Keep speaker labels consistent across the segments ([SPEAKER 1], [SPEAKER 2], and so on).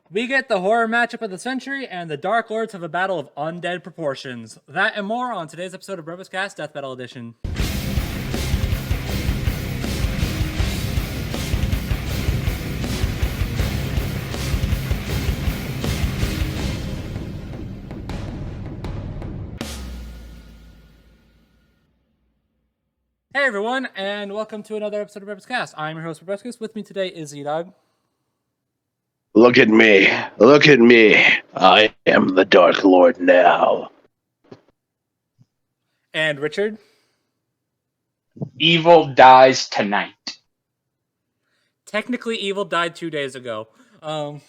[SPEAKER 1] We get the horror matchup of the century, and the Dark Lords have a battle of undead proportions. That and more on today's episode of BrobusCast Death Battle Edition. Hey everyone, and welcome to another episode of BrobusCast. I'm your host, Brobuscus. With me today is ZDogg.
[SPEAKER 2] Look at me. Look at me. I am the Dark Lord now.
[SPEAKER 1] And Richard.
[SPEAKER 3] Evil dies tonight.
[SPEAKER 1] Technically, Evil died 2 days ago. And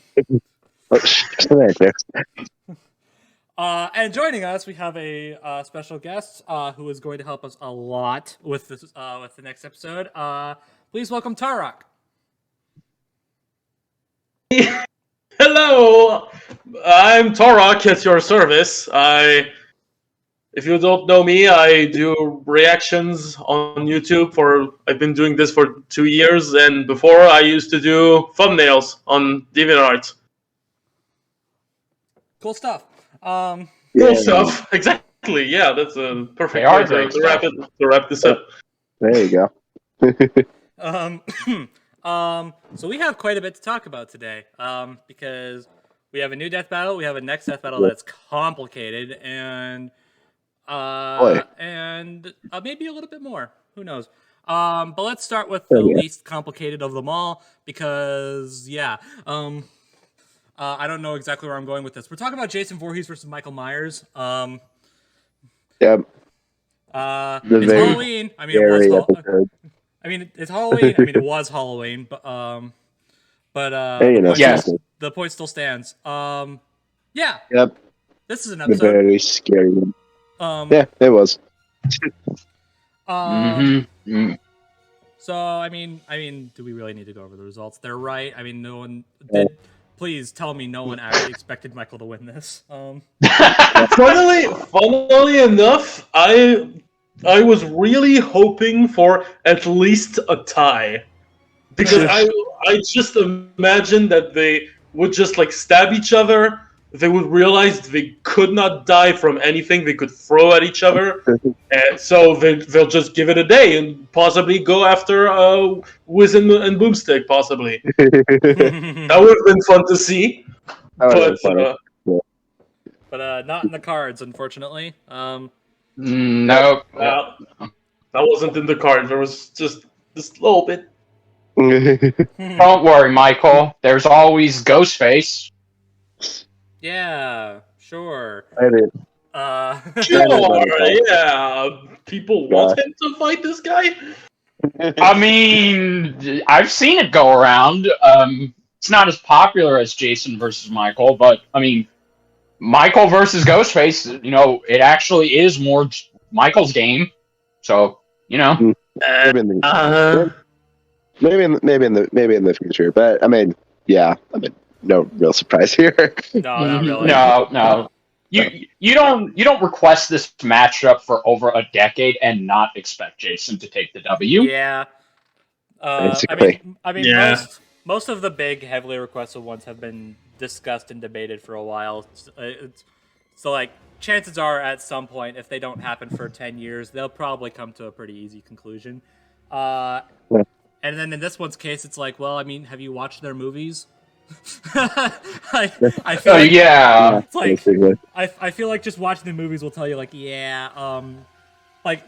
[SPEAKER 1] joining us, we have a special guest who is going to help us a lot with this with the next episode. Please welcome Tarok.
[SPEAKER 4] Hello, I'm Tarok at your service. If you don't know me, I do reactions on YouTube. I've been doing this for 2 years, and before I used to do thumbnails on DeviantArt.
[SPEAKER 1] Cool stuff.
[SPEAKER 4] Cool stuff. Exactly. Yeah, that's a perfect way to wrap this up.
[SPEAKER 2] There you
[SPEAKER 1] go. So we have quite a bit to talk about today, because we have a new death battle, we have a next death battle that's complicated, and maybe a little bit more. Who knows? But let's start with the least complicated of them all, because I don't know exactly where I'm going with this. We're talking about Jason Voorhees versus Michael Myers.
[SPEAKER 2] Yep.
[SPEAKER 1] It's Halloween. It's Halloween. It was Halloween, but
[SPEAKER 3] yes,
[SPEAKER 1] the point still stands. Yeah.
[SPEAKER 2] Yep.
[SPEAKER 1] This is an episode.
[SPEAKER 2] Very scary one. Yeah, it was.
[SPEAKER 1] So do we really need to go over the results? They're right. No one did. Please tell me no one actually expected Michael to win this.
[SPEAKER 4] Funnily enough, I was really hoping for at least a tie, because I just imagined that they would just stab each other. They would realize they could not die from anything they could throw at each other, and so they'll just give it a day and possibly go after Wiz and Boomstick, possibly. That would have been fun to see, but
[SPEAKER 1] not in the cards, unfortunately.
[SPEAKER 3] No,
[SPEAKER 4] that wasn't in the cards. There was just this little bit.
[SPEAKER 3] Don't worry, Michael. There's always Ghostface.
[SPEAKER 1] Yeah, sure.
[SPEAKER 2] Sure,
[SPEAKER 4] yeah. People want him to fight this guy?
[SPEAKER 3] I've seen it go around. It's not as popular as Jason versus Michael, but, Michael versus Ghostface, it actually is more Michael's game. So,
[SPEAKER 2] maybe in the future, but no real surprise here.
[SPEAKER 1] No, not really.
[SPEAKER 3] No. You don't request this matchup for over a decade and not expect Jason to take the W.
[SPEAKER 1] Yeah.
[SPEAKER 2] Basically.
[SPEAKER 1] Most of the big, heavily requested ones have been discussed and debated for a while. So chances are, at some point, if they don't happen for 10 years, they'll probably come to a pretty easy conclusion. And then in this one's case, it's have you watched their movies? I feel I feel like just watching the movies will tell you,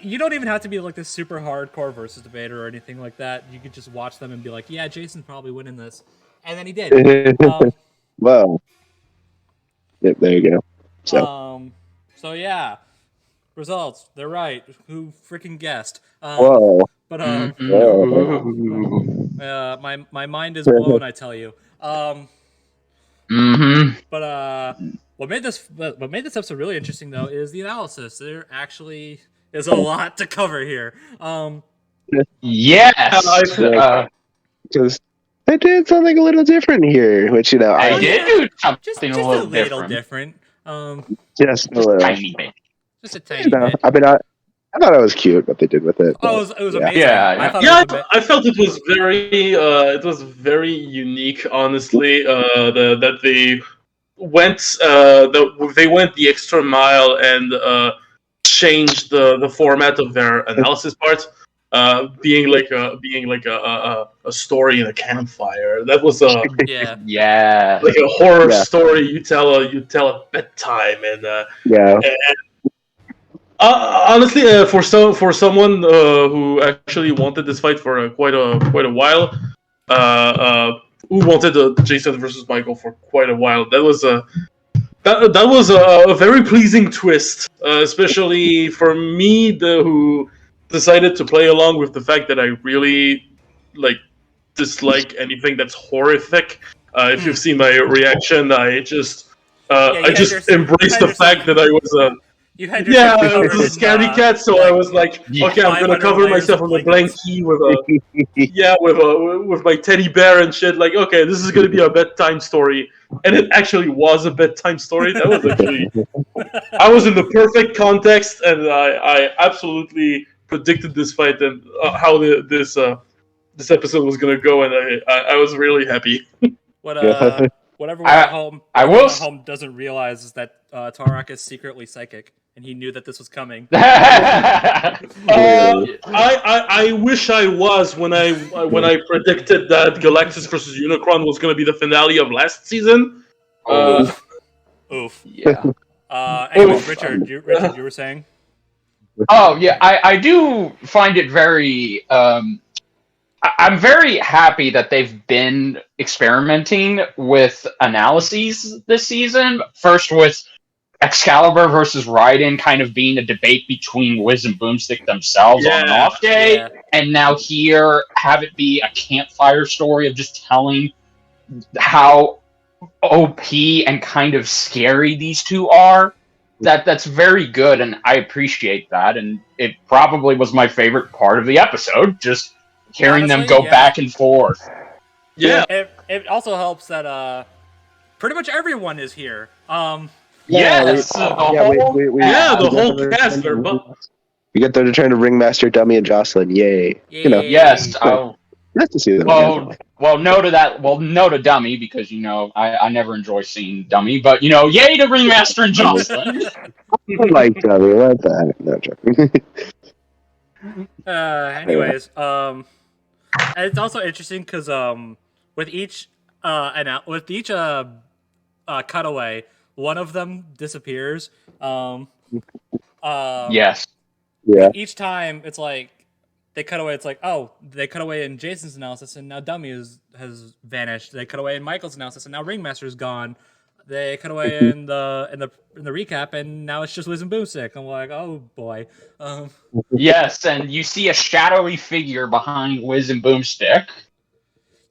[SPEAKER 1] you don't even have to be this super hardcore versus debater or anything like that. You could just watch them and be like, yeah, Jason's probably winning this, and then he did.
[SPEAKER 2] Well, yep, there you go.
[SPEAKER 1] So yeah, results. They're right. Who freaking guessed?
[SPEAKER 2] Whoa.
[SPEAKER 1] But my mind is blown, I tell you. But what made this episode really interesting, though, is the analysis. There actually is a lot to cover here.
[SPEAKER 3] Yes,
[SPEAKER 2] because I did something a little different here, which
[SPEAKER 3] I did do something
[SPEAKER 1] just
[SPEAKER 3] a little different.
[SPEAKER 1] Just a little.
[SPEAKER 2] just a little
[SPEAKER 1] Tiny bit. Just a tiny bit.
[SPEAKER 2] I thought it was cute what they did with it.
[SPEAKER 1] Oh,
[SPEAKER 2] but,
[SPEAKER 1] it was
[SPEAKER 2] yeah.
[SPEAKER 1] amazing.
[SPEAKER 3] Yeah,
[SPEAKER 1] I
[SPEAKER 3] yeah.
[SPEAKER 1] thought
[SPEAKER 4] Yeah,
[SPEAKER 1] it was
[SPEAKER 4] I felt it was very unique. Honestly, that they went they went the extra mile and changed the format of their analysis part, being like a story in a campfire. That was
[SPEAKER 1] yeah.
[SPEAKER 3] Yeah.
[SPEAKER 4] like a horror
[SPEAKER 2] Yeah.
[SPEAKER 4] story you tell at bedtime, and
[SPEAKER 2] Yeah.
[SPEAKER 4] honestly, for someone who actually wanted this fight for quite a while, who wanted Jason versus Michael for quite a while, that was a very pleasing twist, especially for me, who decided to play along with the fact that I really like dislike anything that's horrific. If you've seen my reaction,
[SPEAKER 1] Yeah,
[SPEAKER 4] I just embraced the fact that I was
[SPEAKER 1] You had
[SPEAKER 4] yeah,
[SPEAKER 1] yourself
[SPEAKER 4] I
[SPEAKER 1] covered
[SPEAKER 4] was a
[SPEAKER 1] in
[SPEAKER 4] scaredy cat, so I was like,
[SPEAKER 3] Yeah.
[SPEAKER 4] okay, I'm gonna
[SPEAKER 1] 500
[SPEAKER 4] cover
[SPEAKER 1] layers
[SPEAKER 4] myself
[SPEAKER 1] of
[SPEAKER 4] with a blank
[SPEAKER 1] blankets.
[SPEAKER 4] key with with my teddy bear and shit. Like, okay, this is gonna be a bedtime story, and it actually was a bedtime story. That was actually, I was in the perfect context, and I absolutely predicted this fight and how this episode was gonna go, and I was really happy.
[SPEAKER 1] What
[SPEAKER 2] Yeah.
[SPEAKER 1] what everyone at home
[SPEAKER 3] I
[SPEAKER 1] everyone
[SPEAKER 3] will
[SPEAKER 1] at home doesn't realize is that Tarak is secretly psychic, and he knew that this was coming.
[SPEAKER 4] I wish I was when I predicted that Galactus versus Unicron was going to be the finale of last season.
[SPEAKER 1] Oof.
[SPEAKER 3] Yeah.
[SPEAKER 1] Anyways, Richard, you were saying?
[SPEAKER 3] Oh yeah, I do find it very I'm very happy that they've been experimenting with analyses this season. First with Excalibur versus Raiden kind of being a debate between Wiz and Boomstick themselves on an
[SPEAKER 4] Yeah,
[SPEAKER 3] off day,
[SPEAKER 1] yeah.
[SPEAKER 3] and now here have it be a campfire story of just telling how OP and kind of scary these two are. That's very good, and I appreciate that. And it probably was my favorite part of the episode, just hearing them
[SPEAKER 1] Honestly,
[SPEAKER 3] go
[SPEAKER 1] yeah.
[SPEAKER 3] back and forth.
[SPEAKER 4] yeah.
[SPEAKER 1] It also helps that pretty much everyone is here.
[SPEAKER 3] Yes, the whole
[SPEAKER 2] we
[SPEAKER 4] The
[SPEAKER 2] got
[SPEAKER 4] whole
[SPEAKER 2] the-
[SPEAKER 4] cast are
[SPEAKER 2] We get there to trying to Ringmaster, Dummy, and Jocelyn. Yay! You know,
[SPEAKER 1] Yay.
[SPEAKER 3] yes.
[SPEAKER 2] nice to see them.
[SPEAKER 3] Well, no to that. Well, no to Dummy because I never enjoy seeing Dummy, but yay to Ringmaster and Jocelyn.
[SPEAKER 2] I like Dummy. What the heck? No joking.
[SPEAKER 1] Anyways, and it's also interesting because with each cutaway, one of them disappears.
[SPEAKER 3] Yes.
[SPEAKER 2] Yeah.
[SPEAKER 1] Each time it's like they cut away. It's like, oh, they cut away in Jason's analysis, and now Dummy has vanished. They cut away in Michael's analysis, and now Ringmaster's gone. They cut away in the recap, and now it's just Wiz and Boomstick. I'm like, oh boy.
[SPEAKER 3] Yes, and you see a shadowy figure behind Wiz and Boomstick.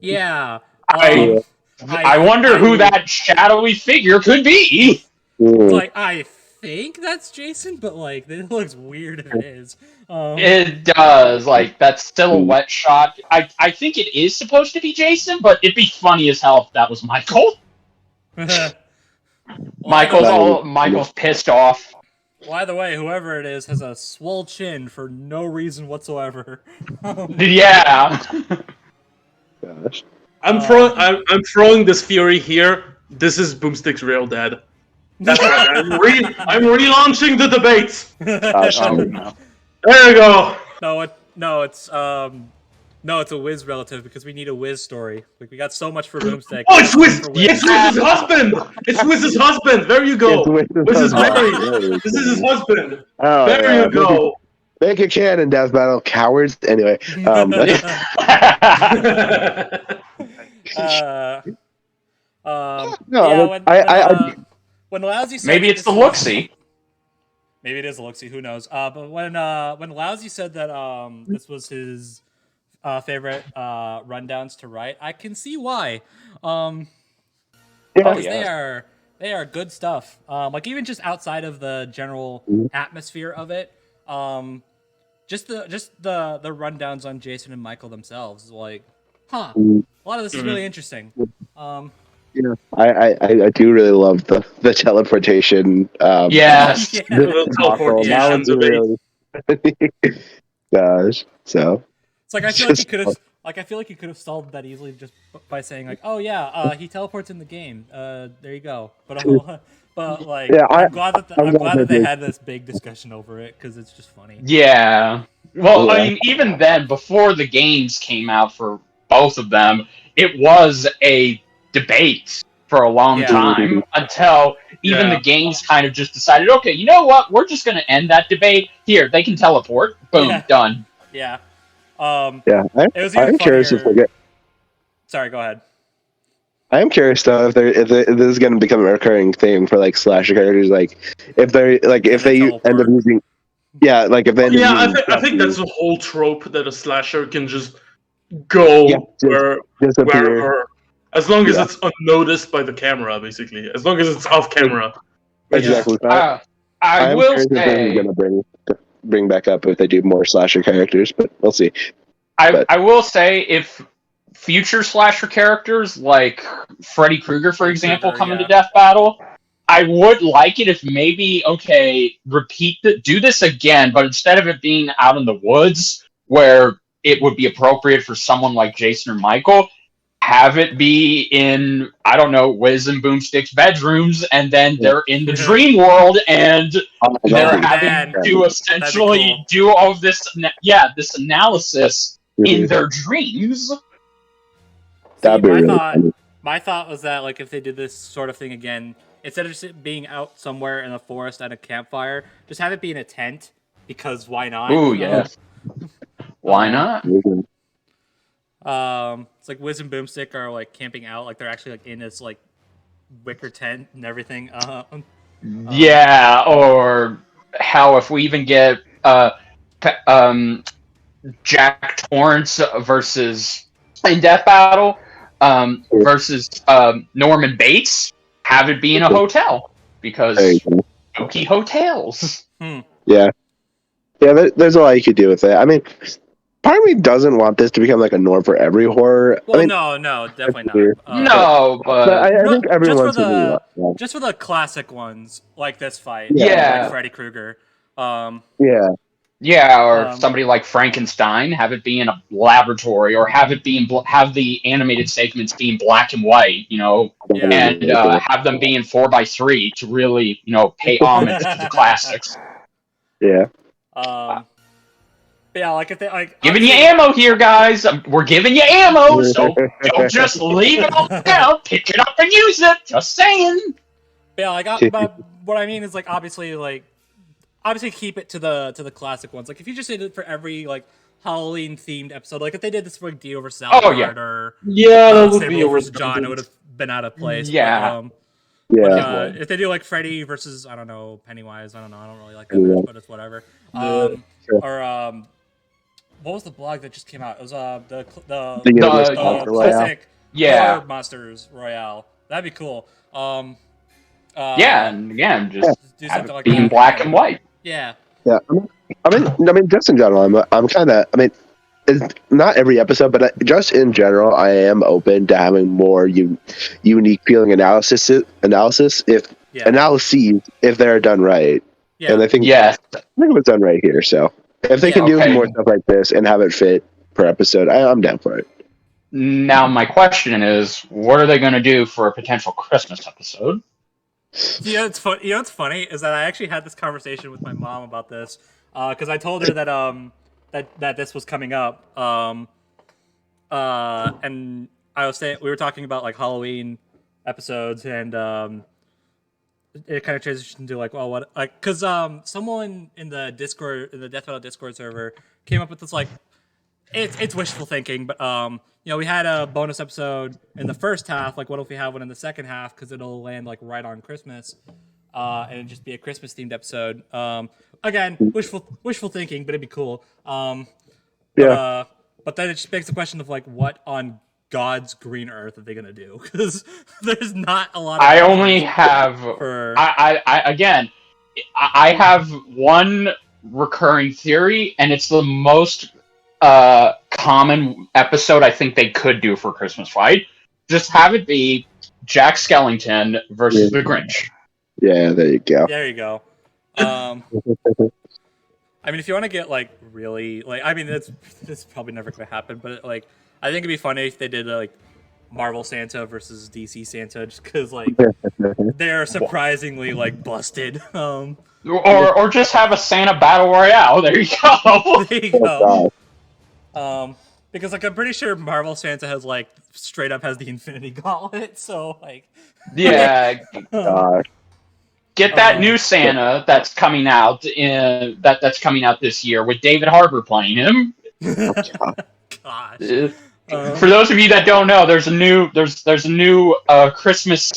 [SPEAKER 1] Yeah.
[SPEAKER 3] I wonder who that shadowy figure could be.
[SPEAKER 1] It's like, I think that's Jason, but like it looks weird if it is.
[SPEAKER 3] It does, like that silhouette shot. I think it is supposed to be Jason, but it'd be funny as hell if that was Michael. Michael's pissed off.
[SPEAKER 1] Well, either way, whoever it is has a swole chin for no reason whatsoever.
[SPEAKER 3] Yeah.
[SPEAKER 2] Gosh.
[SPEAKER 4] I'm throwing this theory here. This is Boomstick's real dad. That's right. I'm relaunching the debate.
[SPEAKER 3] No.
[SPEAKER 4] There you go.
[SPEAKER 1] No, it's a Wiz relative because we need a Wiz story. Like we got so much for Boomstick.
[SPEAKER 4] Oh, it's Wiz!
[SPEAKER 1] For Wiz.
[SPEAKER 4] It's Wiz's husband. It's Wiz's husband. There you go. Wiz is married.
[SPEAKER 2] husband.
[SPEAKER 4] This is his husband.
[SPEAKER 2] Oh,
[SPEAKER 4] There
[SPEAKER 2] yeah.
[SPEAKER 4] you go.
[SPEAKER 2] Make a cannon, Death Battle, cowards. Anyway,
[SPEAKER 1] No, when Lousy said
[SPEAKER 3] Maybe it's the look-see.
[SPEAKER 1] Maybe it is a look-see. Who knows? But when Lousy said that this was his favorite rundowns to write, I can see why. Because they are good stuff. Like even just outside of the general atmosphere of it, just the rundowns on Jason and Michael themselves is like, a lot of this is really interesting.
[SPEAKER 2] Yeah, I do really love the teleportation.
[SPEAKER 3] Yes.
[SPEAKER 1] Yeah.
[SPEAKER 4] The teleportation debate.
[SPEAKER 2] Gosh, so
[SPEAKER 1] It's like I feel like he could have. Like I feel like he could have solved that easily just by saying like, "Oh yeah, he teleports in the game. There you go." But like,
[SPEAKER 2] yeah,
[SPEAKER 1] I'm glad that
[SPEAKER 2] I'm
[SPEAKER 1] I'm
[SPEAKER 2] glad
[SPEAKER 1] glad that they
[SPEAKER 2] did.
[SPEAKER 1] had this big discussion over it because it's just funny.
[SPEAKER 3] Yeah. Well,
[SPEAKER 2] Yeah.
[SPEAKER 3] I mean, even then, before the games came out for both of them, it was a debate for a long
[SPEAKER 1] Yeah.
[SPEAKER 3] time until even the games kind of just decided, okay, you know what? We're just going to end that debate. Here, they can teleport. Boom,
[SPEAKER 1] Yeah.
[SPEAKER 3] done.
[SPEAKER 1] Yeah.
[SPEAKER 2] Yeah,
[SPEAKER 1] It was even
[SPEAKER 2] I'm curious if they
[SPEAKER 1] funnier.
[SPEAKER 2] get.
[SPEAKER 1] Sorry, go ahead.
[SPEAKER 2] I am curious though if this is going to become a recurring theme for like slasher characters. Like if
[SPEAKER 1] Can they
[SPEAKER 2] they end up
[SPEAKER 1] teleport?
[SPEAKER 2] using, yeah, like if they end up
[SPEAKER 4] Yeah,
[SPEAKER 2] using,
[SPEAKER 4] I think that's a whole trope that a slasher can just go
[SPEAKER 2] yeah, just disappear.
[SPEAKER 4] wherever, as long as
[SPEAKER 2] Yeah.
[SPEAKER 4] it's unnoticed by the camera, basically. As long as it's off camera. Which is-
[SPEAKER 2] Exactly.
[SPEAKER 3] I
[SPEAKER 2] I'm
[SPEAKER 3] will
[SPEAKER 2] curious if this is
[SPEAKER 3] say,
[SPEAKER 2] going to bring back up if they do more slasher characters, but we'll see.
[SPEAKER 3] I will say, if future slasher characters like Freddy Krueger, for
[SPEAKER 1] Freddy
[SPEAKER 3] example,
[SPEAKER 1] Krueger,
[SPEAKER 3] come into
[SPEAKER 1] yeah.
[SPEAKER 3] Death Battle, I would like it if maybe, okay, do this again, but instead of it being out in the woods where it would be appropriate for someone like Jason or Michael, have it be in, I don't know, Wiz and Boomstick's bedrooms, and then they're in the dream world, and
[SPEAKER 2] Oh,
[SPEAKER 3] they're
[SPEAKER 1] Oh,
[SPEAKER 3] having
[SPEAKER 1] man.
[SPEAKER 3] to essentially
[SPEAKER 1] cool.
[SPEAKER 3] do all of this, this analysis in their dreams.
[SPEAKER 2] That'd be really funny.
[SPEAKER 1] My thought was that like if they did this sort of thing again, instead of just it being out somewhere in the forest at a campfire, just have it be in a tent because why not?
[SPEAKER 3] Ooh, yes. Why not?
[SPEAKER 1] It's like Wiz and Boomstick are like camping out, like they're actually like in this like wicker tent and everything.
[SPEAKER 3] Yeah, or how if we even get Jack Torrance versus in Death Battle versus Norman Bates, have it be in a hotel because spooky hotels.
[SPEAKER 2] Yeah, there's a lot you could do with it. I mean, part of me doesn't want this to become like a norm for every horror.
[SPEAKER 1] Well,
[SPEAKER 2] I mean,
[SPEAKER 1] no, definitely not.
[SPEAKER 2] weird.
[SPEAKER 3] No, but
[SPEAKER 2] I think every
[SPEAKER 1] just for
[SPEAKER 2] once in a while. Yeah.
[SPEAKER 1] just for the classic ones like this fight,
[SPEAKER 3] Yeah.
[SPEAKER 1] like Freddy Krueger.
[SPEAKER 2] Yeah.
[SPEAKER 3] Yeah, or somebody like Frankenstein, have it be in a laboratory, or have it be in have the animated segments be in black and white, and have them be in 4:3 to really, pay homage to the classics.
[SPEAKER 2] Yeah.
[SPEAKER 1] Yeah, like if they like
[SPEAKER 3] giving you ammo here, guys. We're giving you ammo, so don't just leave it all down. Pick it up and use it. Just saying.
[SPEAKER 1] Yeah, like but what I mean is like obviously keep it to the classic ones. Like if you just did it for every like Halloween themed episode, like if they did this for like Dio versus Alucard or
[SPEAKER 4] that would
[SPEAKER 1] Saber
[SPEAKER 4] be
[SPEAKER 1] versus John, it would have been out of place.
[SPEAKER 3] Yeah.
[SPEAKER 1] But, if they do like Freddy versus I don't know Pennywise, I don't really like that, but it's whatever. Or what was the blog that just came out? It was the classic Horror Monsters Royale. That'd be cool.
[SPEAKER 3] Yeah, and again, just
[SPEAKER 1] do something like
[SPEAKER 3] be in
[SPEAKER 1] that.
[SPEAKER 3] black and white.
[SPEAKER 1] Yeah.
[SPEAKER 2] Yeah. I mean, just in general, I'm kind of. I mean, it's not every episode, but just in general, I am open to having more unique feeling analysis if analyses if they're done right.
[SPEAKER 1] Yeah.
[SPEAKER 2] And I think it was done right here. So if they can do more stuff like this and have it fit per episode, I'm down for it.
[SPEAKER 3] Now my question is, what are they going to do for a potential Christmas episode?
[SPEAKER 1] It's fun. What's funny is that I actually had this conversation with my mom about this because I told her that that this was coming up, and I was saying we were talking about like Halloween episodes, and it kind of transitioned to like, well, what, like, because someone in the Death Battle Discord server came up with this like, it's wishful thinking, but we had a bonus episode in the first half. Like, what if we have one in the second half? Because it'll land like right on Christmas, and it'd just be a Christmas themed episode. Again, wishful thinking, but it'd be cool. But then it just begs the question of like, what on God's green earth are they gonna do? Because there's not a lot.
[SPEAKER 3] I only have. I have one recurring theory, and it's the most common episode I think they could do for Christmas fight. Just have it be Jack Skellington versus the Grinch.
[SPEAKER 2] Yeah, there you go.
[SPEAKER 1] There you go. I mean, if you want to get like really like, I mean, that's probably never gonna happen, but like, I think it'd be funny if they did like Marvel Santa versus DC Santa, just because like they're surprisingly like busted.
[SPEAKER 3] Or just have a Santa battle royale. There you go.
[SPEAKER 1] There you
[SPEAKER 2] Oh,
[SPEAKER 1] go.
[SPEAKER 2] God.
[SPEAKER 1] Because like I'm pretty sure Marvel Santa has like straight up has the Infinity Gauntlet, so like
[SPEAKER 3] Yeah,
[SPEAKER 2] God.
[SPEAKER 3] get that new Santa that's coming out that's coming out this year with David Harbour playing him.
[SPEAKER 1] Gosh.
[SPEAKER 3] For those of you that don't know, there's a new Christmas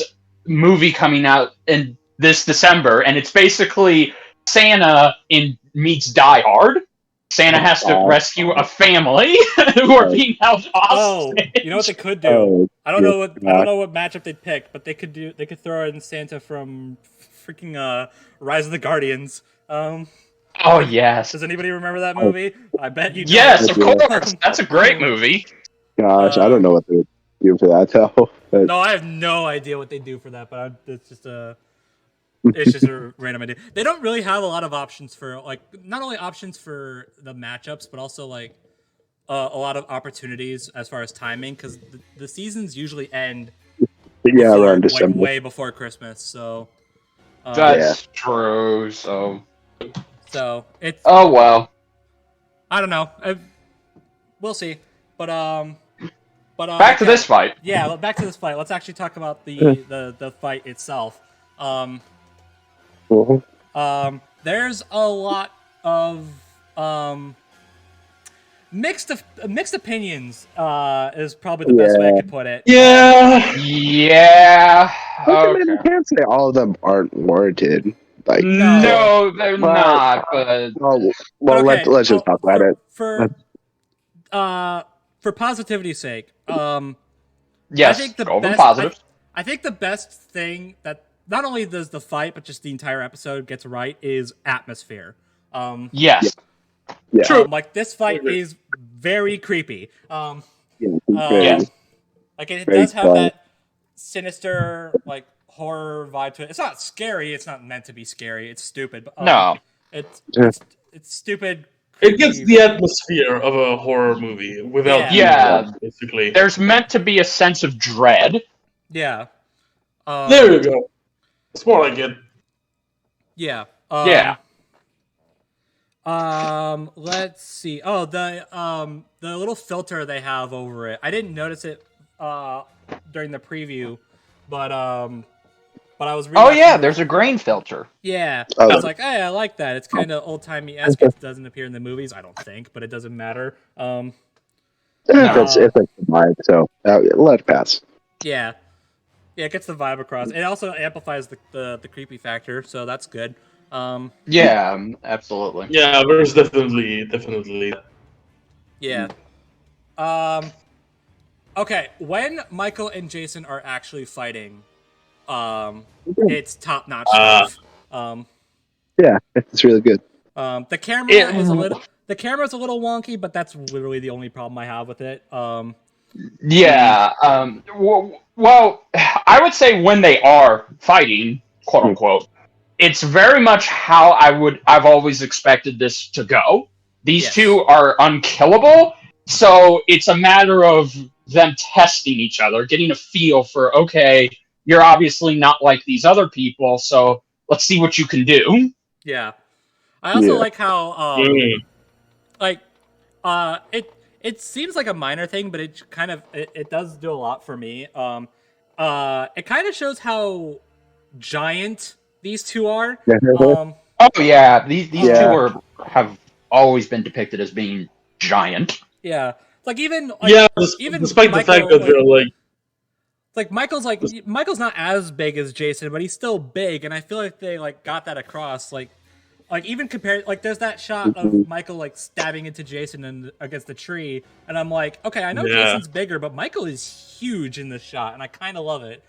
[SPEAKER 3] movie coming out in this December, and it's basically Santa meets Die Hard. Santa has to rescue a family who are being held hostage.
[SPEAKER 1] You know what they could do?
[SPEAKER 2] Oh,
[SPEAKER 1] I don't know what matchup they'd pick, but they could throw in Santa from freaking Rise of the Guardians.
[SPEAKER 3] Oh yes.
[SPEAKER 1] Does anybody remember that movie? I bet you do.
[SPEAKER 3] Yes, of course. That's a great movie.
[SPEAKER 2] Gosh, I don't know what they do for that though. But...
[SPEAKER 1] No, I have no idea what they do for that, but it's just a random idea. They don't really have a lot of options for like not only options for the matchups, but also like a lot of opportunities as far as timing, because the seasons usually end
[SPEAKER 2] around December,
[SPEAKER 1] way before Christmas. So
[SPEAKER 3] that's true. So
[SPEAKER 1] it's
[SPEAKER 3] well.
[SPEAKER 1] I don't know. We'll see. But
[SPEAKER 3] back to this fight.
[SPEAKER 1] Yeah, back to this fight. Let's actually talk about the fight itself. There's a lot of mixed opinions. Is probably the best way I could put it.
[SPEAKER 4] Yeah.
[SPEAKER 2] I can't say all of them aren't warranted. Like
[SPEAKER 3] no, they're not. But
[SPEAKER 2] let's just talk about it.
[SPEAKER 1] For positivity's sake,
[SPEAKER 3] yes,
[SPEAKER 1] I think I think the best thing that not only does the fight, but just the entire episode gets right is atmosphere.
[SPEAKER 3] Yes.
[SPEAKER 2] Yeah.
[SPEAKER 4] True.
[SPEAKER 1] Like this fight is very creepy.
[SPEAKER 3] Yes.
[SPEAKER 1] Like it does have that sinister, like horror vibe to it. It's not scary. It's not meant to be scary. It's stupid. But,
[SPEAKER 3] No.
[SPEAKER 1] It's stupid.
[SPEAKER 4] It gets the atmosphere of a horror movie without basically.
[SPEAKER 3] There's meant to be a sense of dread.
[SPEAKER 1] Yeah.
[SPEAKER 4] There you go. It's more like it.
[SPEAKER 1] Yeah. Let's see. Oh, the little filter they have over it. I didn't notice it during the preview, but I was reading.
[SPEAKER 3] Oh yeah, there's a grain filter.
[SPEAKER 1] Yeah. I was like, hey, I like that. It's kind of old-timey-esque. It doesn't appear in the movies, I don't think, but it doesn't matter.
[SPEAKER 2] It's a vibe, so let it pass.
[SPEAKER 1] Yeah. Yeah, it gets the vibe across. It also amplifies the creepy factor, so that's good.
[SPEAKER 3] Yeah, absolutely.
[SPEAKER 4] Yeah, there's definitely.
[SPEAKER 1] Yeah. Okay, when Michael and Jason are actually fighting, it's top-notch stuff.
[SPEAKER 2] Yeah, it's really good.
[SPEAKER 1] The camera is a little wonky, but that's literally the only problem I have with it.
[SPEAKER 3] Yeah. Well, I would say when they are fighting, quote unquote, it's very much how I've always expected this to go. These two are unkillable, so it's a matter of them testing each other, getting a feel for, okay, you're obviously not like these other people, so let's see what you can do.
[SPEAKER 1] Yeah. I also like how it seems like a minor thing, but it kind of it does do a lot for me. It kind of shows how giant these two are.
[SPEAKER 3] Oh yeah, these two have always been depicted as being giant.
[SPEAKER 1] Yeah, like even
[SPEAKER 4] despite the fact that they're
[SPEAKER 1] Michael's not as big as Jason, but he's still big, and I feel like they got that across. Like even compared, there's that shot of Michael stabbing into Jason and against the tree, and I'm like, okay, I know Jason's bigger, but Michael is huge in this shot, and I kind of love it.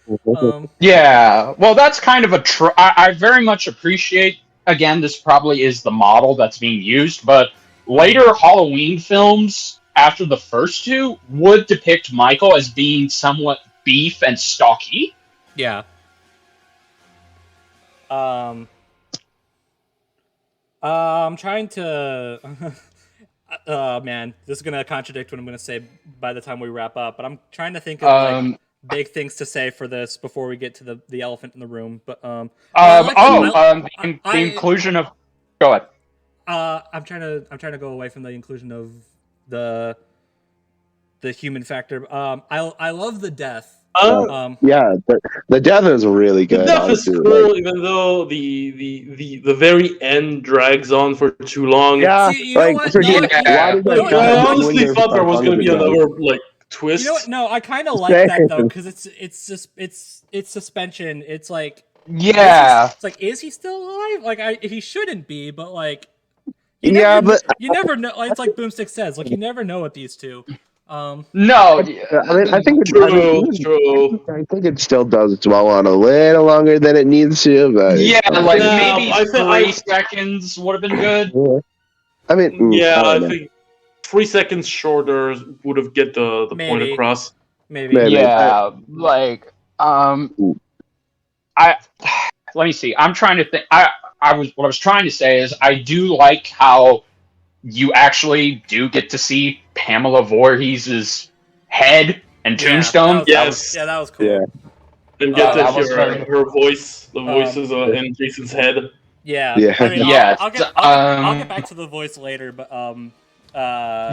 [SPEAKER 3] Yeah, well, that's kind of I very much appreciate. Again, this probably is the model that's being used, but later Halloween films after the first two would depict Michael as being somewhat beef and stocky.
[SPEAKER 1] Yeah. I'm trying to. Man, this is gonna contradict what I'm gonna say by the time we wrap up. But I'm trying to think of like big things to say for this before we get to the elephant in the room. But
[SPEAKER 3] the inclusion of. Go ahead.
[SPEAKER 1] I'm trying to go away from the inclusion of the human factor. I love the death.
[SPEAKER 2] Yeah, the death is really good.
[SPEAKER 4] The death
[SPEAKER 2] honestly.
[SPEAKER 4] is cool, even though the very end drags on for too long.
[SPEAKER 2] Yeah,
[SPEAKER 1] See, you know what? No,
[SPEAKER 2] why did that guy
[SPEAKER 4] I
[SPEAKER 2] go
[SPEAKER 4] honestly
[SPEAKER 2] in there
[SPEAKER 4] thought there was going to be
[SPEAKER 2] again?
[SPEAKER 4] another like twist.
[SPEAKER 1] You know what? No, I kind of like that though because it's suspension. It's like it's like is he still alive? Like he shouldn't be, but like you never know. It's like Boomstick says, like you never know with these two.
[SPEAKER 3] No,
[SPEAKER 2] I mean, I think
[SPEAKER 4] True.
[SPEAKER 2] I think it still does dwell on a little longer than it needs to, but
[SPEAKER 3] maybe 3 seconds would have been good.
[SPEAKER 2] I mean,
[SPEAKER 4] I think 3 seconds shorter would have get the point across.
[SPEAKER 1] Maybe.
[SPEAKER 3] Yeah, like let me see. I'm trying to think. What I was trying to say is I do like how you actually do get to see Pamela Voorhees' head and tombstone.
[SPEAKER 1] That was cool.
[SPEAKER 2] Yeah.
[SPEAKER 4] And get to hear her voice, the voices in Jason's head.
[SPEAKER 1] Yeah.
[SPEAKER 2] Yeah.
[SPEAKER 1] I mean, I'll get back to the voice later, but
[SPEAKER 3] but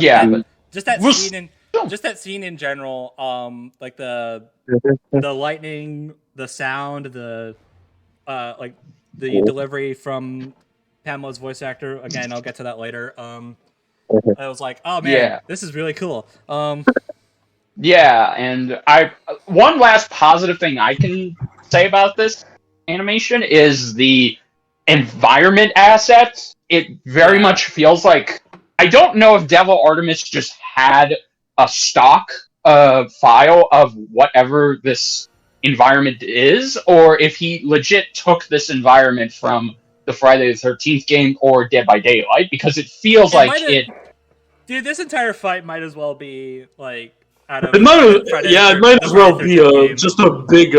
[SPEAKER 1] just that scene in general, like the lightning, the sound, the like the delivery from Pamela's voice actor. Again, I'll get to that later. I was like, oh man, this is really cool.
[SPEAKER 3] Yeah, and one last positive thing I can say about this animation is the environment assets. It very much feels like I don't know if Devil Artemis just had a stock file of whatever this environment is, or if he legit took this environment from the Friday the 13th game or Dead by Daylight, because it feels
[SPEAKER 1] Dude, this entire fight might as well be like out of
[SPEAKER 4] it might as well be just a big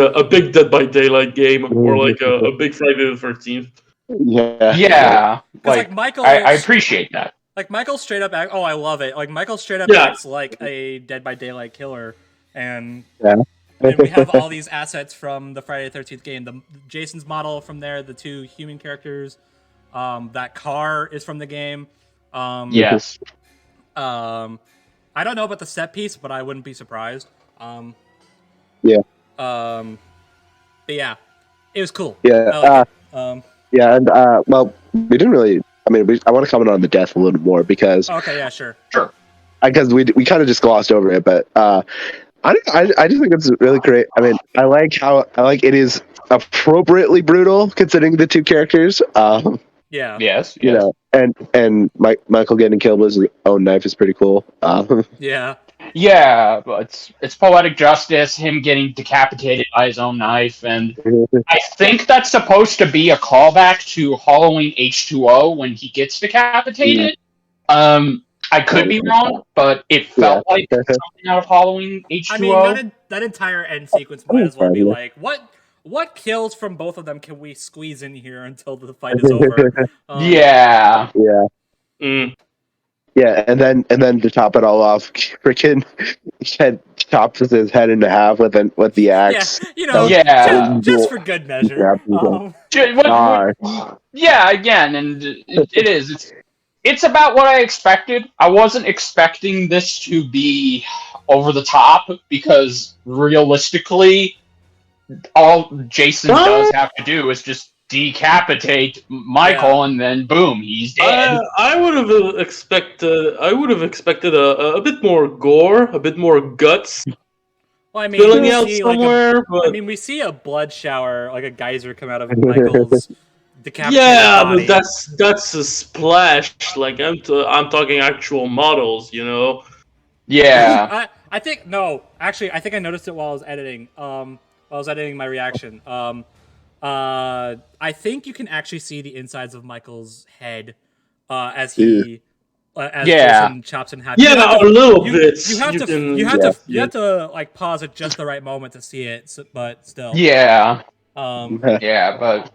[SPEAKER 4] Dead by Daylight game or like a big Friday the 13th.
[SPEAKER 3] Yeah.
[SPEAKER 1] Like Michael,
[SPEAKER 3] I appreciate that.
[SPEAKER 1] Like Michael straight up act. Oh, I love it. Like Michael straight up acts like a Dead by Daylight killer, and we have all these assets from the Friday the 13th game. The Jason's model from there, the 2 human characters. That car is from the game.
[SPEAKER 3] Yes.
[SPEAKER 1] I don't know about the set piece, but I wouldn't be surprised. But yeah, it was cool.
[SPEAKER 2] Yeah. And well, we didn't really. I mean, I want to comment on the death a little more because.
[SPEAKER 1] Okay. Yeah. Sure.
[SPEAKER 2] Because we kind of just glossed over it, but I just think it's really great. I mean, I like it is appropriately brutal considering the 2 characters.
[SPEAKER 1] Yeah.
[SPEAKER 3] Yes.
[SPEAKER 2] You know, and Michael getting killed with his own knife is pretty cool.
[SPEAKER 1] Yeah.
[SPEAKER 3] Yeah, but it's poetic justice, him getting decapitated by his own knife, and I think that's supposed to be a callback to Halloween H2O when he gets decapitated. I could be wrong, but it felt like something out of Halloween H2O.
[SPEAKER 1] I mean, that entire end sequence might as well be like, what kills from both of them can we squeeze in here until the fight is over?
[SPEAKER 3] Yeah.
[SPEAKER 2] Yeah, and then to top it all off, freaking chops his head into half with the axe.
[SPEAKER 1] Just for good measure.
[SPEAKER 3] Again, and it is. It's about what I expected. I wasn't expecting this to be over the top because realistically, all Jason does have to do is just decapitate Michael, and then boom, he's dead.
[SPEAKER 4] I would have expected a bit more gore, a bit more guts.
[SPEAKER 1] Well, I mean,
[SPEAKER 4] filling out somewhere.
[SPEAKER 1] We see a blood shower, like a geyser, come out of Michael's decapitated body.
[SPEAKER 4] But that's a splash. Like I'm talking actual models, you know.
[SPEAKER 3] Yeah.
[SPEAKER 1] I think I noticed it while I was editing. While I was editing my reaction. I think you can actually see the insides of Michael's head as he Jason chops in half.
[SPEAKER 4] Yeah, a little bit.
[SPEAKER 1] You have to like pause at just the right moment to see it, but still.
[SPEAKER 3] Yeah.
[SPEAKER 1] But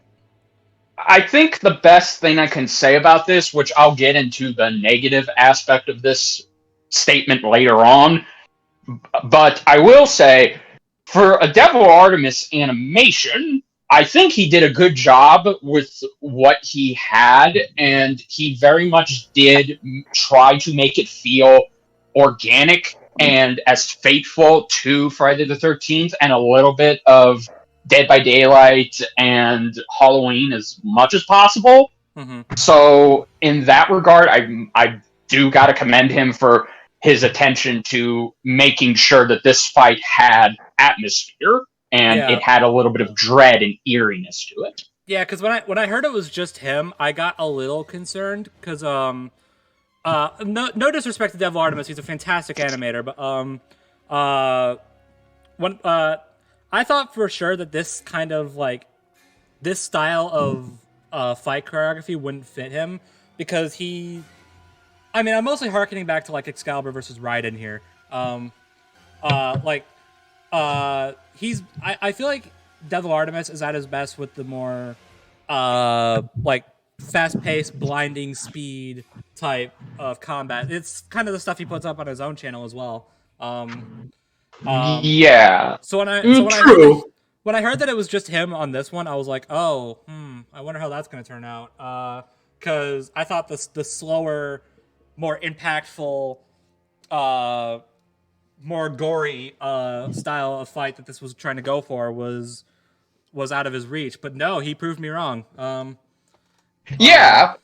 [SPEAKER 3] I think the best thing I can say about this, which I'll get into the negative aspect of this statement later on, but I will say, for a Devil Artemis animation, I think he did a good job with what he had, and he very much did try to make it feel organic and as faithful to Friday the 13th and a little bit of Dead by Daylight and Halloween as much as possible.
[SPEAKER 1] Mm-hmm.
[SPEAKER 3] So, in that regard, I do got to commend him for his attention to making sure that this fight had atmosphere and
[SPEAKER 1] Yeah.
[SPEAKER 3] it had a little bit of dread and eeriness to it.
[SPEAKER 1] Yeah, because when I heard it was just him, I got a little concerned because no disrespect to Devil Artemis, he's a fantastic animator, but when I thought for sure that this kind of like this style of fight choreography wouldn't fit him because I mean, I'm mostly harkening back to like Excalibur versus Raiden here. I feel like Devil Artemis is at his best with the more like fast-paced, blinding speed type of combat. It's kind of the stuff he puts up on his own channel as well.
[SPEAKER 3] Yeah.
[SPEAKER 1] So when I heard that it was just him on this one, I was like, oh, I wonder how that's going to turn out. Because I thought the slower, more impactful, more gory style of fight that this was trying to go for was out of his reach. But no, he proved me wrong.
[SPEAKER 3] Yeah.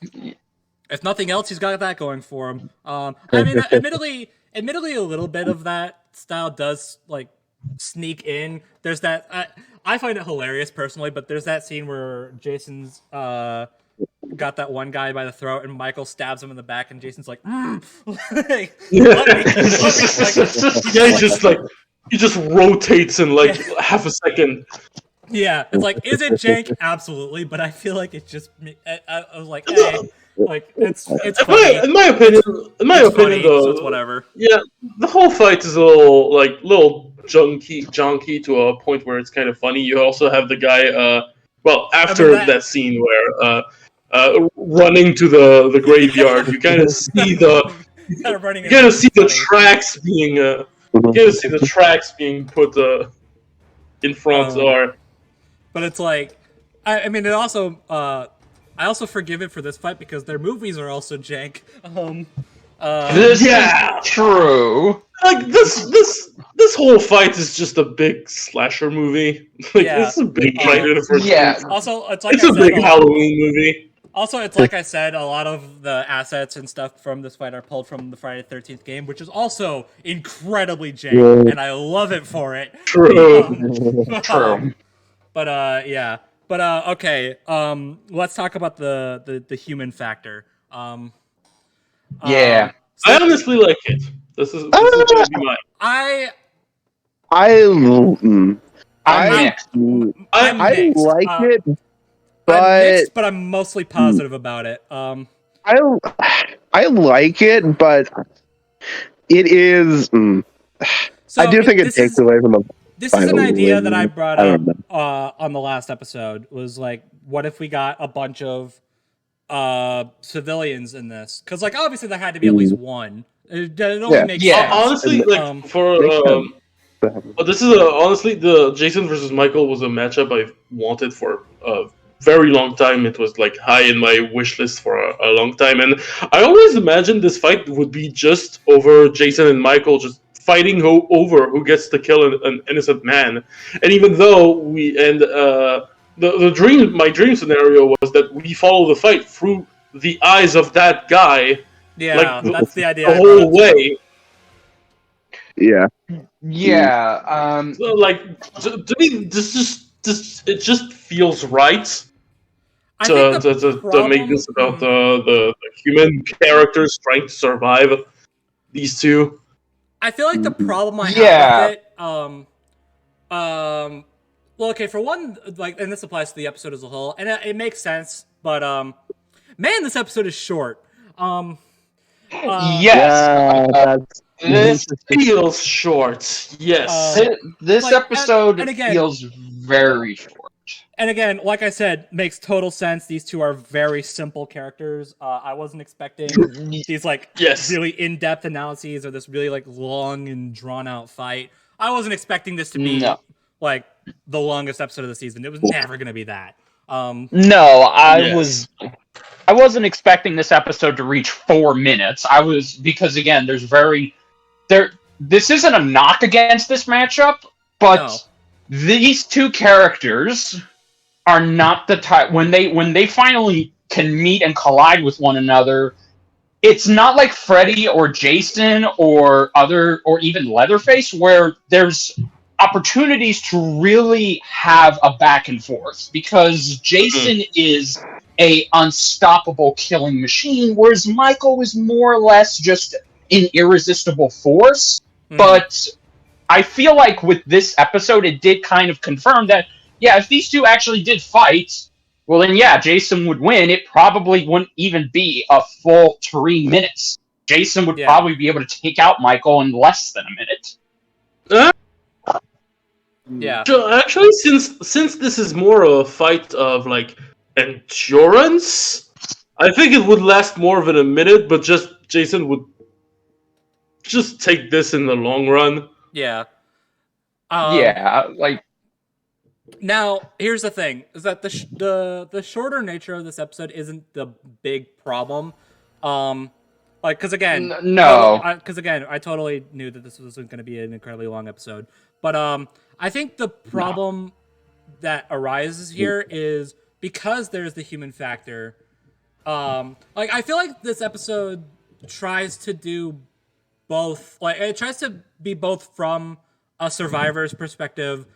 [SPEAKER 1] If nothing else, he's got that going for him. I mean, admittedly, a little bit of that style does like sneak in. There's that. I find it hilarious personally, but there's that scene where Jason's got that one guy by the throat, and Michael stabs him in the back, and Jason's like, like,
[SPEAKER 4] he just rotates in like half a second.
[SPEAKER 1] Yeah, it's like, is it jank? Absolutely, but I feel like it's just. I was like, hey, like it's funny.
[SPEAKER 4] In my opinion, though,
[SPEAKER 1] so it's whatever.
[SPEAKER 4] Yeah, the whole fight is a little junky to a point where it's kind of funny. You also have the guy, after that scene where running to the graveyard, you kind of see the tracks being put in front or.
[SPEAKER 1] But it's like, I mean, it also. I also forgive it for this fight because their movies are also jank.
[SPEAKER 3] This is true.
[SPEAKER 4] Like this whole fight is just a big slasher movie. Like this is a big fight in the first movie.
[SPEAKER 1] Also, it's
[SPEAKER 4] a big Halloween movie.
[SPEAKER 1] Also, it's like I said, a lot of the assets and stuff from this fight are pulled from the Friday the 13th game, which is also incredibly jank, and I love it for it.
[SPEAKER 4] True.
[SPEAKER 3] True.
[SPEAKER 1] But yeah. But okay. Let's talk about the human factor.
[SPEAKER 3] Yeah.
[SPEAKER 4] I honestly like it. This is gonna be mine.
[SPEAKER 3] I'm mixed.
[SPEAKER 2] I like it, but
[SPEAKER 1] I'm mixed, but I'm mostly positive about it.
[SPEAKER 2] I like it, but it is.
[SPEAKER 1] So
[SPEAKER 2] I do think it takes away from the.
[SPEAKER 1] This is an idea that I brought up on the last episode. Was like, what if we got a bunch of civilians in this? Because like obviously there had to be at least one. It only makes sense.
[SPEAKER 4] Honestly, like this is honestly the Jason versus Michael was a matchup I've wanted for a very long time. It was like high in my wish list for a long time, and I always imagined this fight would be just over Jason and Michael just fighting over who gets to kill an innocent man. And even though my dream scenario was that we follow the fight through the eyes of that guy.
[SPEAKER 1] Yeah,
[SPEAKER 4] like
[SPEAKER 1] that's the idea.
[SPEAKER 4] The whole way.
[SPEAKER 2] Yeah.
[SPEAKER 3] Yeah.
[SPEAKER 4] So, like to me, it just feels right to make this about the human characters trying to survive. These two.
[SPEAKER 1] I feel like the problem I have with it, well, okay, for one, like, and this applies to the episode as a whole, and it makes sense, but, man, this episode is short.
[SPEAKER 3] Yes.
[SPEAKER 4] This feels short. Yes.
[SPEAKER 3] This
[SPEAKER 1] like,
[SPEAKER 3] episode
[SPEAKER 1] and again,
[SPEAKER 3] feels very short.
[SPEAKER 1] And again, like I said, makes total sense. These two are very simple characters. I wasn't expecting these like really in-depth analyses or this really like long and drawn-out fight. I wasn't expecting this to be like the longest episode of the season. It was never going to be that.
[SPEAKER 3] I wasn't expecting this episode to reach 4 minutes. Because again, this isn't a knock against this matchup, but these two characters are not the type when they finally can meet and collide with one another. It's not like Freddy or Jason or even Leatherface, where there's opportunities to really have a back and forth, because Jason is a unstoppable killing machine, whereas Michael is more or less just an irresistible force. But I feel like with this episode, it did kind of confirm that, if these two actually did fight, well then Jason would win. It probably wouldn't even be a full 3 minutes. Jason would probably be able to take out Michael in less than a minute.
[SPEAKER 4] So actually, since this is more of a fight of like endurance, I think it would last more than a minute, but Jason would just take this in the long run.
[SPEAKER 1] Yeah. Now, here's the thing: is that the shorter nature of this episode isn't the big problem. Because again, I totally knew that this wasn't going to be an incredibly long episode. But I think the problem that arises here is because there's the human factor. I feel like this episode tries to do both. Like, it tries to be both from a survivor's perspective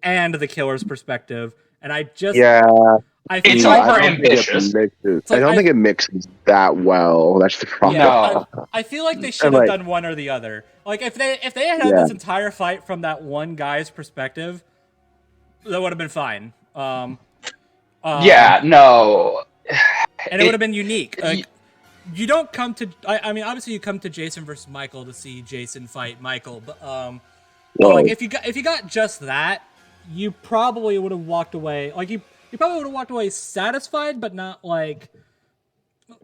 [SPEAKER 1] and the killer's perspective, and I just I feel
[SPEAKER 3] it's
[SPEAKER 1] like,
[SPEAKER 3] over ambitious.
[SPEAKER 2] I don't think it mixes that well. That's the problem.
[SPEAKER 1] I feel like they should have done one or the other. Like if they had this entire fight from that one guy's perspective, that would have been fine. And it would have been unique. Like, you don't come to. I mean, obviously, you come to Jason versus Michael to see Jason fight Michael, but like if you got just that, you probably would have walked away. Like you probably would have walked away satisfied, but not like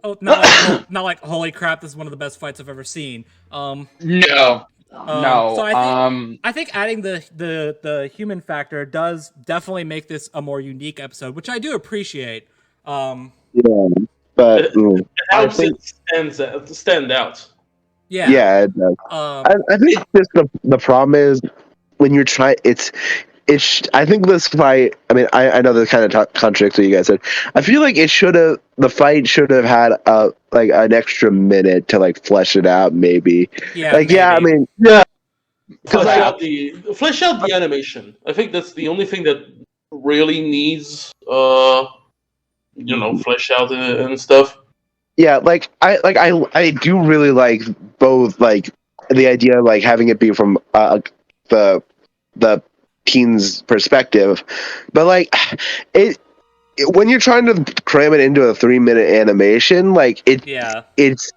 [SPEAKER 1] holy crap, this is one of the best fights I've ever seen.
[SPEAKER 3] No.
[SPEAKER 1] So I think adding the human factor does definitely make this a more unique episode, which I do appreciate.
[SPEAKER 2] But
[SPEAKER 4] it helps it stand out.
[SPEAKER 2] Yeah, it does. I think just the problem is when you're trying. I think this fight. I mean, I know this kind of contradicts what you guys said. I feel like the fight should have had an extra minute to like flesh it out, maybe. Flesh out
[SPEAKER 4] the animation. I think that's the only thing that really needs flesh out and stuff.
[SPEAKER 2] Yeah, I do really like both, like the idea of like having it be from the teen's perspective, but like when you're trying to cram it into a 3-minute animation, like it's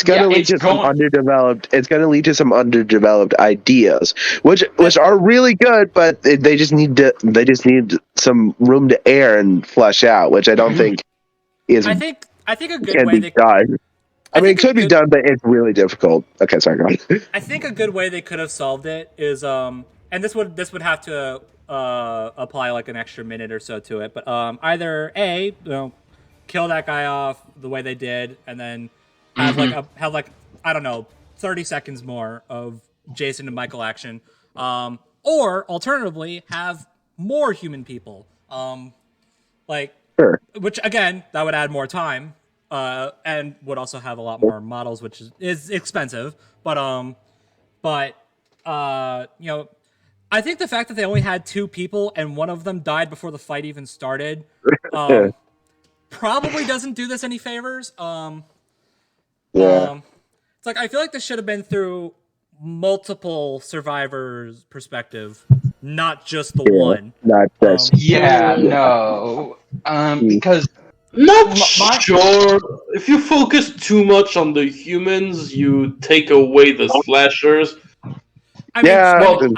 [SPEAKER 2] gonna lead to some underdeveloped. It's gonna lead to some underdeveloped ideas, which are really good, but they just need some room to air and flesh out, which I don't think is.
[SPEAKER 1] I think a good way
[SPEAKER 2] done. I mean, it could be done, but it's really difficult. Okay, sorry, go on.
[SPEAKER 1] I think a good way they could have solved it is and this would have to apply like an extra minute or so to it, but either kill that guy off the way they did, and then have I don't know 30 seconds more of Jason and Michael action, or alternatively have more human people, which again that would add more time, and would also have a lot more models, which is expensive, but I think the fact that they only had 2 people and one of them died before the fight even started probably doesn't do this any favors. It's like I feel like this should have been through multiple survivors' perspective, not just the one.
[SPEAKER 2] Not just.
[SPEAKER 3] Because
[SPEAKER 4] not sure. If you focus too much on the humans, you take away the slashers.
[SPEAKER 1] I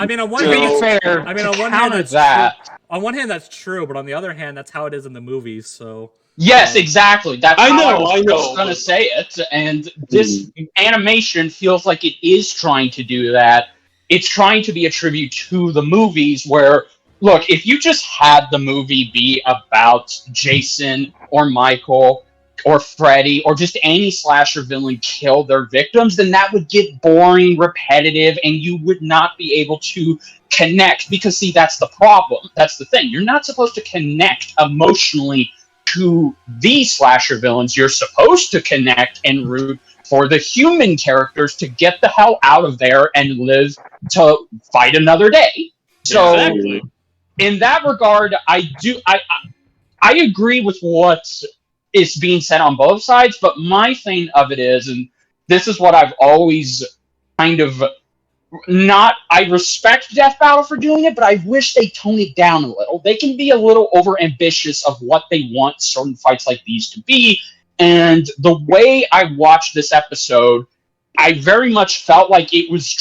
[SPEAKER 1] mean, on one hand,
[SPEAKER 3] fair. On one hand,
[SPEAKER 1] that's that. on one hand that's true, but on the other hand that's how it is in the movies. So
[SPEAKER 3] Yes, exactly. That's
[SPEAKER 4] I
[SPEAKER 3] how
[SPEAKER 4] know,
[SPEAKER 3] I was
[SPEAKER 4] I know,
[SPEAKER 3] just gonna
[SPEAKER 4] but-
[SPEAKER 3] say it. And this animation feels like it is trying to do that. It's trying to be a tribute to the movies where, look, if you just had the movie be about Jason or Michael or Freddy or just any slasher villain kill their victims, then that would get boring, repetitive, and you would not be able to connect. Because, see, that's the problem. That's the thing. You're not supposed to connect emotionally to these slasher villains. You're supposed to connect and root for the human characters to get the hell out of there and live to fight another day. So
[SPEAKER 4] Exactly.
[SPEAKER 3] in that regard, I agree with what is being said on both sides, but my thing of it is, and this is what I've always kind of not, I respect Death Battle for doing it, but I wish they tone it down a little. They can be a little over ambitious of what they want certain fights like these to be. And the way I watched this episode, I very much felt like it was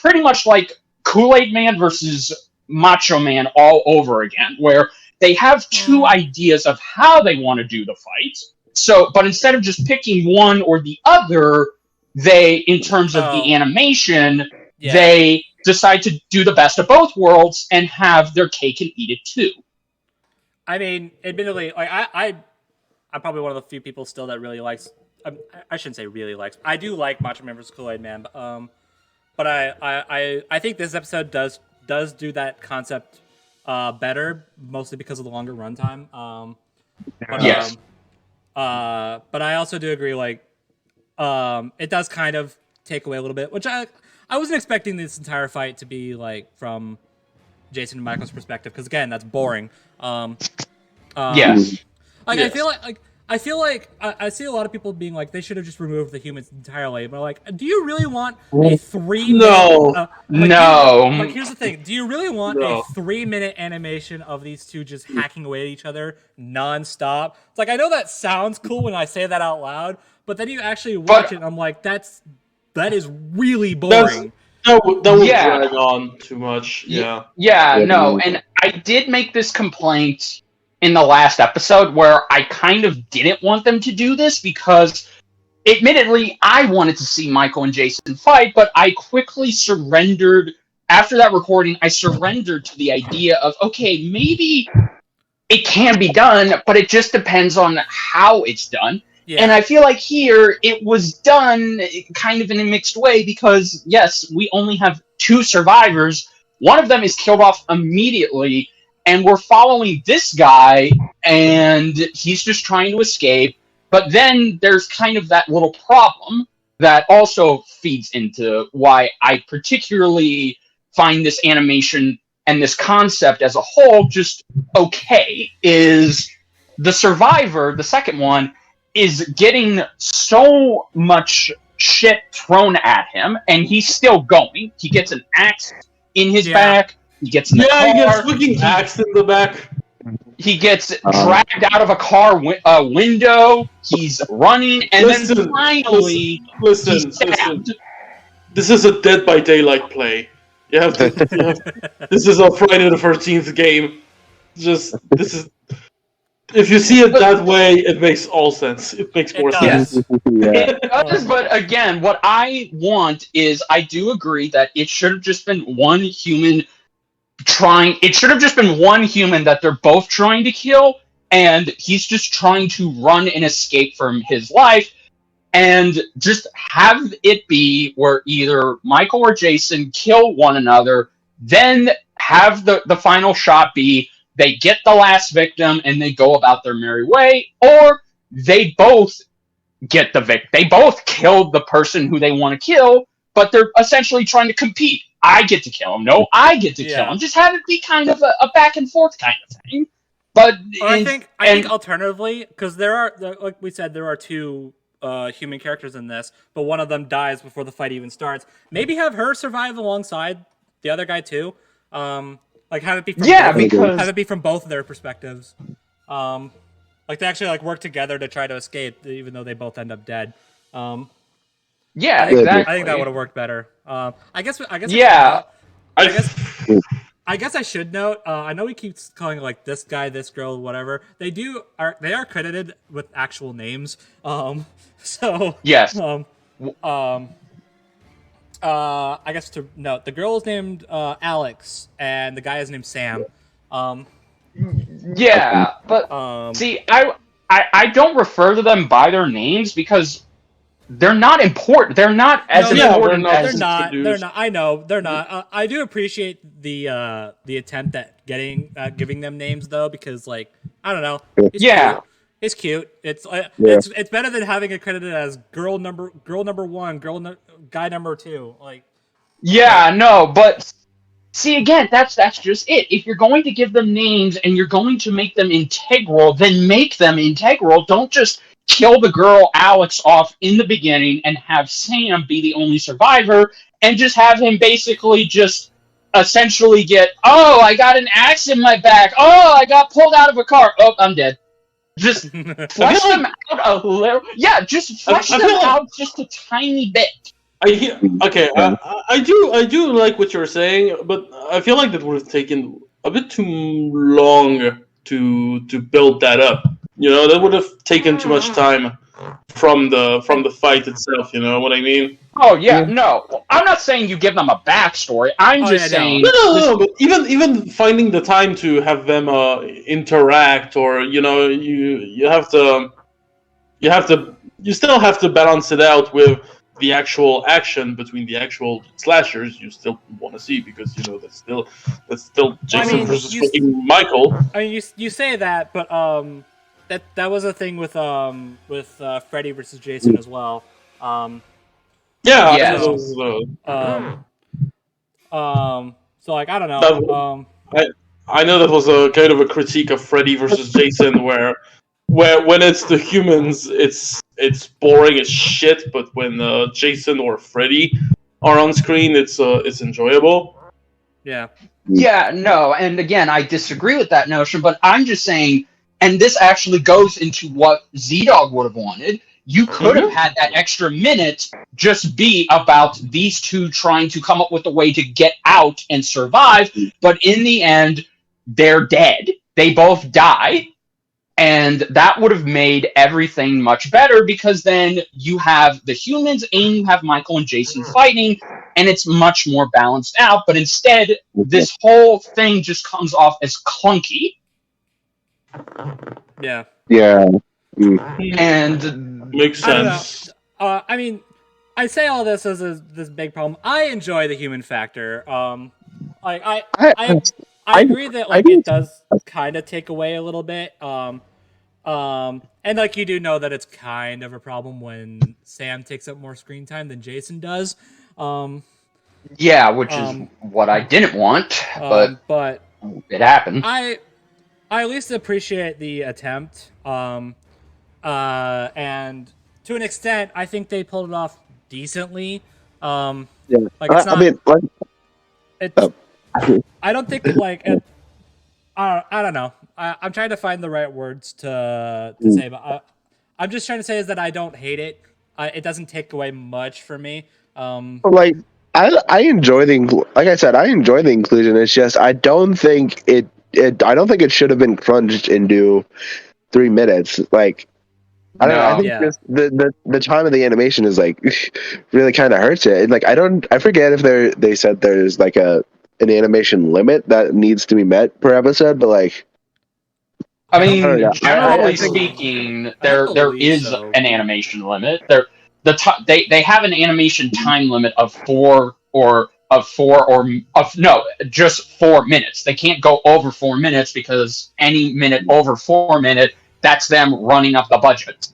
[SPEAKER 3] pretty much like Kool-Aid Man versus Macho Man all over again, where they have two ideas of how they want to do the fight. So, but instead of just picking one or the other, they, in terms of the animation, they decide to do the best of both worlds and have their cake and eat it too.
[SPEAKER 1] I mean, admittedly, like I'm probably one of the few people still that really likes. I shouldn't say really likes. I do like Macho Man vs. Kool-Aid Man, but I think this episode does do that concept better, mostly because of the longer runtime.
[SPEAKER 3] Yes.
[SPEAKER 1] But I also do agree, like, it does kind of take away a little bit, which I wasn't expecting this entire fight to be like from Jason and Michael's perspective, because again, that's boring.
[SPEAKER 3] Yes.
[SPEAKER 1] Like
[SPEAKER 4] Yes.
[SPEAKER 1] I feel like I see a lot of people being like they should have just removed the humans entirely. But like, do you really want a 3
[SPEAKER 4] No.
[SPEAKER 1] minute?
[SPEAKER 3] No.
[SPEAKER 1] Here's the thing: do you really want
[SPEAKER 4] No.
[SPEAKER 1] a 3-minute animation of these two just hacking away at each other nonstop? It's like I know that sounds cool when I say that out loud, but then you actually watch it, and I'm like, that is really boring.
[SPEAKER 4] That would
[SPEAKER 3] Yeah.
[SPEAKER 4] drag on too much. Yeah.
[SPEAKER 3] Yeah, no, and I did make this complaint in the last episode where I kind of didn't want them to do this because, admittedly, I wanted to see Michael and Jason fight, but I quickly surrendered. After that recording, I surrendered to the idea of, okay, maybe it can be done, but it just depends on how it's done.
[SPEAKER 1] Yeah.
[SPEAKER 3] And I feel like here it was done kind of in a mixed way because, yes, we only have 2 survivors. One of them is killed off immediately, and we're following this guy, and he's just trying to escape. But then there's kind of that little problem that also feeds into why I particularly find this animation and this concept as a whole just okay, is the survivor, the second one, is getting so much shit thrown at him, and he's still going. He gets an axe in his back. He gets in the car.
[SPEAKER 4] He gets fucking axed in the back.
[SPEAKER 3] He gets dragged out of a car window. He's running, and then finally, he's stabbed.
[SPEAKER 4] This is a Dead by Daylight play. This is a Friday the 13th game. If you see it that way, it makes all sense. It makes more sense.
[SPEAKER 3] It does, but again, what I want is, I do agree that it should have just been one human it should have just been one human that they're both trying to kill, and he's just trying to run and escape from his life, and just have it be where either Michael or Jason kill one another, then have the final shot be they get the last victim and they go about their merry way, or they both get the victim. They both killed the person who they want to kill, but they're essentially trying to compete. I get to kill him. No, I get to kill him. Just have it be kind of a back and forth kind of thing. But
[SPEAKER 1] I think alternatively, because like we said, there are 2 human characters in this, but one of them dies before the fight even starts. Maybe have her survive alongside the other guy too. Like have it be from both of their perspectives. Like they actually like work together to try to escape, even though they both end up dead.
[SPEAKER 3] Yeah,
[SPEAKER 1] I think that would have worked better. I guess.
[SPEAKER 3] Yeah.
[SPEAKER 1] I guess. I guess I should note. I know we keep calling it like this guy, this girl, whatever. They are credited with actual names. So
[SPEAKER 3] Yes.
[SPEAKER 1] I guess to note, the girl is named Alex, and the guy is named Sam.
[SPEAKER 3] Yeah, but see, I don't refer to them by their names because they're not important. They're not as important as
[SPEAKER 1] They're not. I know they're not. I do appreciate the attempt at giving them names though, because like I don't know. It's cute. It's better than having it credited as girl number one, guy number 2. Like
[SPEAKER 3] no, but see again, that's just it. If you're going to give them names and you're going to make them integral, then make them integral. Don't just kill the girl Alex off in the beginning and have Sam be the only survivor and just have him basically just essentially get, oh, I got an axe in my back. Oh, I got pulled out of a car. Oh, I'm dead. Just flesh them out a little. Yeah, just flesh them out just a tiny bit.
[SPEAKER 4] I do like what you're saying, but I feel like that would have taken a bit too long to build that up. You know, that would have taken too much time from the fight itself. You know what I mean?
[SPEAKER 3] Oh yeah, no, I'm not saying you give them a backstory. I'm just saying.
[SPEAKER 4] No, but even finding the time to have them interact, or you know, you still have to balance it out with the actual action between the actual slashers you still want to see, because you know that's still Jason versus fucking Michael.
[SPEAKER 1] I mean, you say that, but that was a thing with Freddy versus Jason as well. So like I don't know.
[SPEAKER 4] I know that was a kind of a critique of Freddy versus Jason, where when it's the humans, it's boring as shit, but when Jason or Freddy are on screen, it's enjoyable.
[SPEAKER 1] Yeah.
[SPEAKER 3] Yeah, no, and again, I disagree with that notion, but I'm just saying, and this actually goes into what ZDogg would have wanted. You could have had that extra minute just be about these two trying to come up with a way to get out and survive, but in the end, they're dead. They both die, and that would have made everything much better, because then you have the humans and you have Michael and Jason fighting, and it's much more balanced out, but instead, this whole thing just comes off as clunky.
[SPEAKER 1] Yeah.
[SPEAKER 2] Yeah.
[SPEAKER 3] And
[SPEAKER 4] makes sense.
[SPEAKER 1] I mean, I say all this as this big problem. I enjoy the human factor. I agree that like it does kind of take away a little bit. And like you do know that it's kind of a problem when Sam takes up more screen time than Jason does.
[SPEAKER 3] Yeah, which is what I didn't want, but it happened.
[SPEAKER 1] I at least appreciate the attempt. And to an extent, I think they pulled it off decently. Like it's not. I don't think I don't know. I'm trying to find the right words to say, but I'm just trying to say is that I don't hate it. It doesn't take away much for me.
[SPEAKER 2] Like I enjoy like I said, I enjoy the inclusion. It's just I don't think it should have been crunched into 3 minutes. Like I don't know. I think just the time of the animation is like really kind of hurts it. And like I forget if they said there's like an animation limit that needs to be met per episode, but like
[SPEAKER 3] I mean, generally speaking, there is an animation limit. They have an animation time limit of 4 just 4 minutes. They can't go over 4 minutes, because any minute over 4 minutes, that's them running up the budget.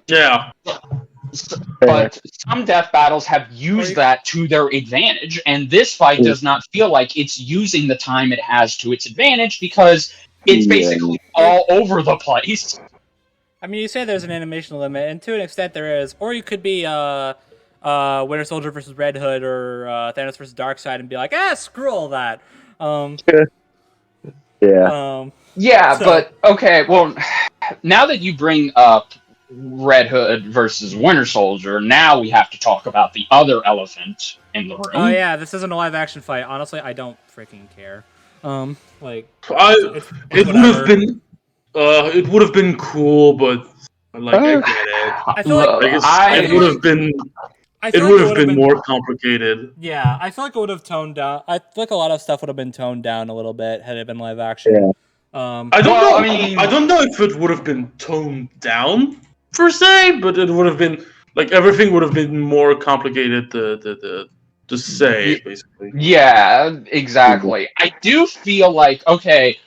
[SPEAKER 4] Yeah.
[SPEAKER 3] But some death battles have used that to their advantage, and this fight does not feel like it's using the time it has to its advantage, because it's basically all over the place.
[SPEAKER 1] I mean, you say there's an animation limit, and to an extent there is. Or you could be Winter Soldier versus Red Hood, or Thanos versus Darkseid, and be like, screw all that.
[SPEAKER 2] Yeah.
[SPEAKER 3] But okay. Well, now that you bring up Red Hood versus Winter Soldier, now we have to talk about the other elephant in the room.
[SPEAKER 1] Oh yeah, this isn't a live action fight. Honestly, I don't freaking care. Like
[SPEAKER 4] It would have been. It would have been cool, but like I get it.
[SPEAKER 1] I feel like
[SPEAKER 4] It would have been. It would have been more complicated.
[SPEAKER 1] Yeah, I feel like it would have toned down. I feel like a lot of stuff would have been toned down a little bit had it been live action.
[SPEAKER 2] Yeah.
[SPEAKER 4] I don't know. I don't know if it would have been toned down per se, but it would have been like everything would have been more complicated to say, basically.
[SPEAKER 3] Yeah, exactly. I do feel like, okay,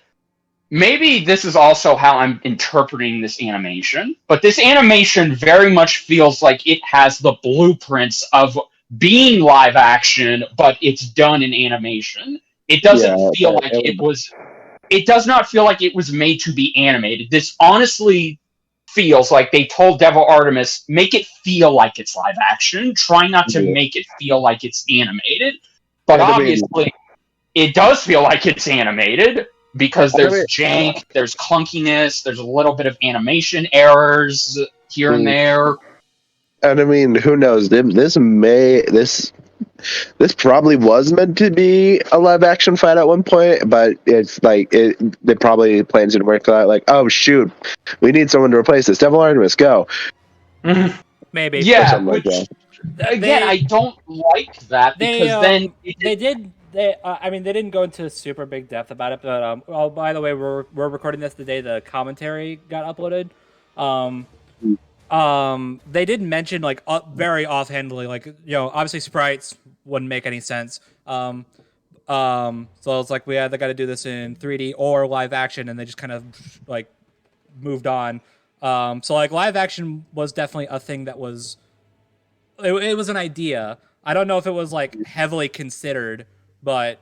[SPEAKER 3] maybe this is also how I'm interpreting this animation, but this animation very much feels like it has the blueprints of being live action, but it's done in animation. It doesn't feel like it was. It does not feel like it was made to be animated. This honestly feels like they told Devil Artemis, make it feel like it's live action. Try not to make it feel like it's animated. But obviously, it does feel like it's animated because there's jank, there's clunkiness, there's a little bit of animation errors here and there.
[SPEAKER 2] And I mean, who knows? This probably was meant to be a live action fight at one point, but it's like they probably plans didn't work out. Like, oh shoot, we need someone to replace this. Devil Artemis, go.
[SPEAKER 1] Maybe.
[SPEAKER 3] Yeah.
[SPEAKER 2] Like that.
[SPEAKER 3] Again, I don't like that because then
[SPEAKER 1] they did. I mean, they didn't go into super big depth about it, but oh, by the way, we're recording this the day the commentary got uploaded. They did mention like very offhandedly, like, you know, obviously sprites wouldn't make any sense. So it's like we either got to do this in 3D or live action, and they just kind of like moved on. So like live action was definitely a thing that was. It was an idea. I don't know if it was like heavily considered, but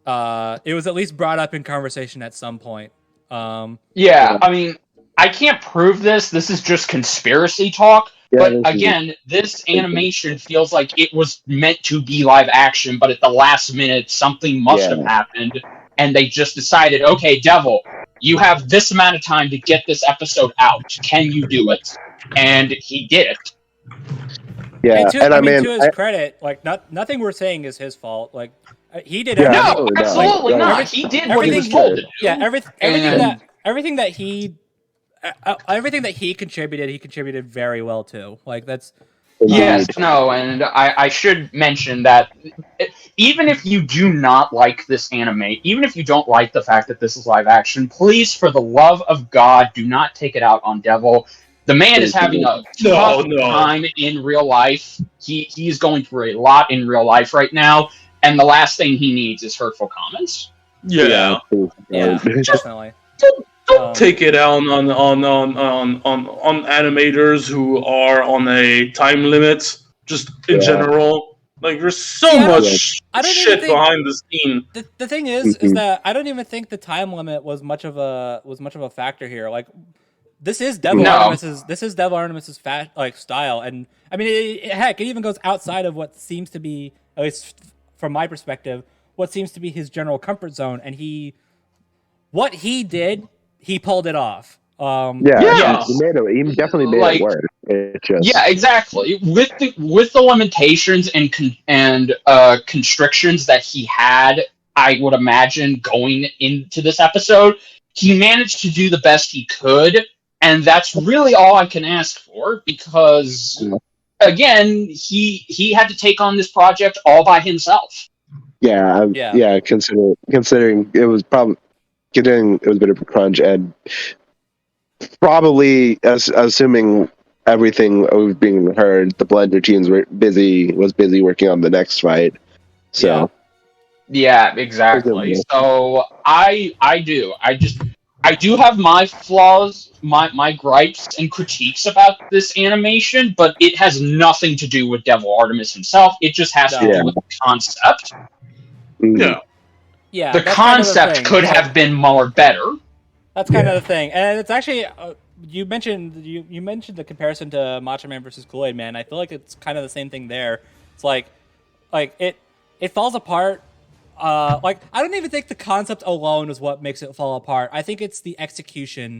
[SPEAKER 1] it was at least brought up in conversation at some point.
[SPEAKER 3] Yeah, I mean, I can't prove this. This is just conspiracy talk. But again, this animation feels like it was meant to be live action, but at the last minute, something must have happened, and they just decided, okay, Devil, you have this amount of time to get this episode out. Can you do it? And he did it.
[SPEAKER 2] Yeah,
[SPEAKER 1] and I mean, to his credit, like nothing we're saying is his fault. Like he did everything.
[SPEAKER 3] No, absolutely not. He did what he was told to do.
[SPEAKER 1] Yeah, everything that he contributed very well to. Like that's.
[SPEAKER 3] Yes, no, and I should mention that even if you do not like this anime, even if you don't like the fact that this is live action, please, for the love of God, do not take it out on Devil. The man is having a tough time in real life. He's going through a lot in real life right now, and the last thing he needs is hurtful comments.
[SPEAKER 4] Yeah,
[SPEAKER 1] definitely.
[SPEAKER 4] Don't take it out on animators who are on a time limit. Just in general, like there's so much shit behind the scene.
[SPEAKER 1] The thing is that I don't even think the time limit was much of a factor here. Like this is Devil Artemis's style, and I mean heck, it even goes outside of what seems to be, at least from my perspective, what seems to be his general comfort zone, and what he did. He pulled it off.
[SPEAKER 2] He definitely made it work.
[SPEAKER 3] Yeah, exactly. With the limitations and constrictions that he had, I would imagine going into this episode, he managed to do the best he could, and that's really all I can ask for. Because again, he had to take on this project all by himself.
[SPEAKER 2] Considering it was probably. Considering it was a bit of a crunch, and probably assuming everything was being heard, the Blender teams was busy working on the next fight. So
[SPEAKER 3] yeah, exactly. So I do have my flaws, my gripes and critiques about this animation, but it has nothing to do with Devil Artemis himself. It just has to do with the concept.
[SPEAKER 4] Yeah.
[SPEAKER 1] Yeah,
[SPEAKER 3] the concept could have been more better.
[SPEAKER 1] That's kind of the thing, and it's actually you mentioned the comparison to Macho Man versus Kool-Aid Man. I feel like it's kind of the same thing there. It's like it falls apart. Like I don't even think the concept alone is what makes it fall apart. I think it's the execution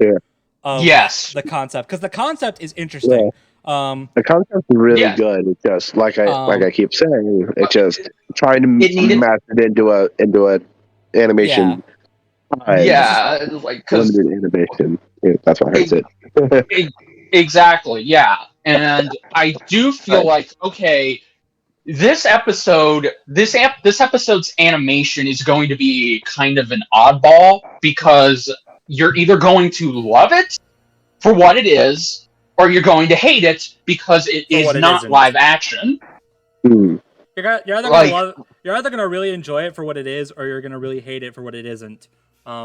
[SPEAKER 1] of
[SPEAKER 3] Yes.
[SPEAKER 1] the concept, because the concept is interesting.
[SPEAKER 2] The concept's really
[SPEAKER 3] Yeah.
[SPEAKER 2] good. It's just like I keep saying, it's just trying to
[SPEAKER 3] It needed-
[SPEAKER 2] match it into a animation.
[SPEAKER 3] Yeah, like because
[SPEAKER 2] limited animation. Yeah, that's what hurts it.
[SPEAKER 3] exactly, yeah. And I do feel like, okay, this episode's animation is going to be kind of an oddball, because you're either going to love it for what it is, or you're going to hate it because it
[SPEAKER 1] For
[SPEAKER 3] is
[SPEAKER 1] what it
[SPEAKER 3] not
[SPEAKER 1] isn't.
[SPEAKER 3] live action.
[SPEAKER 2] Hmm.
[SPEAKER 1] You're either
[SPEAKER 3] Like-
[SPEAKER 1] you're either gonna really enjoy it for what it is, or you're gonna really hate it for what it isn't.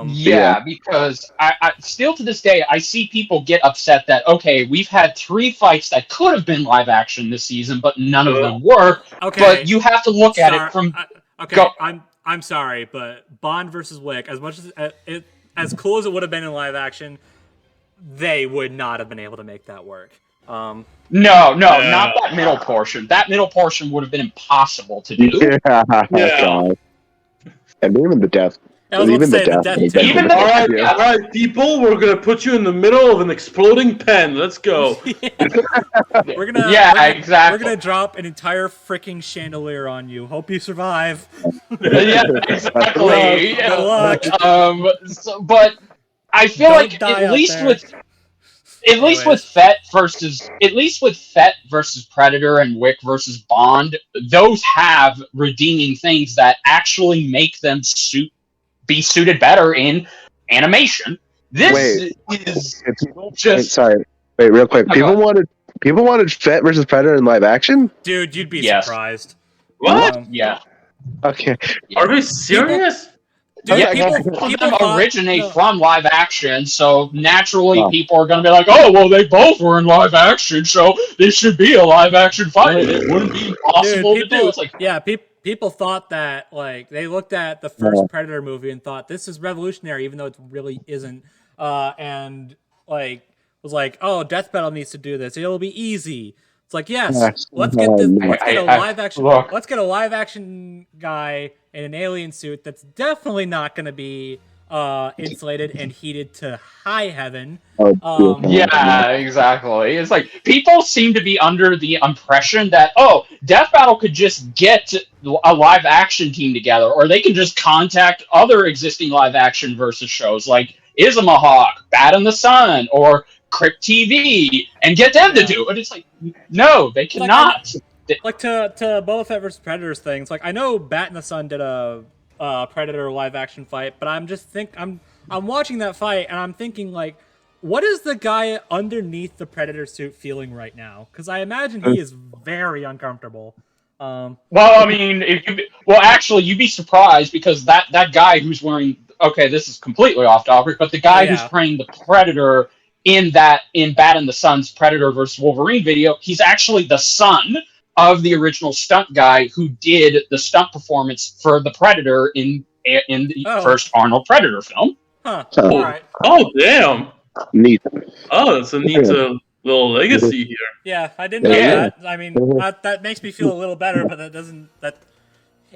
[SPEAKER 3] Yeah, because I still to this day, I see people get upset that, okay, we've had 3 fights that could have been live action this season, but none of them were.
[SPEAKER 1] Okay,
[SPEAKER 3] But you have to look at it from...
[SPEAKER 1] I'm sorry, but Bond versus Wick, as much as as cool as it would have been in live action, they would not have been able to make that work.
[SPEAKER 3] No, not that middle portion. That middle portion would have been impossible to do.
[SPEAKER 2] Yeah.
[SPEAKER 4] Yeah.
[SPEAKER 2] God. And even the death.
[SPEAKER 1] I was about to say the death too.
[SPEAKER 3] Even
[SPEAKER 4] All right, people, we're gonna put you in the middle of an exploding pen. Let's go.
[SPEAKER 1] exactly. We're gonna drop an entire freaking chandelier on you. Hope you survive.
[SPEAKER 3] Yeah, exactly.
[SPEAKER 1] Good luck.
[SPEAKER 3] But I feel
[SPEAKER 1] Don't
[SPEAKER 3] like
[SPEAKER 1] die
[SPEAKER 3] at
[SPEAKER 1] out
[SPEAKER 3] least
[SPEAKER 1] there.
[SPEAKER 3] with Fett versus Predator and Wick versus Bond, those have redeeming things that actually make them be suited better in animation. This is just...
[SPEAKER 2] Sorry. Wait, real quick.
[SPEAKER 3] Oh,
[SPEAKER 2] People wanted Fett versus Predator in live action?
[SPEAKER 1] Dude, you'd be
[SPEAKER 3] Yes.
[SPEAKER 1] surprised.
[SPEAKER 4] What?
[SPEAKER 3] Yeah.
[SPEAKER 2] Okay.
[SPEAKER 4] Are we serious?
[SPEAKER 1] Dude,
[SPEAKER 3] Yeah,
[SPEAKER 1] people
[SPEAKER 3] of them
[SPEAKER 1] thought-
[SPEAKER 3] originate
[SPEAKER 1] no.
[SPEAKER 3] from live action, so naturally
[SPEAKER 2] Oh.
[SPEAKER 3] people are going to be like, oh, well, they both were in live action, so this should be a live action fight. It wouldn't be impossible to do. It's like,
[SPEAKER 1] people thought that, like, they looked at the first Predator movie and thought this is revolutionary, even though it really isn't. And like was like, oh, Death Battle needs to do this. It'll be easy. It's like, yes, let's get this. Let's get a live action. Let's get a live action guy in an alien suit that's definitely not going to be insulated and heated to high heaven.
[SPEAKER 3] yeah, exactly. It's like people seem to be under the impression that, oh, Death Battle could just get a live action team together, or they can just contact other existing live action versus shows like Ismahawk, Bat in the Sun, or Crypt TV, and get them to do it. It's like, no, they cannot.
[SPEAKER 1] Like to Boba Fett versus Predators things. Like, I know Bat in the Sun did a Predator live action fight, but I'm watching that fight and I'm thinking, like, what is the guy underneath the Predator suit feeling right now? Because I imagine he is very uncomfortable.
[SPEAKER 3] Well, I mean, actually, you'd be surprised, because that guy who's wearing, okay, this is completely off topic, but the guy who's playing the Predator in Bat in the Sun's Predator versus Wolverine video, he's actually the son of the original stunt guy who did the stunt performance for the Predator in the first Arnold Predator film.
[SPEAKER 1] Huh. All right.
[SPEAKER 4] Oh, damn.
[SPEAKER 2] Neat.
[SPEAKER 4] Oh, that's a neat little legacy here.
[SPEAKER 1] Yeah, I didn't know that. I mean, that makes me feel a little better, but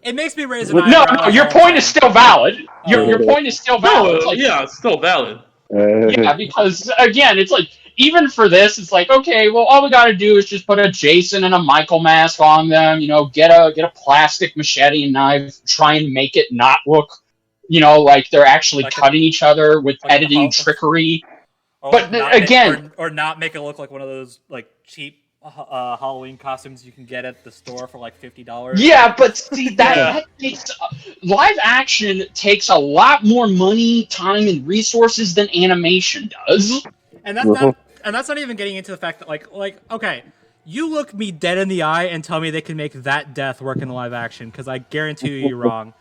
[SPEAKER 1] it makes me raise an eyebrow.
[SPEAKER 3] No, your point is still valid. Your point is still valid.
[SPEAKER 4] No, yeah, it's still valid.
[SPEAKER 3] Yeah, because again, it's like, even for this, it's like, okay, well, all we got to do is just put a Jason and a Michael mask on them. Get a plastic machete and knife, try and make it not look, like they're actually cutting each other with editing trickery. But again,
[SPEAKER 1] or not make it look like one of those like cheap Halloween costumes you can get at the store for like $50.
[SPEAKER 3] Yeah, but see, that takes live action takes a lot more money, time, and resources than animation does.
[SPEAKER 1] And that's not even getting into the fact that like okay, you look me dead in the eye and tell me they can make that death work in live action, because I guarantee you're wrong.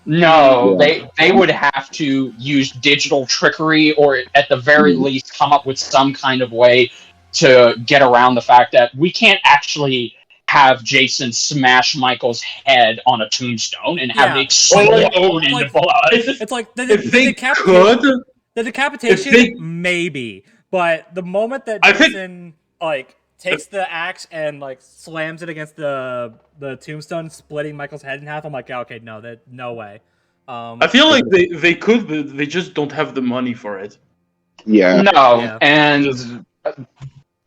[SPEAKER 3] No, they would have to use digital trickery, or at the very least come up with some kind of way to get around the fact that we can't actually have Jason smash Michael's head on a tombstone and have it explode into blood.
[SPEAKER 1] It's like the decapitation, maybe, but the moment that Jason takes the axe and slams it against the tombstone, splitting Michael's head in half, I'm like, okay, no way.
[SPEAKER 4] I feel like they could, but they just don't have the money for it.
[SPEAKER 2] Yeah.
[SPEAKER 3] No,
[SPEAKER 1] Yeah.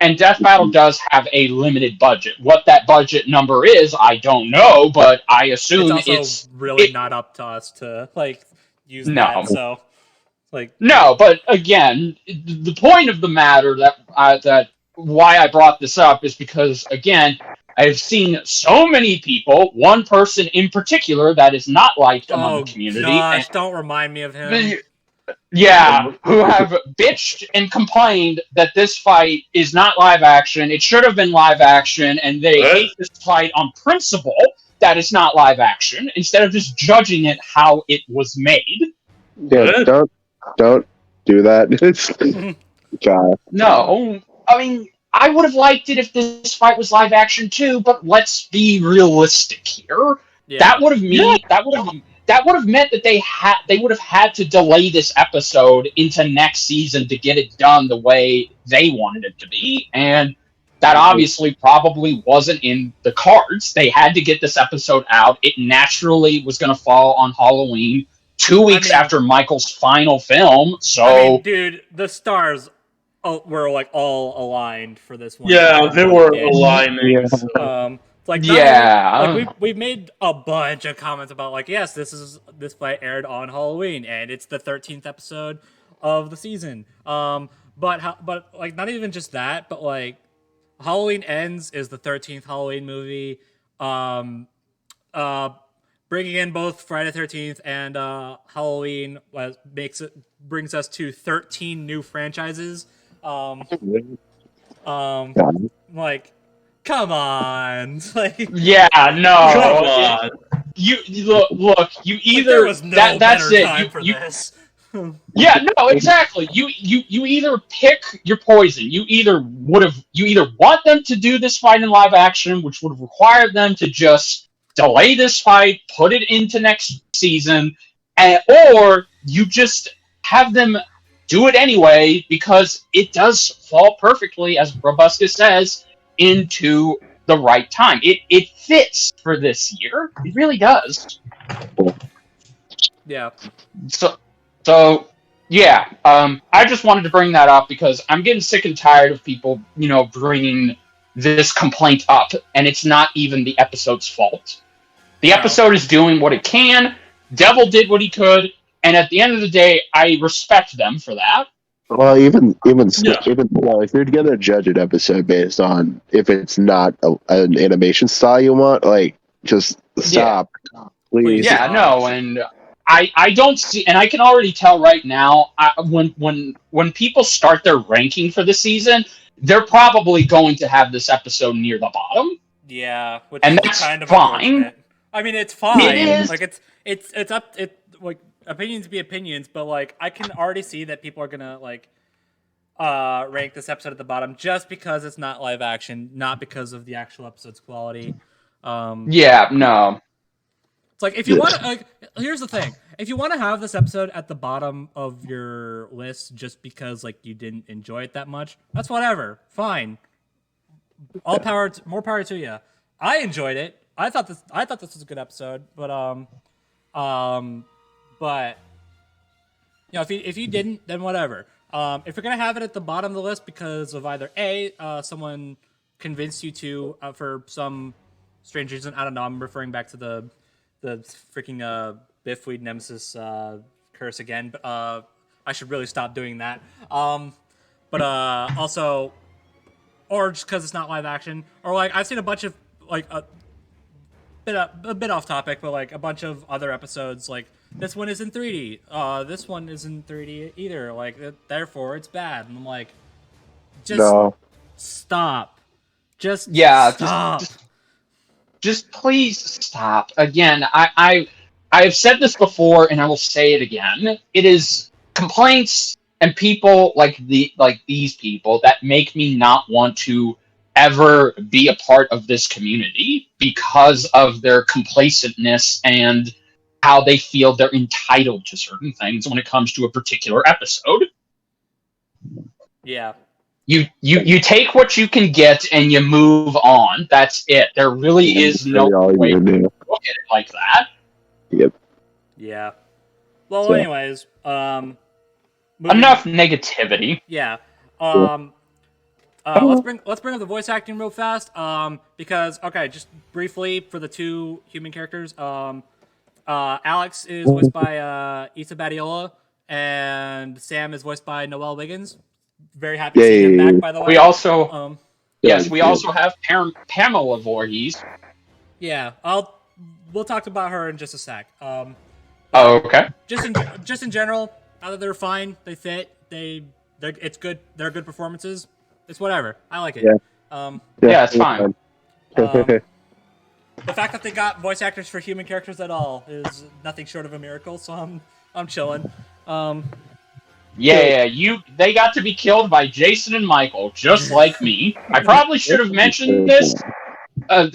[SPEAKER 3] and Death Battle does have a limited budget. What that budget number is, I don't know, but I
[SPEAKER 1] It's
[SPEAKER 3] assume
[SPEAKER 1] also really not up to us to like use that.
[SPEAKER 3] No.
[SPEAKER 1] So like
[SPEAKER 3] No, but again, the point of the matter that why I brought this up is because again, I've seen so many people, one person in particular that is not liked among the
[SPEAKER 1] oh
[SPEAKER 3] community,
[SPEAKER 1] gosh, don't remind me of him.
[SPEAKER 3] who have bitched and complained that this fight is not live action. It should have been live action, and they
[SPEAKER 4] What?
[SPEAKER 3] hate this fight on principle that it's not live action instead of just judging it how it was made.
[SPEAKER 2] Yeah,
[SPEAKER 4] What?
[SPEAKER 2] don't do that. It's God.
[SPEAKER 3] No, I mean, I would have liked it if this fight was live action too, but let's be realistic here.
[SPEAKER 1] Yeah.
[SPEAKER 3] That would have meant that they would have had to delay this episode into next season to get it done the way they wanted it to be, and that obviously probably wasn't in the cards. They had to get this episode out. It naturally was going to fall on Halloween, 2 weeks after Michael's final film. So,
[SPEAKER 1] I mean, dude, the stars were like all aligned for this one.
[SPEAKER 4] Yeah, they were aligning.
[SPEAKER 1] It's like we've made a bunch of comments about like, yes, this fight aired on Halloween and it's the 13th episode of the season. But like not even just that, but like Halloween Ends is the 13th Halloween movie. Bringing in both Friday the 13th and Halloween brings us to 13 new franchises. Like, come on, like,
[SPEAKER 3] yeah, no,
[SPEAKER 4] Come on.
[SPEAKER 3] You look. You either
[SPEAKER 1] there was no
[SPEAKER 3] that's
[SPEAKER 1] better
[SPEAKER 3] it.
[SPEAKER 1] time for this.
[SPEAKER 3] Yeah, no, exactly. You either pick your poison. You either want them to do this fight in live action, which would have required them to just delay this fight, put it into next season, or you just have them do it anyway because it does fall perfectly, as Brobuscus says, into the right time. It fits for this year. It really does.
[SPEAKER 1] Yeah.
[SPEAKER 3] So yeah. I just wanted to bring that up because I'm getting sick and tired of people, bringing this complaint up, and it's not even the episode's fault. The episode is doing what it can. Devil did what he could, and at the end of the day, I respect them for that.
[SPEAKER 2] Well, even if you're gonna judge an episode based on if it's not an animation style you want, like just stop, please.
[SPEAKER 3] Yeah, no, and I don't see, and I can already tell right now when people start their ranking for the season, they're probably going to have this episode near the bottom.
[SPEAKER 1] Yeah, which
[SPEAKER 3] and
[SPEAKER 1] is
[SPEAKER 3] that's
[SPEAKER 1] kind of
[SPEAKER 3] fine.
[SPEAKER 1] unfortunate. I mean, it's fine.
[SPEAKER 3] It is.
[SPEAKER 1] Like it's up. Like opinions be opinions, but like I can already see that people are gonna like rank this episode at the bottom just because it's not live action, not because of the actual episode's quality.
[SPEAKER 3] Yeah, no.
[SPEAKER 1] It's like if you want to. Like, here's the thing: if you want to have this episode at the bottom of your list just because like you didn't enjoy it that much, that's whatever. Fine. All power, more power to you. I enjoyed it. I thought this was a good episode, but if you didn't, then whatever. If you're gonna have it at the bottom of the list because of either someone convinced you to for some strange reason, I don't know. I'm referring back to the freaking Biffweed Nemesis curse again, but I should really stop doing that. Also, or just because it's not live action, or like I've seen a bunch of like a bit off topic, but like a bunch of other episodes, like this one is in 3D, this one isn't 3D either, like therefore it's bad, and I'm like, stop, stop.
[SPEAKER 3] Just please stop. Again, I have said this before, and I will say it again. It is complaints and people like these people that make me not want to ever be a part of this community because of their complacentness and how they feel they're entitled to certain things when it comes to a particular episode.
[SPEAKER 1] Yeah.
[SPEAKER 3] You take what you can get and you move on. That's it. There really is no way to look at it like that.
[SPEAKER 2] Yep.
[SPEAKER 1] Yeah. Well, anyways,
[SPEAKER 3] enough negativity.
[SPEAKER 1] Yeah. Let's bring up the voice acting real fast. Because just briefly for the two human characters. Alex is voiced by Issa Badiola, and Sam is voiced by Noel Wiggins. Very happy to see him back, by the way.
[SPEAKER 3] We also
[SPEAKER 2] Yeah,
[SPEAKER 3] we also have Pamela Voorhees.
[SPEAKER 1] Yeah, we'll talk about her in just a sec.
[SPEAKER 3] Okay.
[SPEAKER 1] Just in general, they're fine. They fit. It's good. They're good performances. It's whatever. I like it.
[SPEAKER 2] Yeah.
[SPEAKER 3] Yeah, it's fine.
[SPEAKER 1] The fact that they got voice actors for human characters at all is nothing short of a miracle. So I'm chilling.
[SPEAKER 3] Yeah, they got to be killed by Jason and Michael, just like me. I probably should have mentioned this.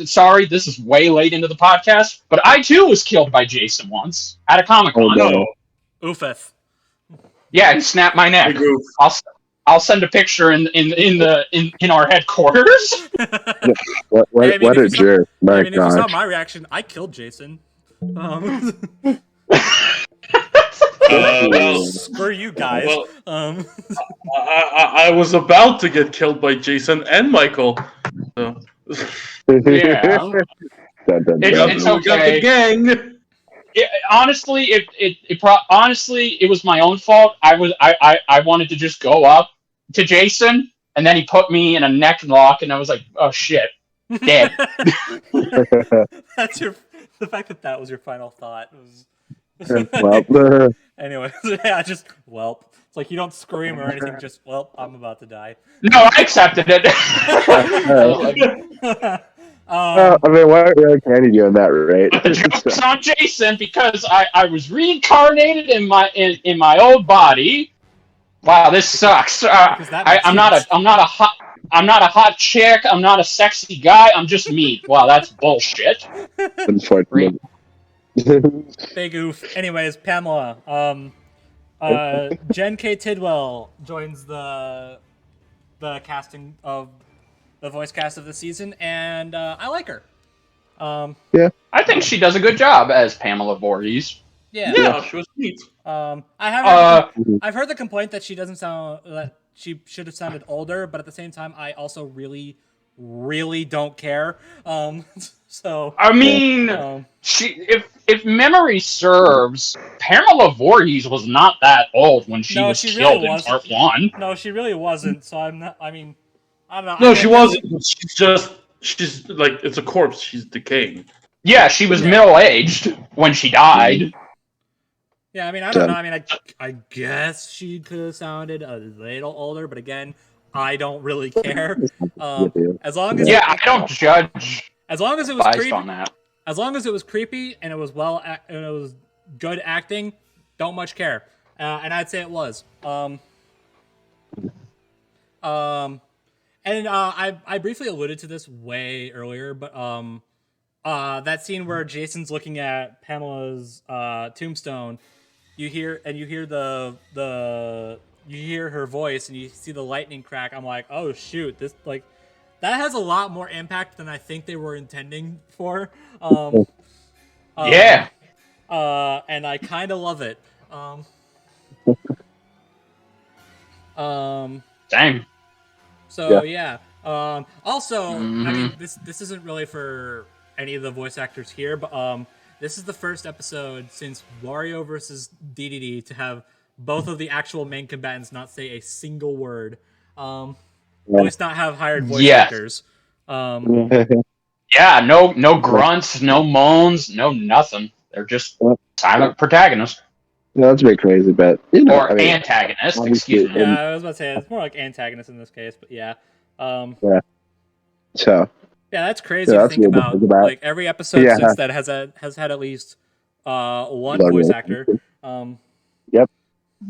[SPEAKER 3] Sorry, this is way late into the podcast, but I too was killed by Jason once at a Comic-Con.
[SPEAKER 4] No.
[SPEAKER 1] Oofeth.
[SPEAKER 3] Yeah, he snapped my neck.
[SPEAKER 4] Big oof.
[SPEAKER 3] I'll send a picture in our headquarters.
[SPEAKER 2] What a jerk! My
[SPEAKER 1] if you saw
[SPEAKER 2] God.
[SPEAKER 1] my reaction, I killed Jason. Screw you guys.
[SPEAKER 4] Well, I was about to get killed by Jason and Michael. So.
[SPEAKER 3] Yeah.
[SPEAKER 2] Dun, dun,
[SPEAKER 3] It's
[SPEAKER 2] dun.
[SPEAKER 3] okay.
[SPEAKER 4] We got the gang.
[SPEAKER 3] Honestly, it was my own fault. I wanted to just go up to Jason, and then he put me in a neck lock, and I was like, oh shit, dead.
[SPEAKER 1] That's the fact that was your final thought was.
[SPEAKER 2] Well,
[SPEAKER 1] Anyway, yeah, just welp. It's like you don't scream or anything, just welp. I'm about to die.
[SPEAKER 3] No, I accepted it.
[SPEAKER 2] I mean, what really can you do in that, right?
[SPEAKER 3] But the joke's on Jason because I was reincarnated in my old body. Wow, this sucks. I'm not a hot chick. I'm not a sexy guy. I'm just me. Wow, that's bullshit.
[SPEAKER 2] Unfortunately.
[SPEAKER 1] Big oof. Anyways, Pamela. Jen K. Tidwell joins the casting of the voice cast of the season, and I like her.
[SPEAKER 3] I think she does a good job as Pamela Voorhees.
[SPEAKER 1] Yeah,
[SPEAKER 4] she was neat.
[SPEAKER 1] I've heard the complaint that she doesn't sound that she should have sounded older, but at the same time, I also really, really don't care. So
[SPEAKER 3] I mean, if memory serves, Pamela Voorhees was not that old when she was killed in part 1.
[SPEAKER 1] No, she really wasn't. So I'm not. I mean, I don't know.
[SPEAKER 4] No, she wasn't. She's like, it's a corpse. She's decaying.
[SPEAKER 3] Yeah, she was middle-aged when she died.
[SPEAKER 1] Yeah, I mean, I don't know. I mean, I guess she could have sounded a little older, but again, I don't really care. As long as
[SPEAKER 3] I don't judge.
[SPEAKER 1] As long as it was creepy,
[SPEAKER 3] on that.
[SPEAKER 1] As long as it was creepy and it was and it was good acting, don't much care. And I'd say it was. I briefly alluded to this way earlier, but that scene where Jason's looking at Pamela's tombstone, you hear her voice and you see the lightning crack. I'm like, oh shoot, this that has a lot more impact than I think they were intending for.
[SPEAKER 3] Yeah.
[SPEAKER 1] And I kind of love it.
[SPEAKER 3] Same.
[SPEAKER 1] So yeah. Also, I mean, this isn't really for any of the voice actors here, but this is the first episode since Wario versus DDD to have both of the actual main combatants not say a single word. At least not have hired voice actors.
[SPEAKER 3] Yeah, no grunts, no moans, no nothing. They're just silent protagonists.
[SPEAKER 2] No, that's a bit crazy, but
[SPEAKER 3] or antagonists. Excuse me.
[SPEAKER 1] Yeah, I was about to say it's more like antagonists in this case, but yeah.
[SPEAKER 2] Yeah. So.
[SPEAKER 1] Yeah, that's crazy to think about. Like every episode since that has had at least one voice actor.
[SPEAKER 2] Yep.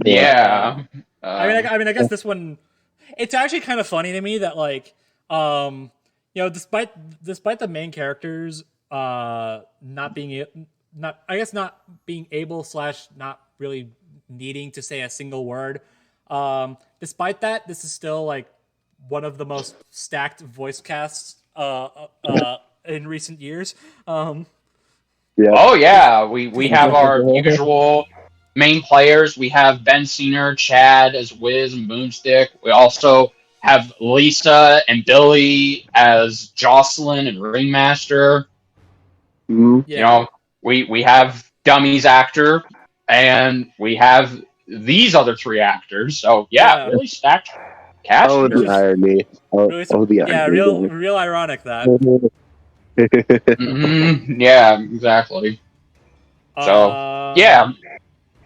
[SPEAKER 3] Yeah.
[SPEAKER 1] I mean, I guess this one. It's actually kind of funny to me that despite the main characters not being able / not really needing to say a single word, despite that, this is still like one of the most stacked voice casts in recent years.
[SPEAKER 3] Oh yeah, we have our usual main players. We have Ben Senior, Chad as Wiz and Boomstick. We also have Lisa and Billy as Jocelyn and Ringmaster.
[SPEAKER 2] Mhm.
[SPEAKER 1] Yeah.
[SPEAKER 3] You know, we have Dummies actor, and we have these other 3 actors. So yeah,
[SPEAKER 1] Yeah.
[SPEAKER 3] really stacked cast.
[SPEAKER 2] Oh,
[SPEAKER 3] here.
[SPEAKER 2] the irony.
[SPEAKER 1] Really
[SPEAKER 2] The
[SPEAKER 1] yeah,
[SPEAKER 2] irony.
[SPEAKER 1] real ironic that.
[SPEAKER 3] Yeah, exactly. So yeah,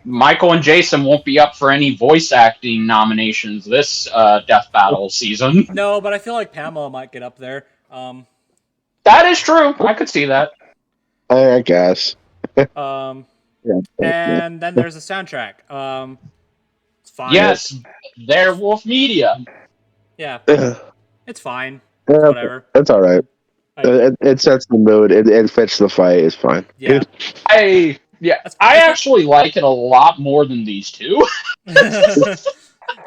[SPEAKER 3] Michael and Jason won't be up for any voice acting nominations this Death Battle season.
[SPEAKER 1] No, but I feel like Pamela might get up there.
[SPEAKER 3] That is true. I could see that.
[SPEAKER 2] I guess.
[SPEAKER 1] Um,
[SPEAKER 2] Yeah.
[SPEAKER 1] and then there's the soundtrack. It's fine.
[SPEAKER 3] Yes, they're Wolf Media.
[SPEAKER 1] Yeah, it's fine.
[SPEAKER 2] Yeah,
[SPEAKER 1] Whatever.
[SPEAKER 2] It's all right.
[SPEAKER 1] I-
[SPEAKER 2] It sets the mood. It fits the fight. It's fine.
[SPEAKER 1] Yeah.
[SPEAKER 3] I actually like it a lot more than these 2.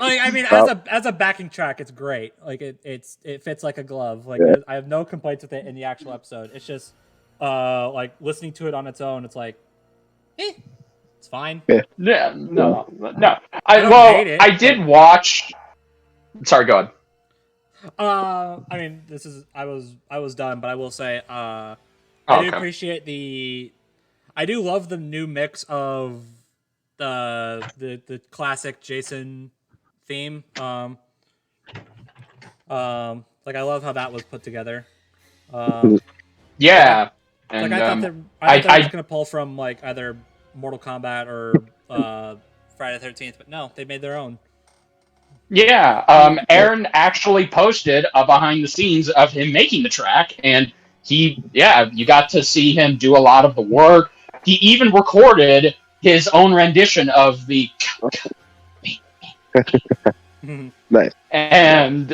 [SPEAKER 1] I mean, as a backing track, it's great. Like it fits like a glove. Like
[SPEAKER 2] Yeah.
[SPEAKER 1] I have no complaints with it in the actual episode. It's just like listening to it on its own. It's like, it's fine.
[SPEAKER 3] Yeah, no.
[SPEAKER 1] I don't hate it,
[SPEAKER 3] I did watch. Sorry, go ahead.
[SPEAKER 1] I mean, I was done, but I will say, I
[SPEAKER 3] Okay.
[SPEAKER 1] do appreciate I do love the new mix of the classic Jason theme. Like I love how that was put together.
[SPEAKER 3] Yeah,
[SPEAKER 1] Like
[SPEAKER 3] and
[SPEAKER 1] I thought that I was gonna pull from like either Mortal Kombat or Friday the 13th, but no, they made their own.
[SPEAKER 3] yeah. Aaron actually posted a behind the scenes of him making the track, and you got to see him do a lot of the work. He even recorded his own rendition of the.
[SPEAKER 2] Nice.
[SPEAKER 3] And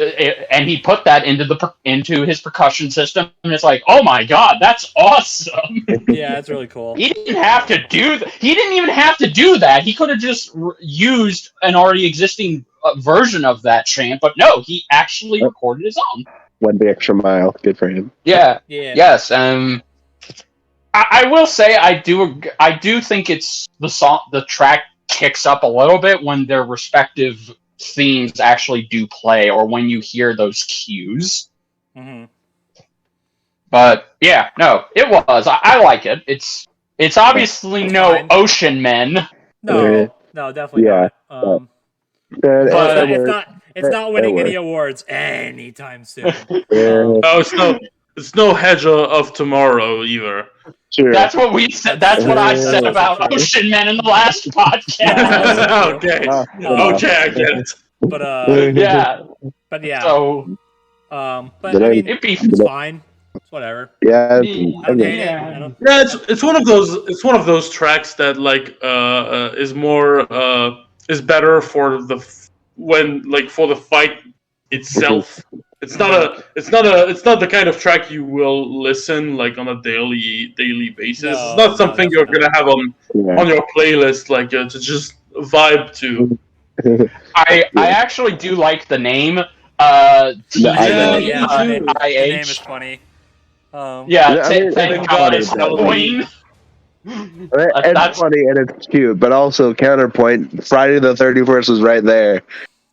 [SPEAKER 3] he put that into his percussion system, and it's like, oh my god, that's awesome.
[SPEAKER 1] Yeah, it's really cool.
[SPEAKER 3] He didn't have to do that. He didn't even have to do that. He could have just used an already existing version of that chant, but no, he actually recorded his own.
[SPEAKER 2] Went the extra mile. Good for him.
[SPEAKER 3] Yeah.
[SPEAKER 1] Yeah.
[SPEAKER 3] Yes. I will say I do think it's the track kicks up a little bit when their respective themes actually do play, or when you hear those cues.
[SPEAKER 1] Mm-hmm.
[SPEAKER 3] But yeah, no, it was. I like it. It's obviously
[SPEAKER 1] It's
[SPEAKER 3] no
[SPEAKER 1] fine.
[SPEAKER 3] Ocean Men.
[SPEAKER 1] No, definitely
[SPEAKER 2] Yeah.
[SPEAKER 1] not.
[SPEAKER 3] But
[SPEAKER 1] It's not winning any awards anytime soon.
[SPEAKER 4] No, it's no Hedge of Tomorrow either.
[SPEAKER 2] Sure.
[SPEAKER 3] That's what we said. That's what I said about Ocean Men in the last podcast.
[SPEAKER 4] Okay,
[SPEAKER 1] No.
[SPEAKER 4] okay, I get it.
[SPEAKER 1] But
[SPEAKER 3] Yeah.
[SPEAKER 1] So, but I mean,
[SPEAKER 3] It'd be
[SPEAKER 1] it's fine. It's whatever.
[SPEAKER 2] Yeah.
[SPEAKER 1] I don't hate it. I don't-
[SPEAKER 4] Yeah, it's one of those tracks that like is more is better for the for the fight itself. It's not the kind of track you will listen like on a daily basis.
[SPEAKER 1] No,
[SPEAKER 4] it's not something you're gonna have on your playlist like to just vibe to.
[SPEAKER 3] I actually do like the name.
[SPEAKER 2] Yeah,
[SPEAKER 1] Yeah, the name
[SPEAKER 3] TGIH.
[SPEAKER 1] is funny.
[SPEAKER 3] Yeah,
[SPEAKER 2] I mean,
[SPEAKER 3] thank God it's Halloween.
[SPEAKER 2] It's
[SPEAKER 3] That's-
[SPEAKER 2] funny and it's cute, but also counterpoint. Friday the 31st was right there.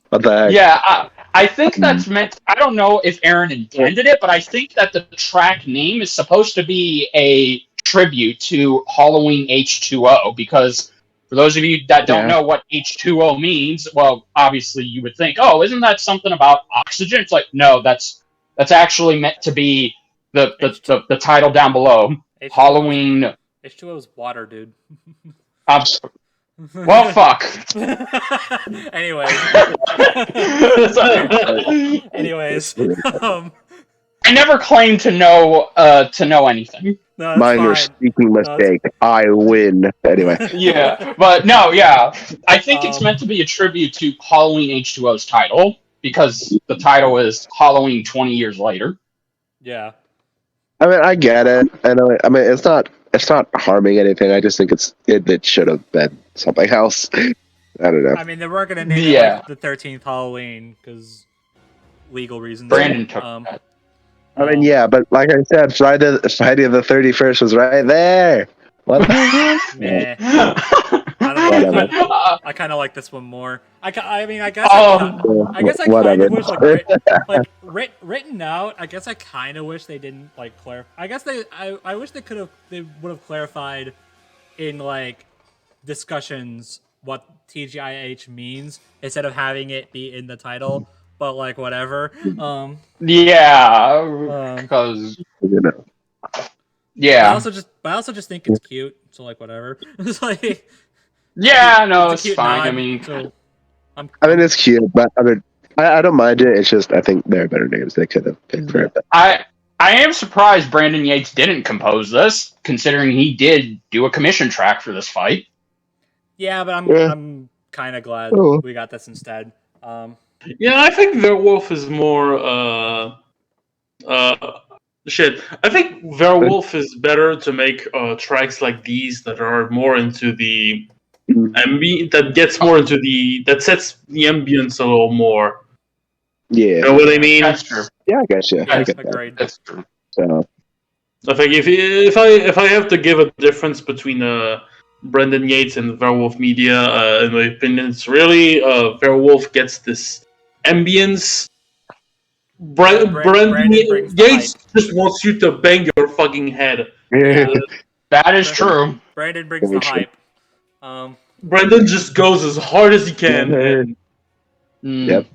[SPEAKER 2] What the heck?
[SPEAKER 3] Yeah, I think that's meant. I don't know if Aaron intended it, but I think that the track name is supposed to be a tribute to Halloween H2O. Because for those of you that don't know what H2O means, well, obviously you would think, oh, isn't that something about oxygen? It's like, no, that's actually meant to be the title down below.
[SPEAKER 1] H2O
[SPEAKER 3] Halloween.
[SPEAKER 1] H2O is water, dude.
[SPEAKER 3] Well, fuck.
[SPEAKER 1] Anyways.
[SPEAKER 3] I never claimed to know anything.
[SPEAKER 1] No, that's
[SPEAKER 2] Minor
[SPEAKER 1] fine.
[SPEAKER 2] speaking mistake. I win. Anyway.
[SPEAKER 3] Yeah, but no, yeah. I think it's meant to be a tribute to Halloween H2O's title, because the title is Halloween 20 years later.
[SPEAKER 1] Yeah.
[SPEAKER 2] I mean, I get it. I know. I mean, it's not harming anything. I just think it should have been something else. I don't know.
[SPEAKER 1] I mean, they weren't going to name it like the 13th Halloween because legal reasons.
[SPEAKER 3] Brandon took that.
[SPEAKER 2] I mean, yeah, but like I said, Friday the 31st was right there. What the heck?
[SPEAKER 1] I don't
[SPEAKER 2] Whatever.
[SPEAKER 1] I kind of like this one more. I mean, I guess I guess I kind
[SPEAKER 2] Whatever.
[SPEAKER 1] of wish written out. I guess I kind of wish they didn't like clarify. I guess I wish they would have clarified in like discussions what TGIH means instead of having it be in the title. But like whatever.
[SPEAKER 3] Yeah, because
[SPEAKER 2] You know.
[SPEAKER 3] yeah,
[SPEAKER 1] I also just think it's cute. So like whatever. It's like
[SPEAKER 3] yeah, no,
[SPEAKER 1] it's a
[SPEAKER 3] it's
[SPEAKER 1] cute
[SPEAKER 3] fine.
[SPEAKER 1] nod,
[SPEAKER 3] I mean,
[SPEAKER 1] so
[SPEAKER 2] I mean, it's cute, but I mean, I don't mind it. It's just I think there are better names they could have picked for it.
[SPEAKER 3] I am surprised Brandon Yates didn't compose this, considering he did do a commission track for this fight.
[SPEAKER 1] yeah, but
[SPEAKER 2] Yeah.
[SPEAKER 1] I'm kind of glad
[SPEAKER 2] Oh.
[SPEAKER 1] we got this instead.
[SPEAKER 4] Yeah, I think Werewolf is more shit. I think Werewolf is better to make tracks like these that are more into the that gets more into that sets the ambience a little more.
[SPEAKER 2] Yeah.
[SPEAKER 4] You know what I mean?
[SPEAKER 3] That's true.
[SPEAKER 2] Yeah, I guess yeah. I
[SPEAKER 3] Yes,
[SPEAKER 2] get that.
[SPEAKER 1] Agreed.
[SPEAKER 3] That's true.
[SPEAKER 2] So
[SPEAKER 4] I think if I have to give a difference between Brendan Yates and Werewolf Media, in my opinion, it's really Werewolf gets this ambience. Brendan
[SPEAKER 1] brings the
[SPEAKER 4] Yates just wants you to bang your fucking head.
[SPEAKER 3] That is true.
[SPEAKER 1] Brandon brings the hype.
[SPEAKER 4] Brendan just goes as hard as he can. And
[SPEAKER 2] Yep.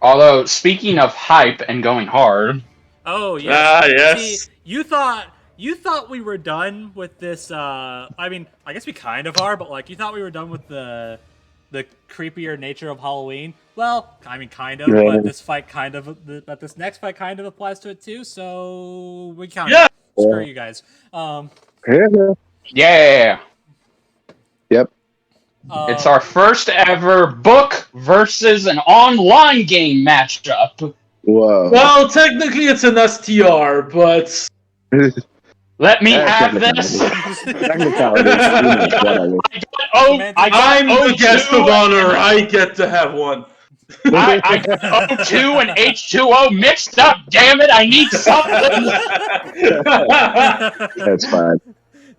[SPEAKER 3] Although, speaking of hype and going hard,
[SPEAKER 1] Oh yes.
[SPEAKER 4] yes.
[SPEAKER 1] See, you thought we were done with this. I mean, I guess we kind of are, but like you thought we were done with the creepier nature of Halloween. Well, I mean, kind of,
[SPEAKER 2] Yeah.
[SPEAKER 1] but this next fight kind of applies to it too. So we kind of
[SPEAKER 4] Yeah.
[SPEAKER 1] screw you guys.
[SPEAKER 3] yeah,
[SPEAKER 2] Yep.
[SPEAKER 3] it's our first ever book versus an online game matchup.
[SPEAKER 2] Whoa.
[SPEAKER 4] Well, technically it's an STR, but
[SPEAKER 3] Let me
[SPEAKER 2] Yeah,
[SPEAKER 3] have
[SPEAKER 2] technicality.
[SPEAKER 3] this.
[SPEAKER 2] Whatever.
[SPEAKER 4] I'm the guest of honor. I get to have one.
[SPEAKER 3] I got O2 and H2O mixed up. Damn it! I need something.
[SPEAKER 2] That's fine.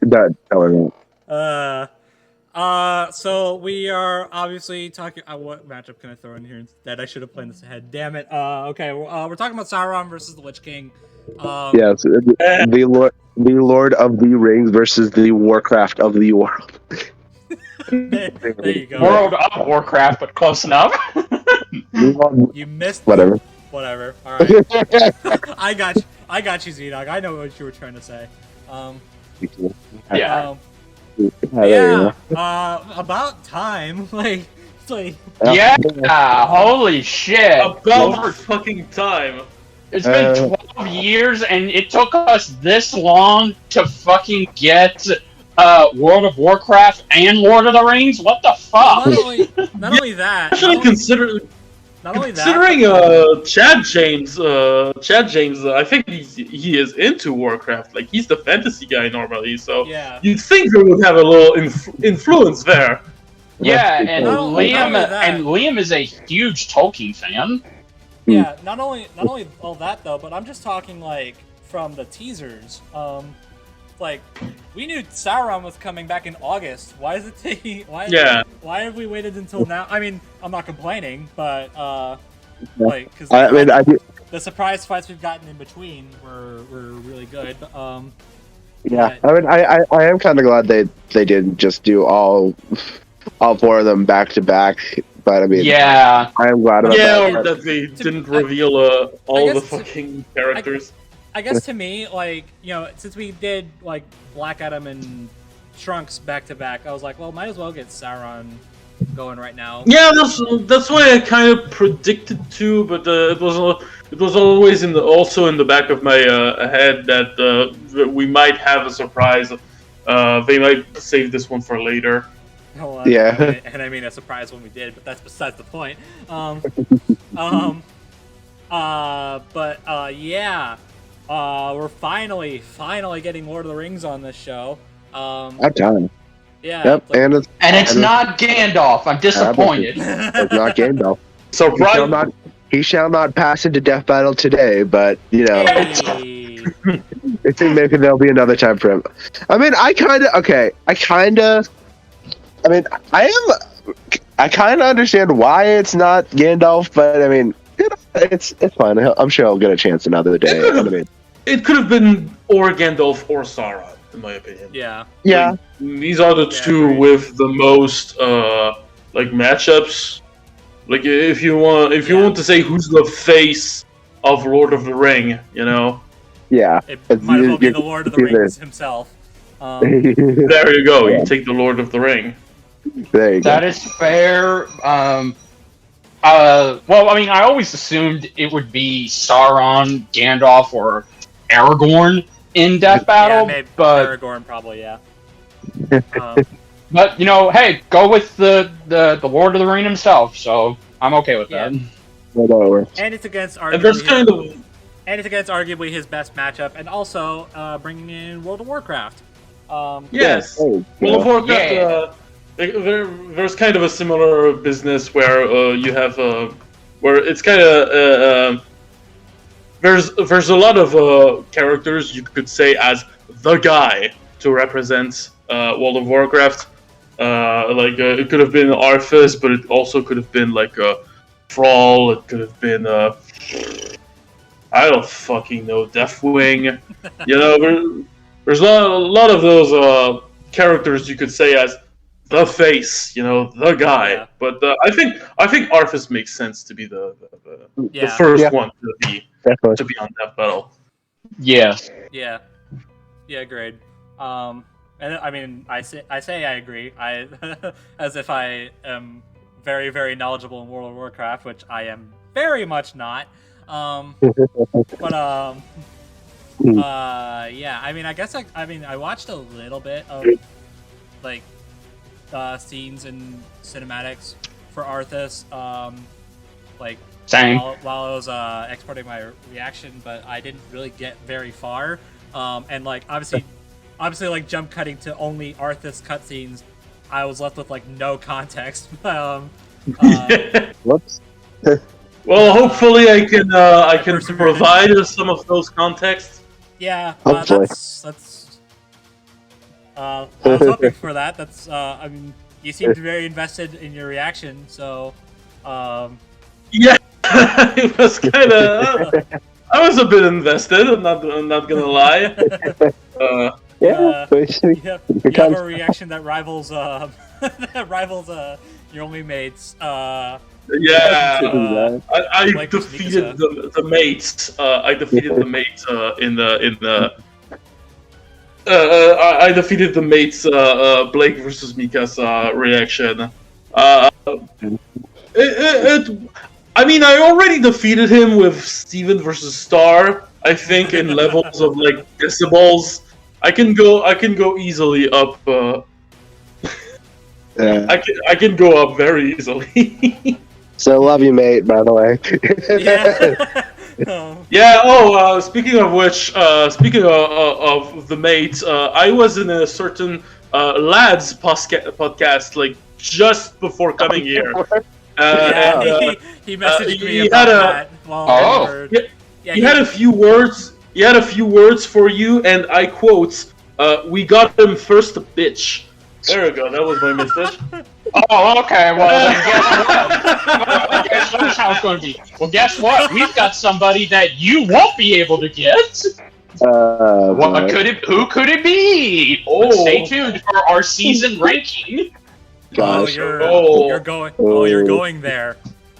[SPEAKER 2] Don't worry about it.
[SPEAKER 1] So we are obviously talking. What matchup can I throw in here instead? I should have planned this ahead. Damn it. Okay. We're talking about Sauron versus the Lich King.
[SPEAKER 2] Yes, the Lord of the Rings versus the Warcraft of the world.
[SPEAKER 1] There you go.
[SPEAKER 3] World of Warcraft, but close enough.
[SPEAKER 1] You missed.
[SPEAKER 2] Whatever.
[SPEAKER 1] Whatever. All right. I got you, ZDogg. I know what you were trying to say.
[SPEAKER 3] Yeah.
[SPEAKER 1] Yeah. About time. Like, it's like.
[SPEAKER 3] Yeah. Holy shit.
[SPEAKER 4] About fucking time.
[SPEAKER 3] It's been 12 years, and it took us this long to fucking get World of Warcraft and Lord of the Rings. What the fuck?
[SPEAKER 1] Not only that.
[SPEAKER 4] Actually, considering Chad James, I think he is into Warcraft. Like he's the fantasy guy normally, so
[SPEAKER 1] Yeah.
[SPEAKER 4] you'd think he would have a little influence there.
[SPEAKER 3] Yeah, and
[SPEAKER 1] Not only that.
[SPEAKER 3] Liam is a huge Tolkien fan.
[SPEAKER 1] Yeah, not only all that though, but I'm just talking like from the teasers. Like we knew Sauron was coming back in August. Why is it taking? Why have we waited until now? I mean, I'm not complaining, but like because the surprise fights we've gotten in between were really good.
[SPEAKER 2] Yeah, I mean, I am kind of glad they didn't just do all four of them back to back. But I mean,
[SPEAKER 3] yeah,
[SPEAKER 2] I am glad about
[SPEAKER 4] that.
[SPEAKER 2] Yeah,
[SPEAKER 4] or that they didn't reveal all the fucking characters.
[SPEAKER 1] I guess to me, like, you know, since we did like Black Adam and Trunks back to back, I was like, well, might as well get Sauron going right now.
[SPEAKER 4] Yeah, that's why I kind of predicted to, but it was always also in the back of my head that we might have a surprise. They might save this one for later.
[SPEAKER 1] Well,
[SPEAKER 2] yeah,
[SPEAKER 1] and I mean a surprise when we did, but that's besides the point. Yeah, we're finally getting Lord of the Rings on this show.
[SPEAKER 2] About time.
[SPEAKER 1] Yeah.
[SPEAKER 2] Yep,
[SPEAKER 1] like,
[SPEAKER 3] and it's not Gandalf. I'm disappointed.
[SPEAKER 2] It's not Gandalf.
[SPEAKER 4] Surprise!
[SPEAKER 2] He shall not pass into death battle today, but you know.
[SPEAKER 1] hey.
[SPEAKER 2] I think maybe there'll be another time for him. I mean, I kind of I mean, I kind of understand why it's not Gandalf, but I mean, it's fine. I'm sure I'll get a chance another day.
[SPEAKER 4] It could have been or Gandalf or Sauron, in my opinion.
[SPEAKER 1] Yeah.
[SPEAKER 2] Yeah.
[SPEAKER 4] Like, these are the two
[SPEAKER 1] agreed.
[SPEAKER 4] with the most like matchups. Like if you want to say who's the face of Lord of the Ring, you know.
[SPEAKER 2] Yeah.
[SPEAKER 1] It might as well be the Lord of the Rings himself.
[SPEAKER 4] There you go. You take the Lord of the Ring.
[SPEAKER 2] There you go.
[SPEAKER 3] That is fair. Well, I mean, I always assumed it would be Sauron, Gandalf, or Aragorn in Death Battle,
[SPEAKER 1] Yeah, maybe
[SPEAKER 3] but
[SPEAKER 1] Aragorn probably, yeah.
[SPEAKER 3] but you know, hey, go with the Lord of the Ring himself. So I'm okay with that.
[SPEAKER 2] Whatever.
[SPEAKER 1] And it's against
[SPEAKER 4] And there's kind of
[SPEAKER 1] arguably his best matchup, and also bringing in World of Warcraft.
[SPEAKER 4] yes.
[SPEAKER 2] Oh,
[SPEAKER 4] World of Warcraft.
[SPEAKER 3] Yeah.
[SPEAKER 4] There's kind of a similar business where you have where it's kind of there's a lot of characters you could say as the guy to represent World of Warcraft. It could have been Arthas, but it also could have been like a Thrall. It could have been I don't fucking know, Deathwing. You know, there's a lot of those characters you could say as the face, you know, the guy.
[SPEAKER 1] Yeah.
[SPEAKER 4] But I think Arthas makes sense to be the
[SPEAKER 1] Yeah.
[SPEAKER 4] first one
[SPEAKER 2] Definitely.
[SPEAKER 4] to be on that battle.
[SPEAKER 3] Yeah.
[SPEAKER 1] Yeah, agreed. And I mean, I say I agree. I as if I am very, very knowledgeable in World of Warcraft, which I am very much not. But yeah. I mean, I guess I watched a little bit of like scenes and cinematics for Arthas. Like
[SPEAKER 3] Same.
[SPEAKER 1] while I was exporting my reaction, but I didn't really get very far. And like obviously like jump cutting to only Arthas cutscenes, I was left with like no context.
[SPEAKER 2] Whoops.
[SPEAKER 4] Well, hopefully I can provide some of those contexts.
[SPEAKER 1] Yeah,
[SPEAKER 2] Hopefully.
[SPEAKER 1] that's. I was hoping for that. That's. I mean, you seemed very invested in your reaction, so.
[SPEAKER 4] Yeah, it was kind of. I was a bit invested. I'm not gonna lie.
[SPEAKER 2] Yeah.
[SPEAKER 1] You have a reaction that rivals your only mates.
[SPEAKER 4] Yeah, I
[SPEAKER 1] like
[SPEAKER 4] defeated the mates. I defeated the mates I defeated the mates. Blake versus Mika's reaction. I mean, I already defeated him with Steven versus Star. I think in levels of like decibels. I can go easily up.
[SPEAKER 2] Yeah.
[SPEAKER 4] I can go up very easily.
[SPEAKER 2] So love you, mate. By the way.
[SPEAKER 1] Yeah.
[SPEAKER 4] Yeah. Oh, speaking of which, speaking of the mates, I was in a certain lads podcast like just before coming here.
[SPEAKER 1] He messaged me
[SPEAKER 4] he
[SPEAKER 1] about
[SPEAKER 4] had
[SPEAKER 1] that. While
[SPEAKER 4] he had a few words. He had a few words for you, and I quote, "We got him first, bitch." There we go. That was my message.
[SPEAKER 3] Oh, okay. Well, then guess what? I guess that's how it's going to be. Well, guess what? We've got somebody that you won't be able to get. What could it? Who could it be?
[SPEAKER 4] Oh.
[SPEAKER 3] Stay tuned for our season ranking.
[SPEAKER 2] Gosh.
[SPEAKER 1] you're going.
[SPEAKER 2] Oh.
[SPEAKER 1] Oh, you're going there.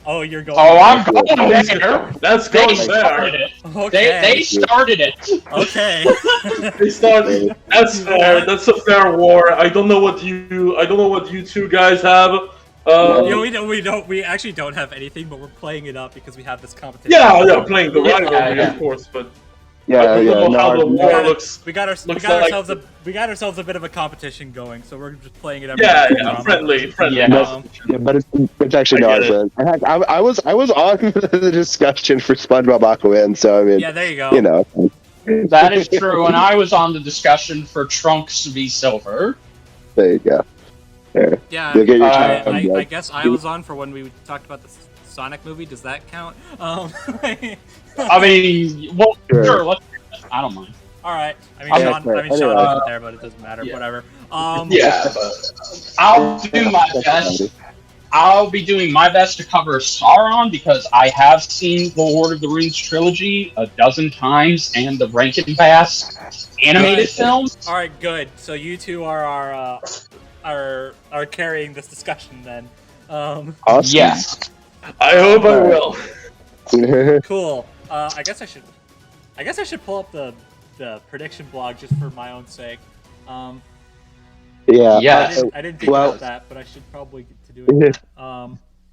[SPEAKER 1] Oh, you're going.
[SPEAKER 3] Oh, I'm going there.
[SPEAKER 4] That's
[SPEAKER 3] They
[SPEAKER 4] going
[SPEAKER 3] started
[SPEAKER 4] there.
[SPEAKER 3] it.
[SPEAKER 1] Okay.
[SPEAKER 3] They started it.
[SPEAKER 1] Okay.
[SPEAKER 4] They started. That's fair. That's a fair war. I don't know what you two guys have.
[SPEAKER 1] We actually don't have anything, but we're playing it up because we have this competition.
[SPEAKER 4] Yeah, playing the rivalry,
[SPEAKER 3] Yeah.
[SPEAKER 4] of course, but
[SPEAKER 2] Yeah,
[SPEAKER 4] I don't
[SPEAKER 2] yeah.
[SPEAKER 4] know how the
[SPEAKER 2] No,
[SPEAKER 4] war looks.
[SPEAKER 1] We got ourselves a bit of a competition going, so we're just playing it up.
[SPEAKER 4] Yeah, friendly.
[SPEAKER 3] Yeah.
[SPEAKER 2] yeah, but it's actually
[SPEAKER 4] I
[SPEAKER 2] not.
[SPEAKER 4] get it.
[SPEAKER 2] In fact, I was on the discussion for SpongeBob Aquaman, so I mean,
[SPEAKER 1] Yeah, there you go.
[SPEAKER 2] you know.
[SPEAKER 3] That is true, and I was on the discussion for Trunks v Silver.
[SPEAKER 2] There you go. There.
[SPEAKER 1] Yeah,
[SPEAKER 2] You'll get your
[SPEAKER 1] I
[SPEAKER 2] time, bud.
[SPEAKER 1] guess I was on for when we talked about the Sonic movie. Does that count?
[SPEAKER 3] I mean, well,
[SPEAKER 2] Sure.
[SPEAKER 3] sure. I don't mind.
[SPEAKER 1] All right. I mean,
[SPEAKER 3] Yeah,
[SPEAKER 1] Sean wasn't there, but it doesn't matter.
[SPEAKER 3] Yeah.
[SPEAKER 1] Whatever.
[SPEAKER 3] Yeah, but I'll do my best. I'll be doing my best to cover Sauron because I have seen the Lord of the Rings trilogy a dozen times and the Rankin Bass animated films.
[SPEAKER 1] All right, good. So you two are carrying this discussion then.
[SPEAKER 2] Awesome.
[SPEAKER 3] Yes.
[SPEAKER 4] I hope I will.
[SPEAKER 1] Cool. I guess I should pull up the prediction blog just for my own sake.
[SPEAKER 2] Yeah.
[SPEAKER 3] Yes.
[SPEAKER 1] I didn't think about that, but I should probably get to doing that.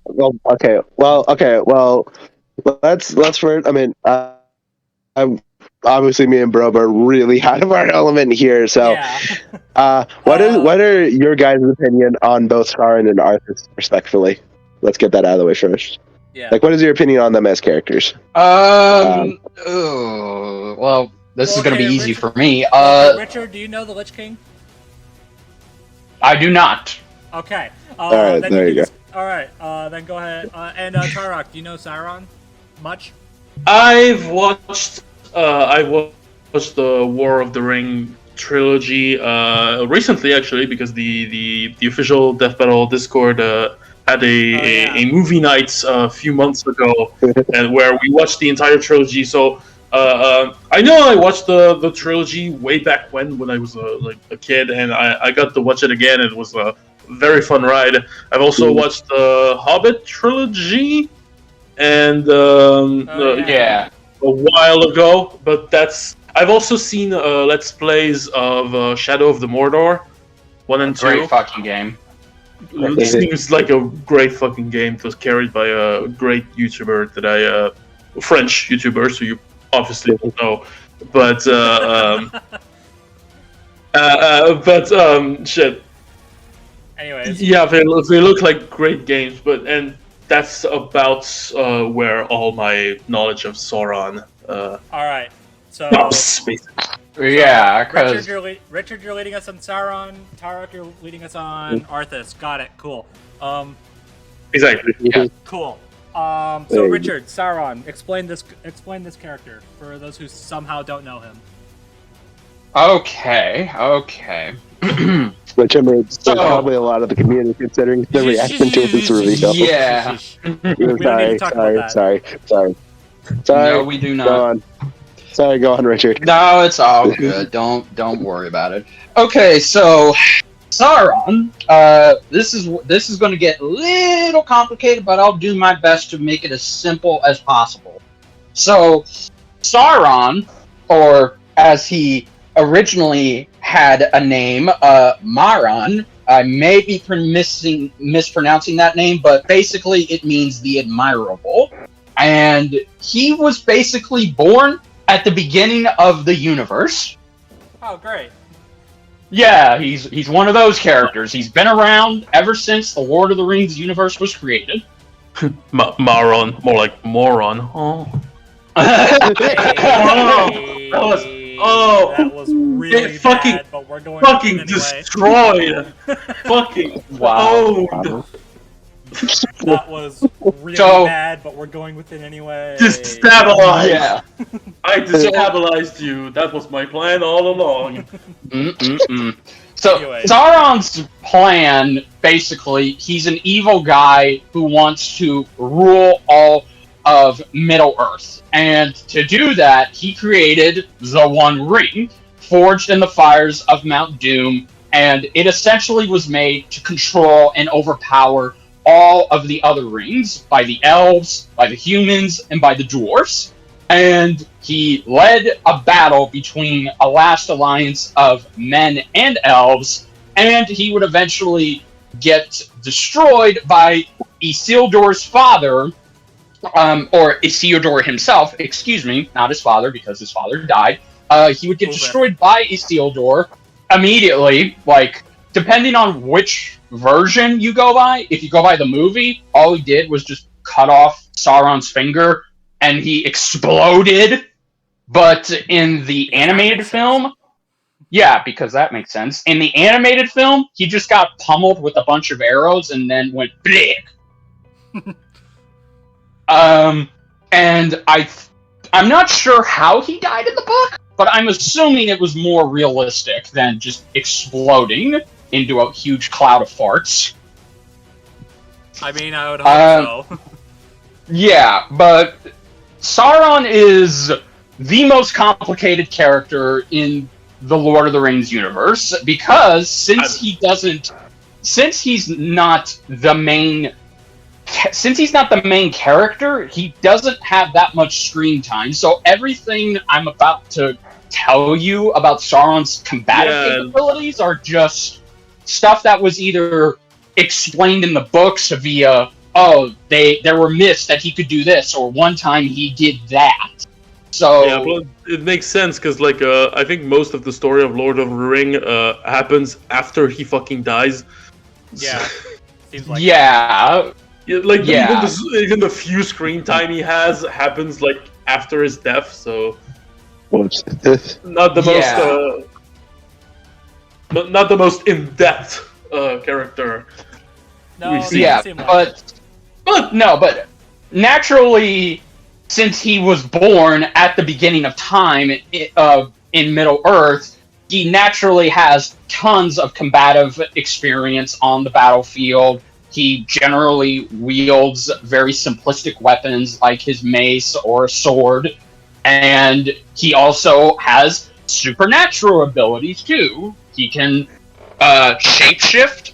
[SPEAKER 2] Well, okay. Well, let's first. I mean, I'm obviously me and Brob are really out of our element here. So,
[SPEAKER 1] Yeah.
[SPEAKER 2] what are your guys' opinion on both Sauron and Arthas, respectfully? Let's get that out of the way first.
[SPEAKER 1] Yeah.
[SPEAKER 2] Like, what is your opinion on them as characters?
[SPEAKER 3] Well, this is going to be easy for me.
[SPEAKER 1] Richard, do you know the Lich King?
[SPEAKER 3] I do not.
[SPEAKER 1] Okay.
[SPEAKER 2] All right,
[SPEAKER 1] then
[SPEAKER 2] there you go.
[SPEAKER 1] All right. Then go ahead. And Tarok, do you know Sauron? Much?
[SPEAKER 4] I've watched the War of the Ring trilogy recently, actually, because the official Death Battle Discord had a movie night a few months ago, and where we watched the entire trilogy. So I know I watched the trilogy way back when I was a kid, and I got to watch it again. It was a very fun ride. I've also watched the Hobbit trilogy, and a while ago. But I've also seen Let's Plays of Shadow of the Mordor 1 and 2.
[SPEAKER 3] Great fucking game.
[SPEAKER 4] It seems like a great fucking game. It was carried by a great YouTuber that French YouTuber, so you obviously don't know. But shit.
[SPEAKER 1] Anyways.
[SPEAKER 4] Yeah, they look like great games, and that's about where all my knowledge of Sauron.
[SPEAKER 1] All right. So.
[SPEAKER 3] Yeah, because
[SPEAKER 1] Richard, you're leading us on Sauron. Tarok, you're leading us on Arthas. Got it. Cool.
[SPEAKER 4] Exactly.
[SPEAKER 3] Yeah.
[SPEAKER 1] Cool. So Richard, Sauron, explain this character for those who somehow don't know him.
[SPEAKER 3] Okay.
[SPEAKER 2] Which I mean, there's probably a lot of the community considering the reaction to this reveal.
[SPEAKER 3] Yeah.
[SPEAKER 2] Sorry.
[SPEAKER 3] No, we do not.
[SPEAKER 2] Go on. Sorry, go on, Richard.
[SPEAKER 3] No, it's all good. Don't worry about it. Okay, so Sauron. This is going to get a little complicated, but I'll do my best to make it as simple as possible. So, Sauron, or as he originally had a name, Maron. I may be mispronouncing that name, but basically it means the admirable. And he was basically born at the beginning of the universe.
[SPEAKER 1] Oh, great.
[SPEAKER 3] Yeah, he's one of those characters. He's been around ever since the Lord of the Rings universe was created.
[SPEAKER 4] Maron, more like moron. Oh.
[SPEAKER 1] That was really bad, but we're going
[SPEAKER 4] fucking
[SPEAKER 1] anyway.
[SPEAKER 4] destroyed. Fucking
[SPEAKER 3] wow.
[SPEAKER 1] That was really bad, but we're going with it anyway.
[SPEAKER 4] Destabilized.
[SPEAKER 3] Yeah.
[SPEAKER 4] I destabilized you. That was my plan all along.
[SPEAKER 3] So
[SPEAKER 1] Anyway.
[SPEAKER 3] Sauron's plan, basically, he's an evil guy who wants to rule all of Middle Earth. And to do that, he created the One Ring, forged in the fires of Mount Doom, and it essentially was made to control and overpower all of the other rings by the elves, by the humans, and by the dwarfs. And he led a battle between a last alliance of men and elves, and he would eventually get destroyed by Isildur's father, or Isildur himself, excuse me, not his father, because his father died. He would get destroyed by Isildur immediately, like, depending on which version you go by. If you go by the movie, all he did was just cut off Sauron's finger, and he exploded. But in the animated film, yeah, because that makes sense. In the animated film, he just got pummeled with a bunch of arrows and then went blick. And I'm not sure how he died in the book, but I'm assuming it was more realistic than just exploding into a huge cloud of farts.
[SPEAKER 1] I mean, I would hope so.
[SPEAKER 3] Yeah, but Sauron is the most complicated character in the Lord of the Rings universe because since he's not the main character, he doesn't have that much screen time. So everything I'm about to tell you about Sauron's combative capabilities are just stuff that was either explained in the books via, there were myths that he could do this, or one time he did that. So
[SPEAKER 4] yeah, well, it makes sense because, I think most of the story of Lord of the Ring happens after he fucking dies.
[SPEAKER 1] Yeah, seems like
[SPEAKER 4] even the few screen time he has happens after his death. So
[SPEAKER 2] Whoops.
[SPEAKER 4] not the most in depth character.
[SPEAKER 1] No,
[SPEAKER 4] we've seen.
[SPEAKER 3] Yeah, but naturally, since he was born at the beginning of time in Middle Earth, he naturally has tons of combative experience on the battlefield. He generally wields very simplistic weapons like his mace or a sword, and he also has supernatural abilities too. He can shapeshift.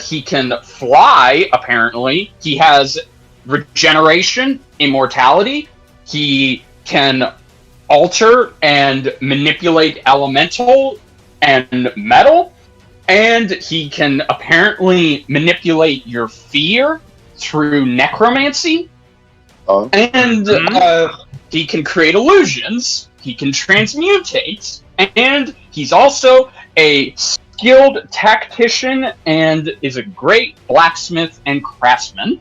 [SPEAKER 3] He can fly, apparently. He has regeneration, immortality. He can alter and manipulate elemental and metal. And he can apparently manipulate your fear through necromancy.
[SPEAKER 2] Oh.
[SPEAKER 3] And he can create illusions. He can transmutate. And he's also a skilled tactician and is a great blacksmith and craftsman.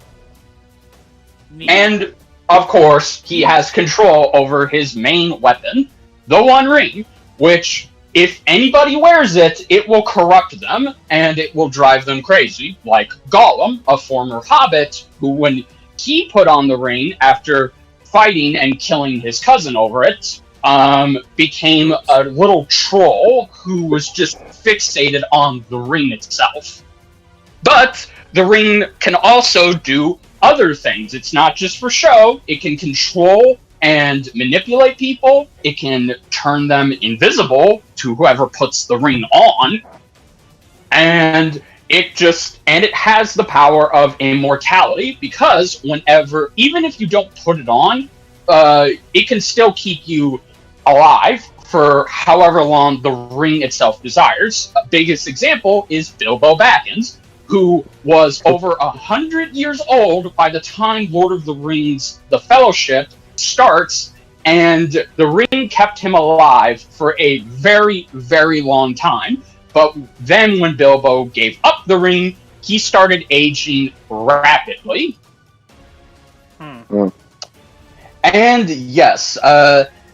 [SPEAKER 1] neat.
[SPEAKER 3] And, of course, he has control over his main weapon, the One Ring, which, if anybody wears it, it will corrupt them, and it will drive them crazy, like Gollum, a former hobbit, who, when he put on the ring after fighting and killing his cousin over it, became a little troll who was just fixated on the ring itself. But the ring can also do other things. It's not just for show. It can control and manipulate people. It can turn them invisible to whoever puts the ring on. And it has the power of immortality, because whenever, even if you don't put it on, it can still keep you alive for however long the ring itself desires. Biggest example is Bilbo Baggins, who was over 100 years old by the time Lord of the Rings: The Fellowship starts, and the ring kept him alive for a very, very long time. But then when Bilbo gave up the ring, he started aging rapidly. And yes,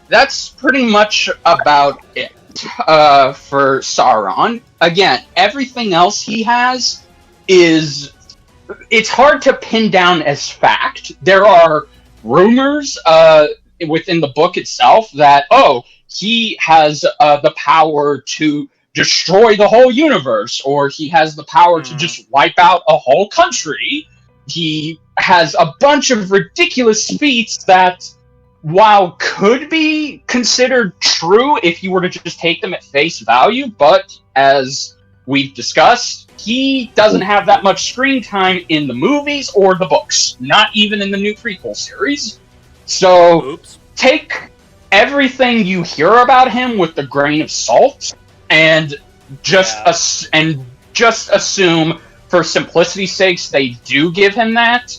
[SPEAKER 3] that's pretty much about it for Sauron. Again, everything else he has it's hard to pin down as fact. There are rumors within the book itself that, he has the power to destroy the whole universe, or he has the power to just wipe out a whole country. He has a bunch of ridiculous feats that, while could be considered true if you were to just take them at face value, but as we've discussed, he doesn't have that much screen time in the movies or the books, not even in the new prequel series. So take everything you hear about him with a grain of salt, and just assume, for simplicity's sakes, they do give him that.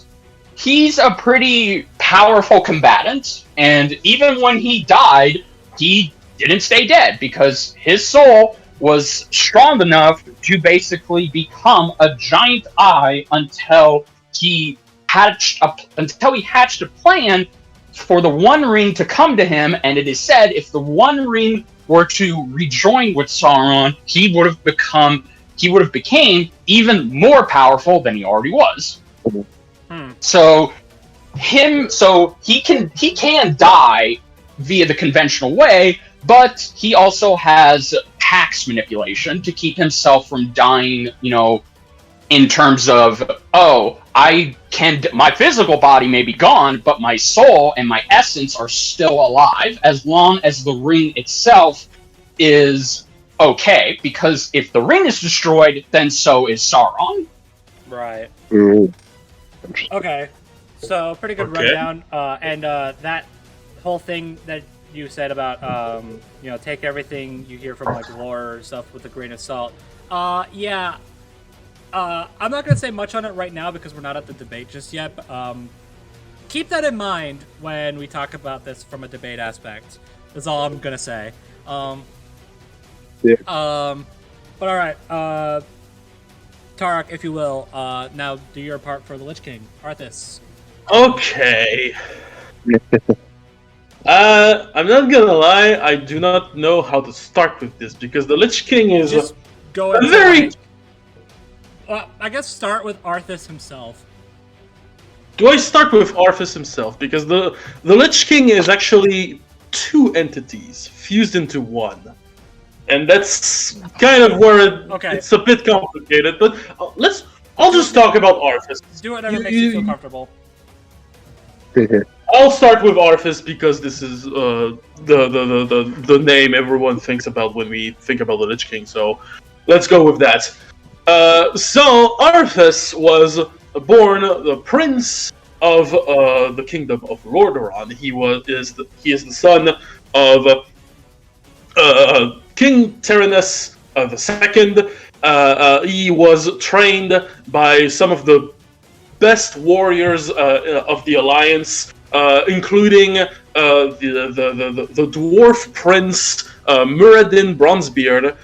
[SPEAKER 3] He's a pretty powerful combatant, and even when he died, he didn't stay dead, because his soul was strong enough to basically become a giant eye until he hatched a plan for the One Ring to come to him. And it is said, if the One Ring were to rejoin with Sauron, he would have became even more powerful than he already was. So he can die via the conventional way, but he also has Pax manipulation to keep himself from dying, in terms of, my physical body may be gone, but my soul and my essence are still alive, as long as the ring itself is okay, because if the ring is destroyed, then so is Sauron.
[SPEAKER 1] Right.
[SPEAKER 2] Mm.
[SPEAKER 1] Okay. So, pretty good rundown. And that whole thing that you said about, take everything you hear from, like, lore or stuff with a grain of salt. Yeah. I'm not going to say much on it right now because we're not at the debate just yet, but keep that in mind when we talk about this from a debate aspect. That's all I'm going to say. But alright, Tarek, if you will, now do your part for the Lich King. Arthas.
[SPEAKER 4] Okay. I'm not gonna lie, I do not know how to start with this, because the Lich King is
[SPEAKER 1] Just go
[SPEAKER 4] a very...
[SPEAKER 1] Well, I guess start with Arthas himself.
[SPEAKER 4] Do I start with Arthas himself? Because the Lich King is actually two entities fused into one. And that's kind of where it's a bit complicated, but I'll just talk about Arthas.
[SPEAKER 1] Do whatever makes you feel comfortable.
[SPEAKER 4] I'll start with Arthas because this is the name everyone thinks about when we think about the Lich King, so let's go with that. So Arthas was born the prince of the kingdom of Lordaeron. He is the son of King Tyrannus II. He was trained by some of the best warriors of the Alliance, including the dwarf prince Muradin Bronzebeard.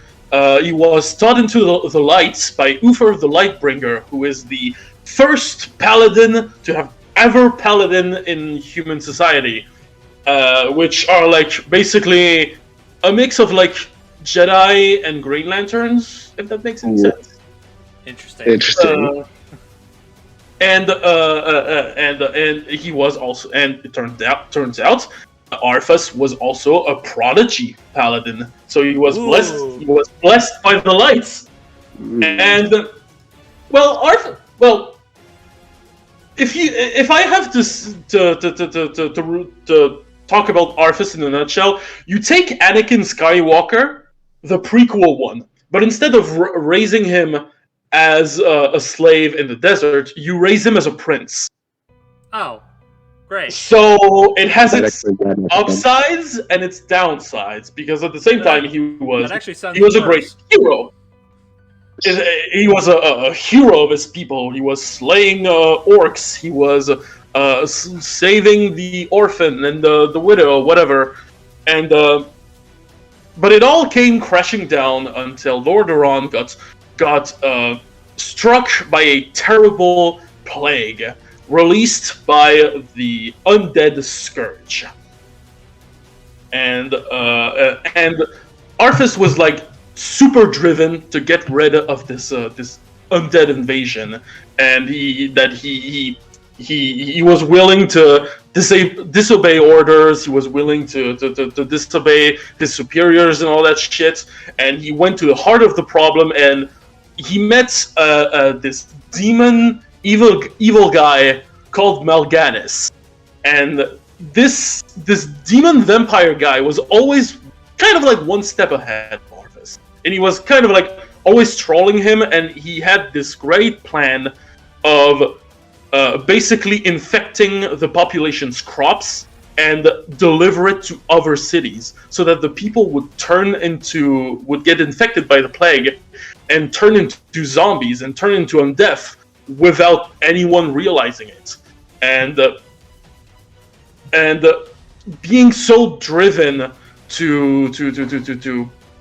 [SPEAKER 4] He was taught into the lights by Uther the Lightbringer, who is the first paladin to have ever paladin in human society, which are like basically a mix of like Jedi and Green Lanterns, if that makes any sense.
[SPEAKER 1] Interesting.
[SPEAKER 4] And he was also, and it turns out Arthas was also a prodigy paladin. So he was blessed. He was blessed by the lights. And if I have to talk about Arthas in a nutshell, you take Anakin Skywalker, the prequel one, but instead of raising him as a slave in the desert, you raise him as a prince.
[SPEAKER 1] Oh, great.
[SPEAKER 4] So it has its upsides and its downsides, because at the same time he was a great hero. He was a hero of his people. He was slaying orcs. He was saving the orphan and the widow, whatever. And but it all came crashing down until Lordaeron got struck by a terrible plague released by the undead scourge, and Arthas was like super driven to get rid of this undead invasion, and he was willing to disobey orders. He was willing to disobey his superiors and all that shit. And he went to the heart of the problem, and he met this demon evil guy called Mal'Ganis. And this demon vampire guy was always kind of like one step ahead of Arthas, and he was kind of like always trolling him. And he had this great plan of basically infecting the population's crops and deliver it to other cities, so that the people would get infected by the plague and turn into zombies and turn into undead without anyone realizing it. And being so driven to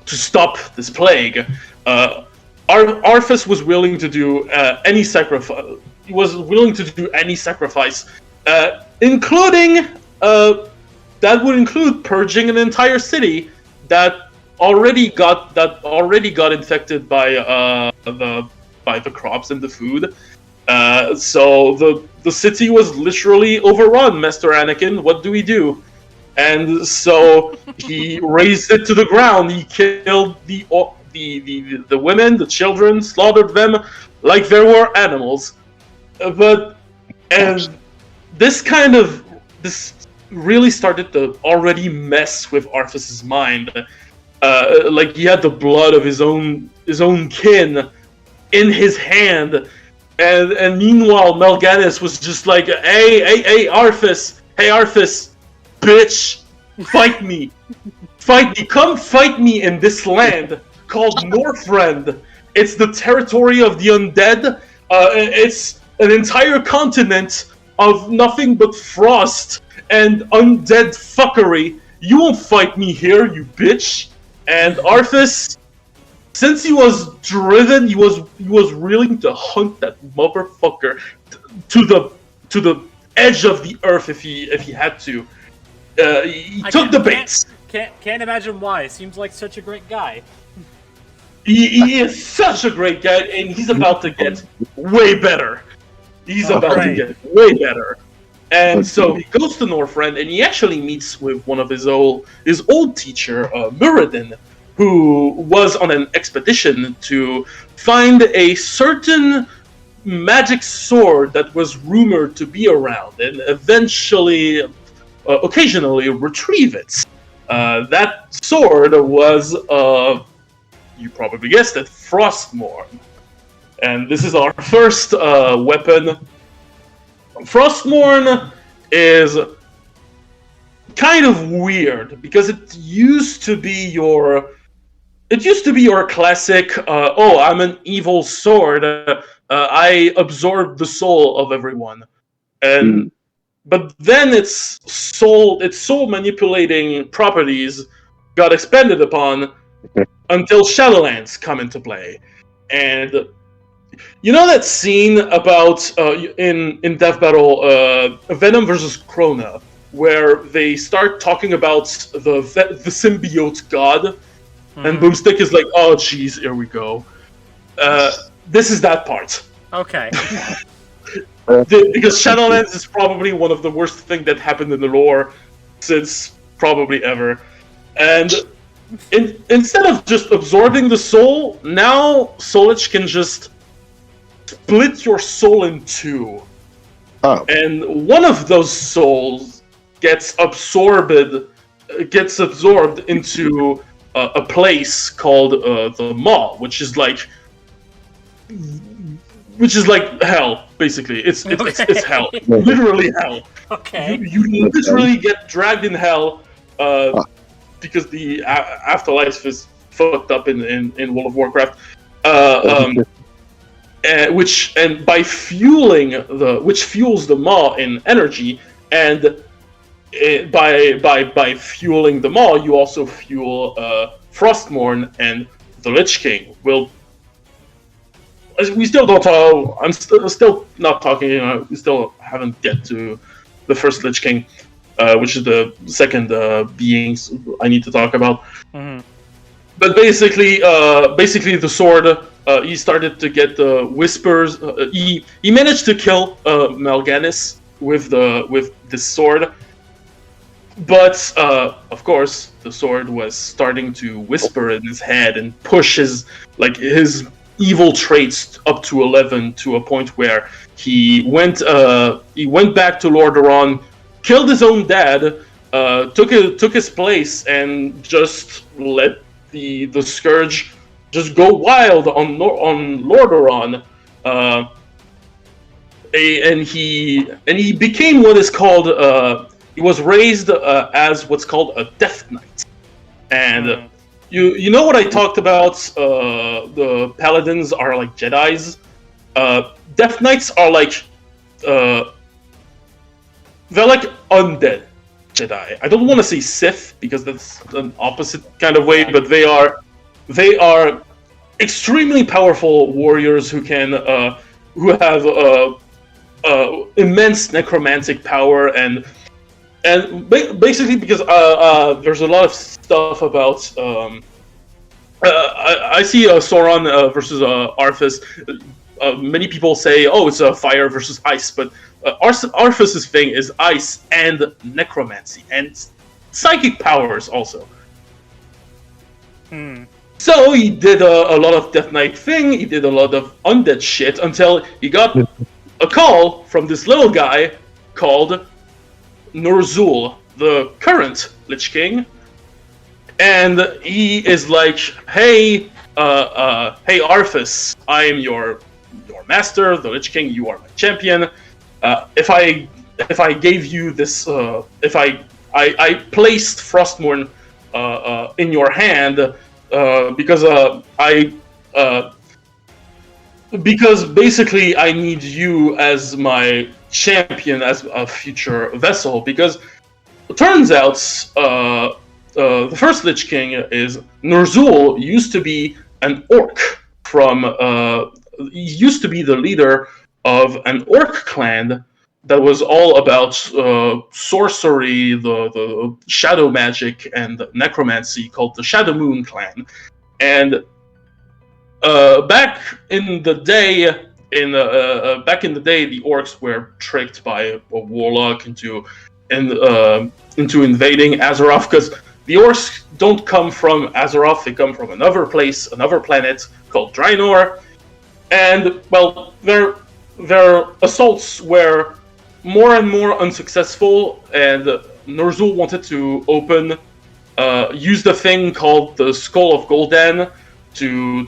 [SPEAKER 4] stop this plague, Arthas was willing to do any sacrifice. He was willing to do any sacrifice, including that would include purging an entire city that already got infected by the crops and the food. So the city was literally overrun. Master Anakin, what do we do? And so he razed it to the ground. He killed the women, the children, slaughtered them like there were animals. But and this really started to already mess with Arthas's mind. Like he had the blood of his own kin in his hand, and meanwhile Melganis was just like, hey Arthas, bitch, fight me, come fight me in this land called Northrend. It's the territory of the undead. It's an entire continent of nothing but frost and undead fuckery. You won't fight me here, you bitch. And Arthas, since he was driven, he was willing to hunt that motherfucker to the edge of the earth if he had to. He took the bait.
[SPEAKER 1] Can't imagine why. Seems like such a great guy.
[SPEAKER 4] He is such a great guy, and he's about to get way better. He's about to get way better. And so he goes to Northrend, and he actually meets with one of his old teacher, Muradin, who was on an expedition to find a certain magic sword that was rumored to be around, and eventually, occasionally retrieve it. That sword was, you probably guessed it, Frostmourne. And this is our first weapon. Frostmourne is kind of weird because it used to be your classic. I'm an evil sword. I absorb the soul of everyone, and but then its soul manipulating properties got expanded upon until Shadowlands come into play, and. You know that scene about in Death Battle, Venom versus Krona, where they start talking about the symbiote god, and Boomstick is like, "Oh, jeez, here we go." This is that part.
[SPEAKER 1] Okay.
[SPEAKER 4] Because Shadowlands is probably one of the worst things that happened in the lore since probably ever, and instead of just absorbing the soul, now Solich can just split your soul in two. Oh. And one of those souls gets absorbed into a place called the Maw, which is like hell, basically. It's hell. Literally hell.
[SPEAKER 1] Okay.
[SPEAKER 4] You literally get dragged in hell because the afterlife is fucked up in World of Warcraft. Which fuels the Maw in energy, and by fueling the Maw, you also fuel Frostmourne and the Lich King. We still don't talk. I'm still not talking. We still haven't get to the first Lich King, which is the second beings I need to talk about. Mm-hmm. But basically, the sword. He started to get the whispers. He managed to kill Melganis with this sword, but of course the sword was starting to whisper in his head and push his evil traits up to 11 to a point where he went back to Lordaeron, killed his own dad, took his place, and just let the scourge just go wild on Lordaeron, and he became what is called. He was raised as what's called a Death Knight, and you know what I talked about. The Paladins are like Jedis. Death Knights are like they're like undead Jedi. I don't want to say Sith because that's an opposite kind of way, but they are extremely powerful warriors who have immense necromantic power, and basically because there's a lot of stuff about I see Sauron versus Arthas. Many people say, oh, it's fire versus ice, but Arthas' thing is ice and necromancy, and psychic powers also.
[SPEAKER 1] Hmm.
[SPEAKER 4] So he did a lot of Death Knight thing, he did a lot of undead shit until he got a call from this little guy called Nurzul, the current Lich King. And he is like, hey, hey Arthas, I am your master, the Lich King, you are my champion. If I gave you this, if I placed Frostmourne in your hand, because basically I need you as my champion, as a future vessel, because it turns out the first Lich King is Nurzul used to be an orc from he used to be the leader of an orc clan that was all about sorcery, the shadow magic, and necromancy, called the Shadow Moon clan. And back in the day, the orcs were tricked by a warlock into invading Azeroth, because the orcs don't come from Azeroth; they come from another place, another planet called Draenor. And well, their assaults were more and more unsuccessful, and Nurzul wanted to use the thing called the Skull of Gul'dan to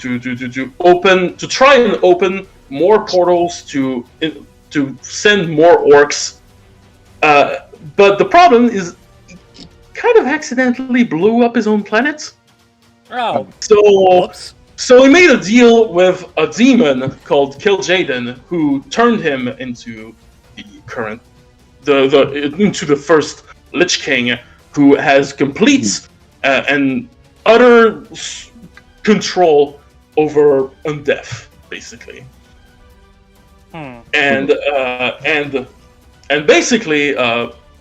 [SPEAKER 4] try and open more portals to send more orcs. But the problem is, he kind of accidentally blew up his own planet.
[SPEAKER 1] Oh.
[SPEAKER 4] So he made a deal with a demon called Kil'jaeden, who turned him into into the first Lich King, who has complete and utter control over undeath, basically. And basically,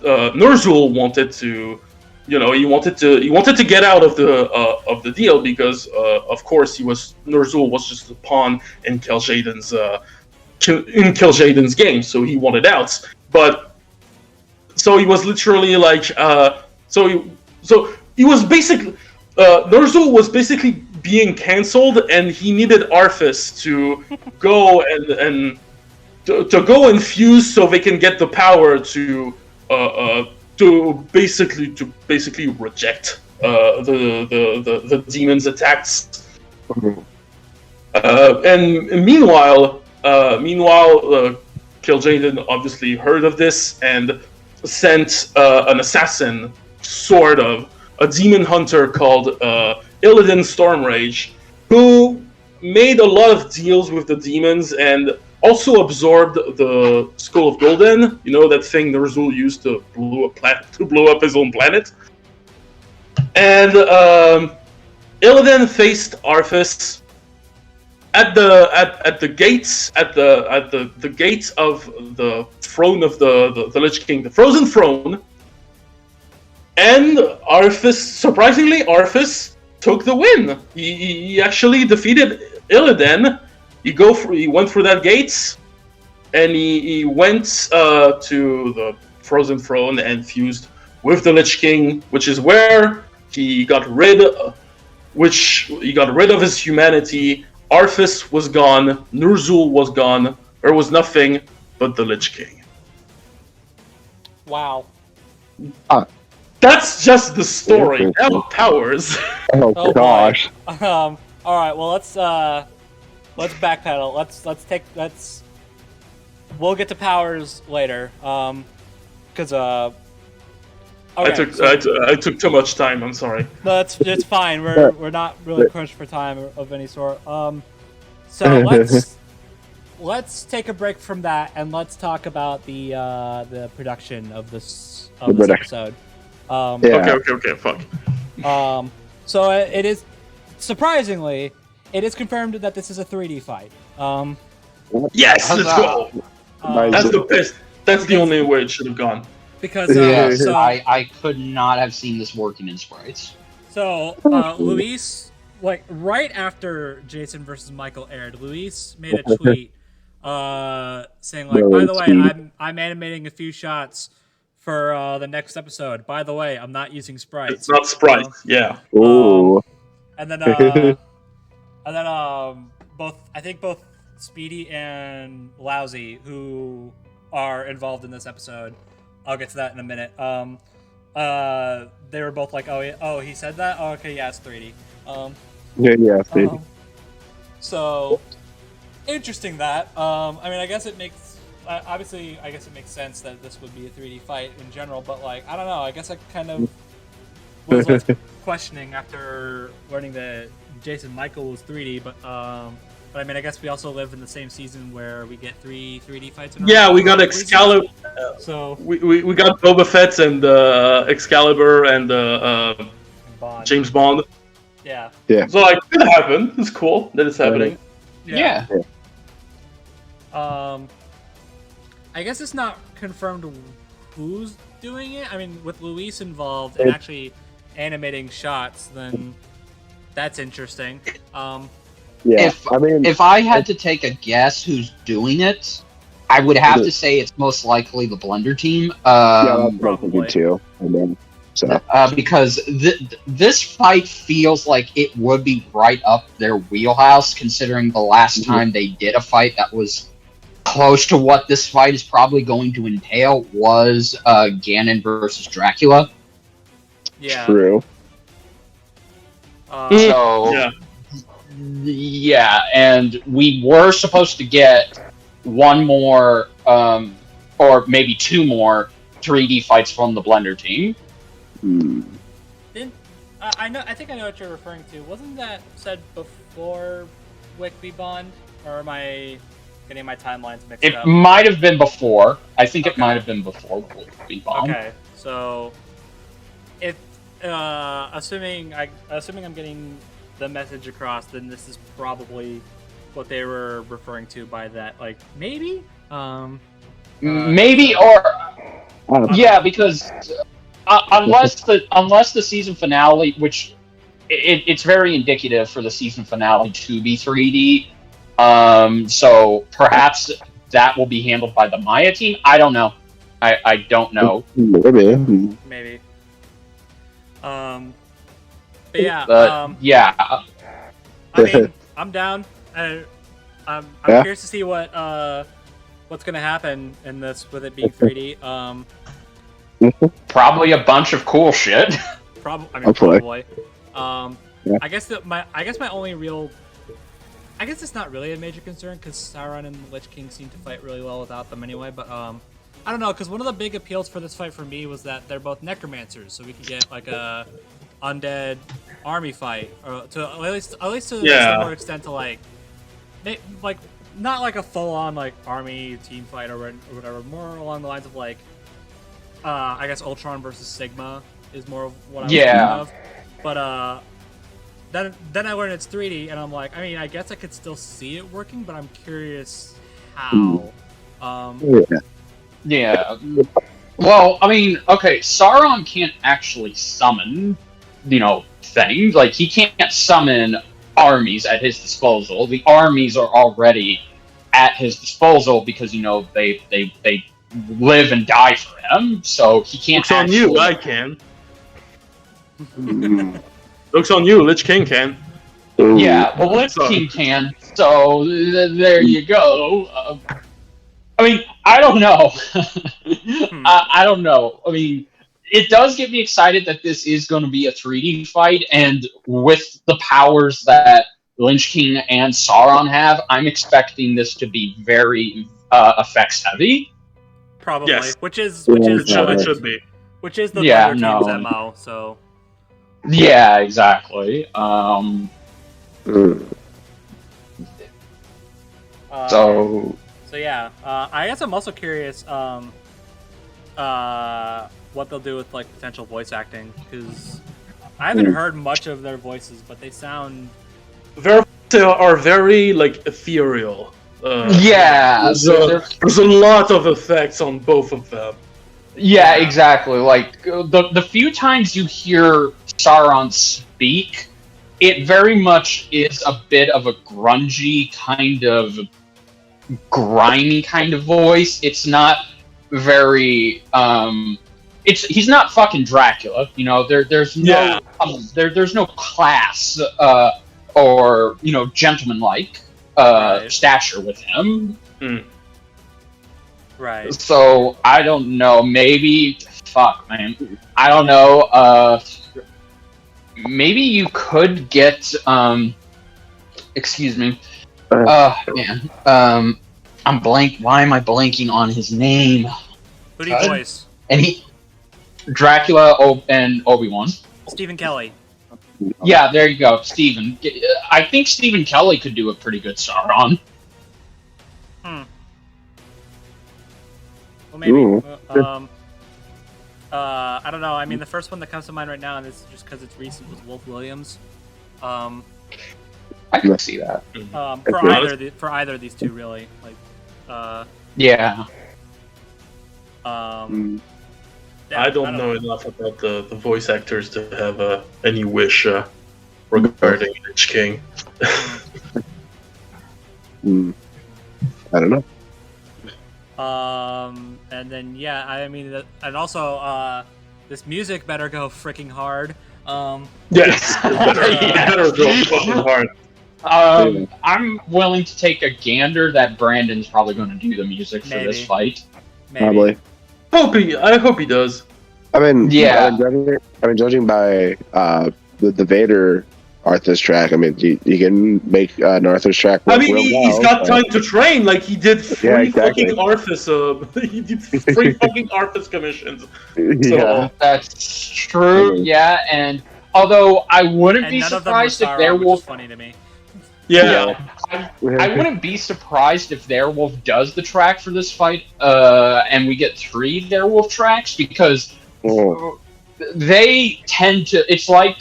[SPEAKER 4] Nurzul wanted to, he wanted to get out of the deal, because of course Nurzul was just a pawn in Kil'jaeden's game, so he wanted out. But so he was literally like, he was basically Nurzul was basically being cancelled, and he needed Arthas to go and go and fuse so they can get the power to basically reject the demon's attacks. And meanwhile, Kil'jaeden obviously heard of this and sent an assassin, sort of, a demon hunter called Illidan Stormrage, who made a lot of deals with the demons and also absorbed the Skull of Gul'dan, that thing Nurzul used to blow up his own planet. And Illidan faced Arthas at the gates of the throne of the Lich King, the Frozen Throne. And surprisingly, Arthas took the win. He actually defeated Illidan. He went through that gates, and he went to the Frozen Throne and fused with the Lich King, which is where he got rid of his humanity. Arthas was gone. Nurzul was gone. There was nothing but the Lich King.
[SPEAKER 1] Wow.
[SPEAKER 4] That's just the story. Now powers.
[SPEAKER 2] Oh gosh.
[SPEAKER 1] All right. Well, let's backpedal. We'll get to powers later. Because okay,
[SPEAKER 4] I took too much time. I'm sorry.
[SPEAKER 1] No, it's fine. We're not really crunched for time of any sort. So let's take a break from that, and let's talk about the production of this episode.
[SPEAKER 4] Okay. Fuck.
[SPEAKER 1] So it is, surprisingly, it is confirmed that this is a 3D fight.
[SPEAKER 4] Yes, let's go. That's the best. That's the only way it should have gone.
[SPEAKER 1] Because
[SPEAKER 3] I could not have seen this working in sprites.
[SPEAKER 1] So Luis, right after Jason versus Michael aired, Luis made a tweet saying, by the way, I'm animating a few shots for the next episode. By the way, I'm not using sprites.
[SPEAKER 4] It's not Sprite. Yeah.
[SPEAKER 2] Ooh.
[SPEAKER 1] And then both Speedy and Lousy, who are involved in this episode, I'll get to that in a minute. They were both like, oh, he said that? Oh, okay, yeah, it's 3D.
[SPEAKER 2] Yeah.
[SPEAKER 1] So interesting that. I mean, I guess it makes sense that this would be a 3D fight in general, but like, I don't know. I guess I kind of was like, questioning after learning that Jason Michael was 3D, but I mean, I guess we also live in the same season where we get 3D fights.
[SPEAKER 4] Yeah, we got Excalibur.
[SPEAKER 1] So
[SPEAKER 4] we got Boba Fett and Excalibur and James Bond.
[SPEAKER 1] Yeah.
[SPEAKER 4] So like, it could happen. It's cool that it's happening.
[SPEAKER 3] Yeah.
[SPEAKER 1] I guess it's not confirmed who's doing it. I mean, with Luis involved and actually animating shots, then that's interesting.
[SPEAKER 3] If I had to take a guess who's doing it, I would have to say it's most likely the Blender team.
[SPEAKER 2] Probably too.
[SPEAKER 3] Because this fight feels like it would be right up their wheelhouse, considering the last time they did a fight that was close to what this fight is probably going to entail was Ganon versus Dracula.
[SPEAKER 1] Yeah.
[SPEAKER 2] True.
[SPEAKER 3] Yeah, and we were supposed to get one more, or maybe two more 3D fights from the Blender team.
[SPEAKER 1] I think I know what you're referring to. Wasn't that said before Wick Bond, or am I getting my timelines mixed up?
[SPEAKER 3] It might have been before. I think it might have been before Wick Bond.
[SPEAKER 1] Okay, so if assuming I'm getting the message across, then this is probably what they were referring to by that. Like maybe,
[SPEAKER 3] maybe, or yeah, because unless the season finale, which it's very indicative for the season finale to be 3D. So perhaps that will be handled by the Maya team. I don't know. I don't know.
[SPEAKER 1] Maybe. But yeah.
[SPEAKER 3] Yeah.
[SPEAKER 1] I mean, I'm down. I'm curious to see what's gonna happen in this with it being 3D.
[SPEAKER 3] Probably a bunch of cool shit.
[SPEAKER 1] Probably. I guess my only real. I guess it's not really a major concern because Sauron and the Lich King seem to fight really well without them anyway. But I don't know, because one of the big appeals for this fight for me was that they're both necromancers, so we could get like a undead army fight, or to at least to a similar extent to like not like a full-on like army team fight or whatever, more along the lines of like I guess Ultron versus Sigma is more of what I'm thinking of. But then I learned it's 3D, and I'm like, I mean, I guess I could still see it working, but I'm curious how.
[SPEAKER 3] Yeah. Well, I mean, okay, Sauron can't actually summon, things. Like, he can't summon armies at his disposal. The armies are already at his disposal because, they live and die for him, so he can't
[SPEAKER 4] Looks on you, I can. Looks on you, Lich King can.
[SPEAKER 3] Yeah, well, Lich King can, so there you go. I mean, I don't know. I don't know. I mean, it does get me excited that this is going to be a 3D fight, and with the powers that Lich King and Sauron have, I'm expecting this to be very effects heavy.
[SPEAKER 1] Probably,
[SPEAKER 4] yes.
[SPEAKER 1] which is
[SPEAKER 4] it should be.
[SPEAKER 1] Which is the Blender team's MO. So.
[SPEAKER 3] Yeah, exactly. So
[SPEAKER 1] yeah, I guess I'm also curious what they'll do with like potential voice acting, because I haven't heard much of their voices, but they sound
[SPEAKER 4] are very like ethereal. There's a lot of effects on both of them.
[SPEAKER 3] Yeah, exactly. Like the few times you hear Sauron speak, it very much is a bit of a grungy kind of grimy kind of voice. It's not very he's not fucking Dracula. You know, there's no there's no class or gentleman-like stature with him.
[SPEAKER 1] Right.
[SPEAKER 3] So I don't know. Maybe fuck, man. I don't know. Maybe you could get excuse me. Man. I'm blank. Why am I blanking on his name?
[SPEAKER 1] Who do you voice?
[SPEAKER 3] And Dracula and Obi-Wan.
[SPEAKER 1] Stephen Kelly.
[SPEAKER 3] Yeah, there you go, Stephen. I think Stephen Kelly could do a pretty good Sauron.
[SPEAKER 1] Well, maybe. I don't know. I mean, the first one that comes to mind right now, and this is just because it's recent, was Wolf Williams.
[SPEAKER 3] I can see that.
[SPEAKER 1] For either of these two, really. Like,
[SPEAKER 3] yeah.
[SPEAKER 4] I don't know enough about the voice actors to have any wish regarding Lich King.
[SPEAKER 2] I don't know.
[SPEAKER 1] And then yeah, I mean, and also this music better go freaking hard.
[SPEAKER 4] Yes, better go fucking hard.
[SPEAKER 3] I'm willing to take a gander that Brandon's probably going to do the music for this fight.
[SPEAKER 2] Probably.
[SPEAKER 4] I hope he does.
[SPEAKER 2] I mean,
[SPEAKER 3] yeah.
[SPEAKER 2] Judging by the Vader Arthur's track, I mean, you can make an Arthur's track.
[SPEAKER 4] I mean, he's got time to train. Like he did three fucking Arthas. He did 3 fucking Arthas commissions.
[SPEAKER 2] Yeah,
[SPEAKER 3] that's true. Yeah, and although I wouldn't be surprised if Werewolf.
[SPEAKER 1] Funny to me.
[SPEAKER 4] Yeah.
[SPEAKER 3] I wouldn't be surprised if Werewolf does the track for this fight, and we get 3 Werewolf tracks, because they tend to. It's like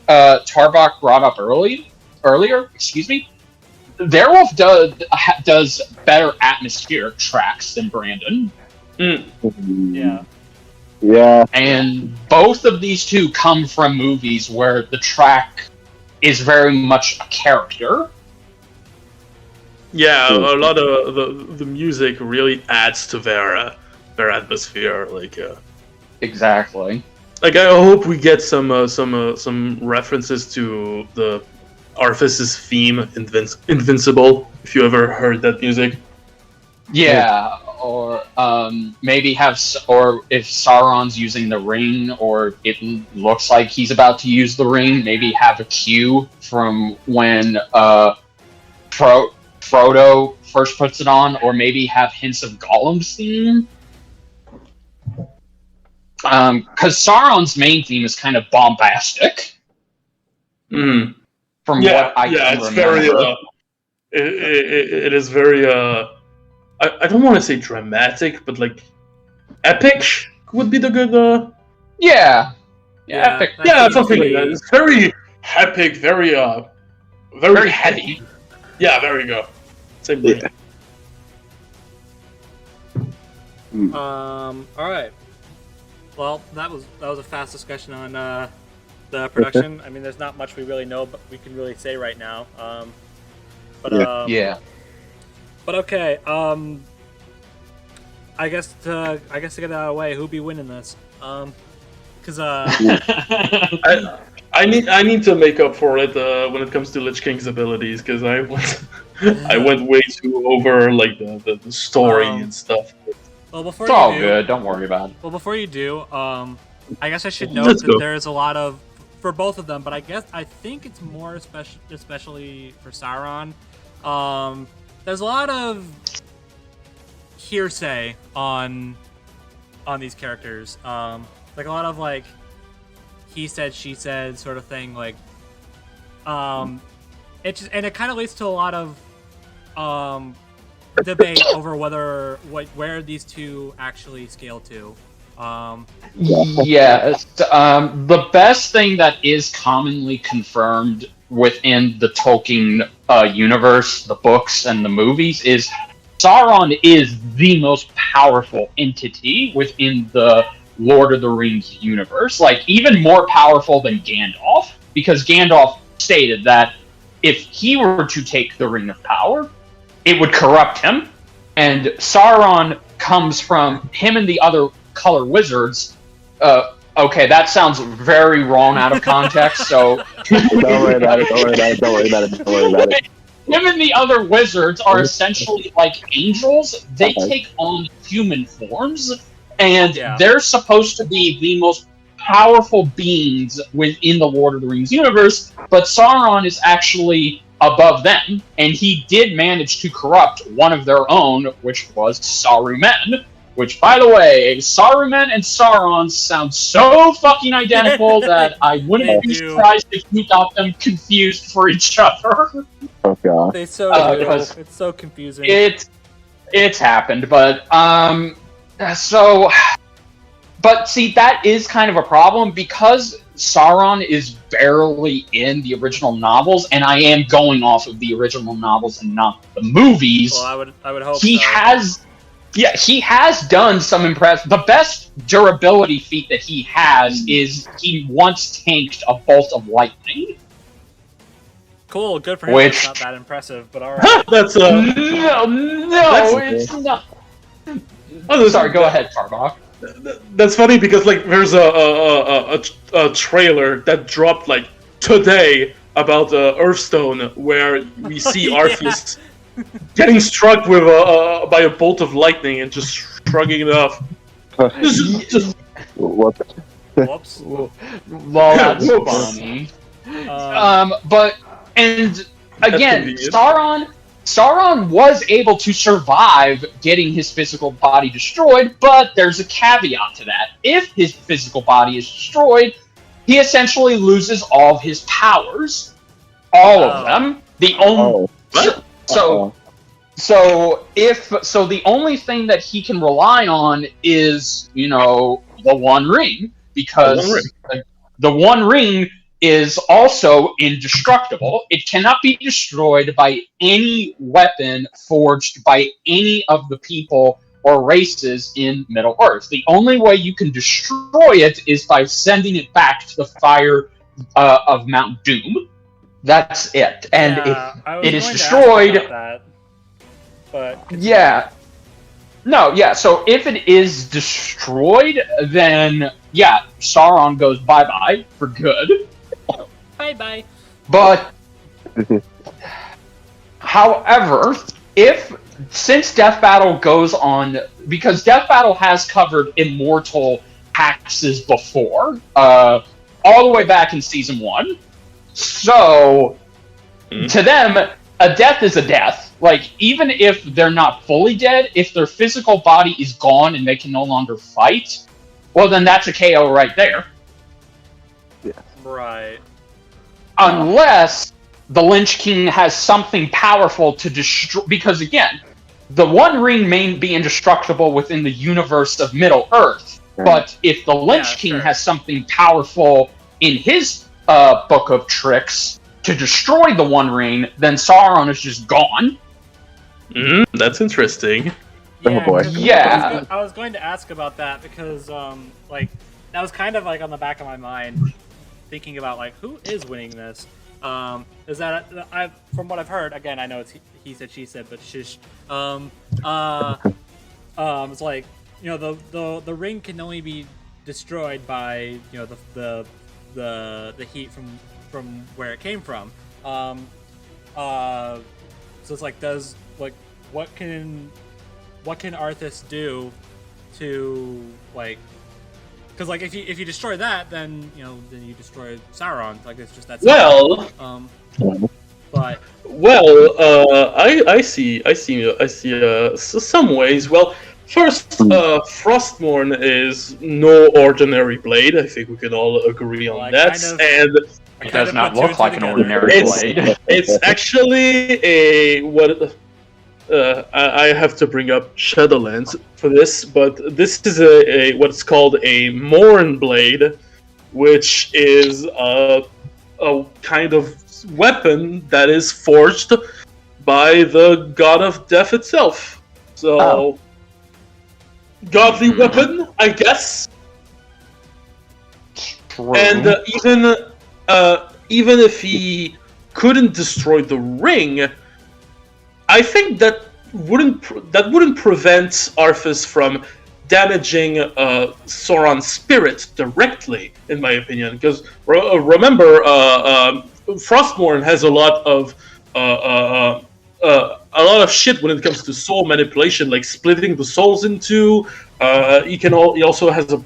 [SPEAKER 3] Tarbok brought up earlier. Excuse me. Werewolf does better atmospheric tracks than Brandon.
[SPEAKER 1] Yeah.
[SPEAKER 2] Yeah.
[SPEAKER 3] And both of these two come from movies where the track is very much a character.
[SPEAKER 4] Yeah, a lot of the music really adds to their atmosphere. Like
[SPEAKER 3] exactly.
[SPEAKER 4] Like I hope we get some references to the Arthas's theme, Invincible. If you ever heard that music.
[SPEAKER 3] Yeah, or maybe or if Sauron's using the ring, or it looks like he's about to use the ring, maybe have a cue from when Frodo first puts it on, or maybe have hints of Gollum's theme. Because Sauron's main theme is kind of bombastic. From what I can
[SPEAKER 4] it's
[SPEAKER 3] remember.
[SPEAKER 4] It is very I don't want to say dramatic, but like epic would be the good.
[SPEAKER 3] Epic.
[SPEAKER 4] Yeah, something like that. It's very epic, very
[SPEAKER 3] heavy.
[SPEAKER 4] Yeah, there we go. Same thing.
[SPEAKER 1] All right. Well, that was a fast discussion on the production. I mean, there's not much we really know, but we can really say right now. But okay. I guess to get that out of the way, who'd be winning this? Because
[SPEAKER 4] I need to make up for it when it comes to Lich King's abilities, because I went way too over like the story and stuff.
[SPEAKER 1] Well, before
[SPEAKER 3] it's all good. Don't worry about it.
[SPEAKER 1] Well, before you do, I guess I should note that there's a lot of for both of them, but I think it's more especially for Sauron. There's a lot of hearsay on these characters. Like a lot of like he said, she said sort of thing. Like, it kind of leads to a lot of debate over where these two actually scale to.
[SPEAKER 3] Yes, the best thing that is commonly confirmed within the Tolkien universe, the books and the movies, is Sauron is the most powerful entity within the Lord of the Rings universe. Like, even more powerful than Gandalf, because Gandalf stated that if he were to take the Ring of Power, it would corrupt him. And Sauron comes from him and the other color wizards Okay, that sounds very wrong out of context. So
[SPEAKER 2] Don't worry about it. Don't worry about it. Don't worry about it. Don't worry about it.
[SPEAKER 3] him and the other wizards are essentially like angels. They
[SPEAKER 2] Okay.
[SPEAKER 3] take on human forms, and
[SPEAKER 1] Yeah.
[SPEAKER 3] they're supposed to be the most powerful beings within the Lord of the Rings universe, but Sauron is actually above them, and he did manage to corrupt one of their own, which was Saruman. Which, by the way, Saruman and Sauron sound so fucking identical that I wouldn't
[SPEAKER 1] They
[SPEAKER 3] be
[SPEAKER 1] do.
[SPEAKER 3] surprised if you got them confused for each other.
[SPEAKER 2] Oh god.
[SPEAKER 1] They so do.
[SPEAKER 3] because
[SPEAKER 1] It's so confusing.
[SPEAKER 3] It's happened, but but see, that is kind of a problem because Sauron is barely in the original novels, and I am going off of the original novels and not the movies.
[SPEAKER 1] Well, I would hope
[SPEAKER 3] He
[SPEAKER 1] so.
[SPEAKER 3] he has done some impressive. The best durability feat that he has is he once tanked a bolt of lightning.
[SPEAKER 1] Cool, good for him.
[SPEAKER 3] Which-
[SPEAKER 1] It's not that impressive, but alright.
[SPEAKER 4] That's
[SPEAKER 3] No, it's not. Sorry, go ahead, Tarbach.
[SPEAKER 4] That's funny because like there's a trailer that dropped like today about Earthstone where we see
[SPEAKER 1] Yeah.
[SPEAKER 4] Arthas getting struck with by a bolt of lightning and just shrugging it off. Just
[SPEAKER 2] What?
[SPEAKER 1] Whoops.
[SPEAKER 3] Well, that's funny. But and again,
[SPEAKER 4] convenient.
[SPEAKER 3] Sauron was able to survive getting his physical body destroyed, but there's a caveat to that. If his physical body is destroyed, he essentially loses all of his powers, all of them. The only
[SPEAKER 2] Oh.
[SPEAKER 3] so the only thing that he can rely on is, you know, the One Ring, because the One Ring is also indestructible. It cannot be destroyed by any weapon forged by any of the people or races in Middle Earth. The only way you can destroy it is by sending it back to the fire of Mount Doom. That's it. And
[SPEAKER 1] Yeah, I was
[SPEAKER 3] it is
[SPEAKER 1] going to ask
[SPEAKER 3] destroyed-
[SPEAKER 1] about that, but
[SPEAKER 3] yeah. No, yeah, so if it is destroyed, then, yeah, Sauron goes bye-bye for good.
[SPEAKER 1] bye.
[SPEAKER 3] But, however, since Death Battle goes on, because Death Battle has covered immortal axes before, all the way back in Season 1, so, to them, a death is a death. Like, even if they're not fully dead, if their physical body is gone and they can no longer fight, well, then that's a KO right there.
[SPEAKER 1] Right.
[SPEAKER 3] Unless the Lynch King has something powerful to destroy. Because, again, the One Ring may be indestructible within the universe of Middle Earth, but if the Lynch King
[SPEAKER 1] sure.
[SPEAKER 3] has something powerful in his book of tricks to destroy the One Ring, then Sauron is just gone.
[SPEAKER 4] That's interesting.
[SPEAKER 1] Yeah,
[SPEAKER 2] boy.
[SPEAKER 1] 'cause
[SPEAKER 3] Yeah.
[SPEAKER 1] I was going to ask about that because, like, that was kind of like on the back of my mind, thinking about like who is winning this. Is that from what I've heard? Again, I know it's he said, she said, but shish. It's like, you know, the ring can only be destroyed by, you know, the heat from where it came from. So it's like, what can Arthas do to, like, because like if you destroy that, then then you destroy Sauron. Like, it's just that simple.
[SPEAKER 4] Well,
[SPEAKER 1] But
[SPEAKER 4] I see some ways. Well, first, Frostmourne is no ordinary blade. I think we can all agree on
[SPEAKER 1] Well, I
[SPEAKER 4] that.
[SPEAKER 1] kind of-
[SPEAKER 4] And
[SPEAKER 3] It does
[SPEAKER 1] put
[SPEAKER 3] not
[SPEAKER 1] two
[SPEAKER 3] look
[SPEAKER 1] and
[SPEAKER 3] like
[SPEAKER 1] two
[SPEAKER 3] an
[SPEAKER 1] together.
[SPEAKER 3] ordinary blade.
[SPEAKER 4] it's actually a what. I have to bring up Shadowlands for this, but this is a what's called a Morn blade, which is a kind of weapon that is forged by the god of death itself. So, godly weapon, I guess.
[SPEAKER 3] True.
[SPEAKER 4] And even if he couldn't destroy the ring, I think that wouldn't prevent Arthas from damaging Sauron's spirit directly, in my opinion. Because remember, Frostmourne has a lot of shit when it comes to soul manipulation, like splitting the souls into. He also has a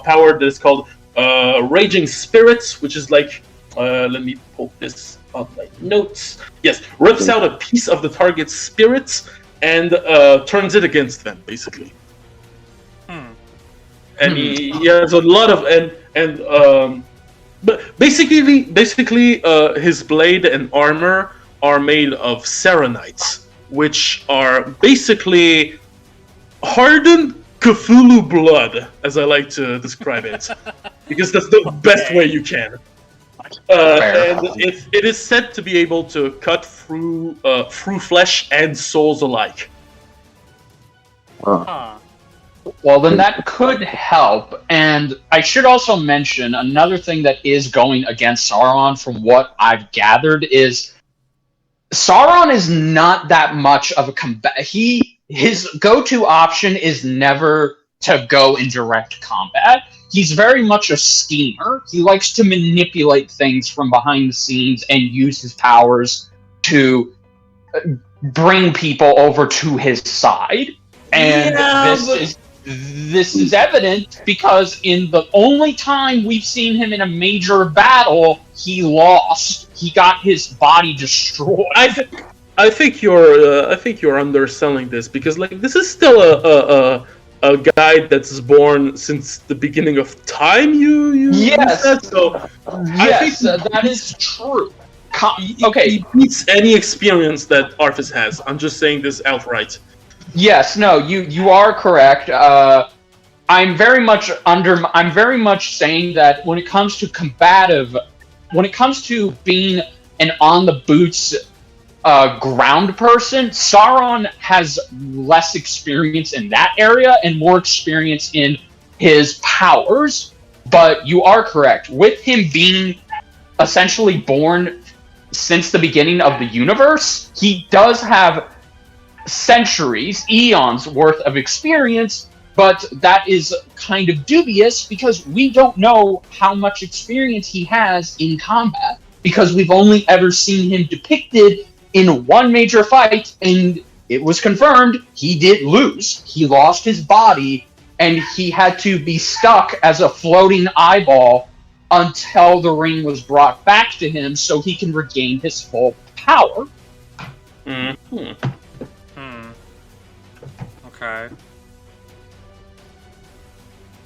[SPEAKER 4] power that is called Raging Spirits, which is like, let me pull this on my notes. Yes, rips out a piece of the target's spirits and turns it against them, basically. And he has a lot of but basically, his blade and armor are made of Serenites, which are basically hardened Cthulhu blood, as I like to describe it, because that's the best way you can. And it is said to be able to cut through flesh and souls alike.
[SPEAKER 3] Well, then that could help. And I should also mention another thing that is going against Sauron, from what I've gathered, is Sauron is not that much of a combat. His go-to option is never to go in direct combat. He's very much a schemer. He likes to manipulate things from behind the scenes and use his powers to bring people over to his side. And this is evident because in the only time we've seen him in a major battle, he lost. He got his body destroyed.
[SPEAKER 4] I think you're underselling this, because like this is still a guy that's born since the beginning of time.
[SPEAKER 3] Yes.
[SPEAKER 4] Said, so
[SPEAKER 3] yes, that is true.
[SPEAKER 4] He beats any experience that Arthas has. I'm just saying this outright.
[SPEAKER 3] Yes, no, you are correct. I'm very much saying that when it comes to being an on the boots ground person, Sauron has less experience in that area and more experience in his powers. But you are correct. With him being essentially born since the beginning of the universe, he does have centuries, eons worth of experience, but that is kind of dubious because we don't know how much experience he has in combat, because we've only ever seen him depicted in one major fight, and it was confirmed he did lose. He lost his body, and he had to be stuck as a floating eyeball until the ring was brought back to him so he can regain his full power.
[SPEAKER 1] Okay.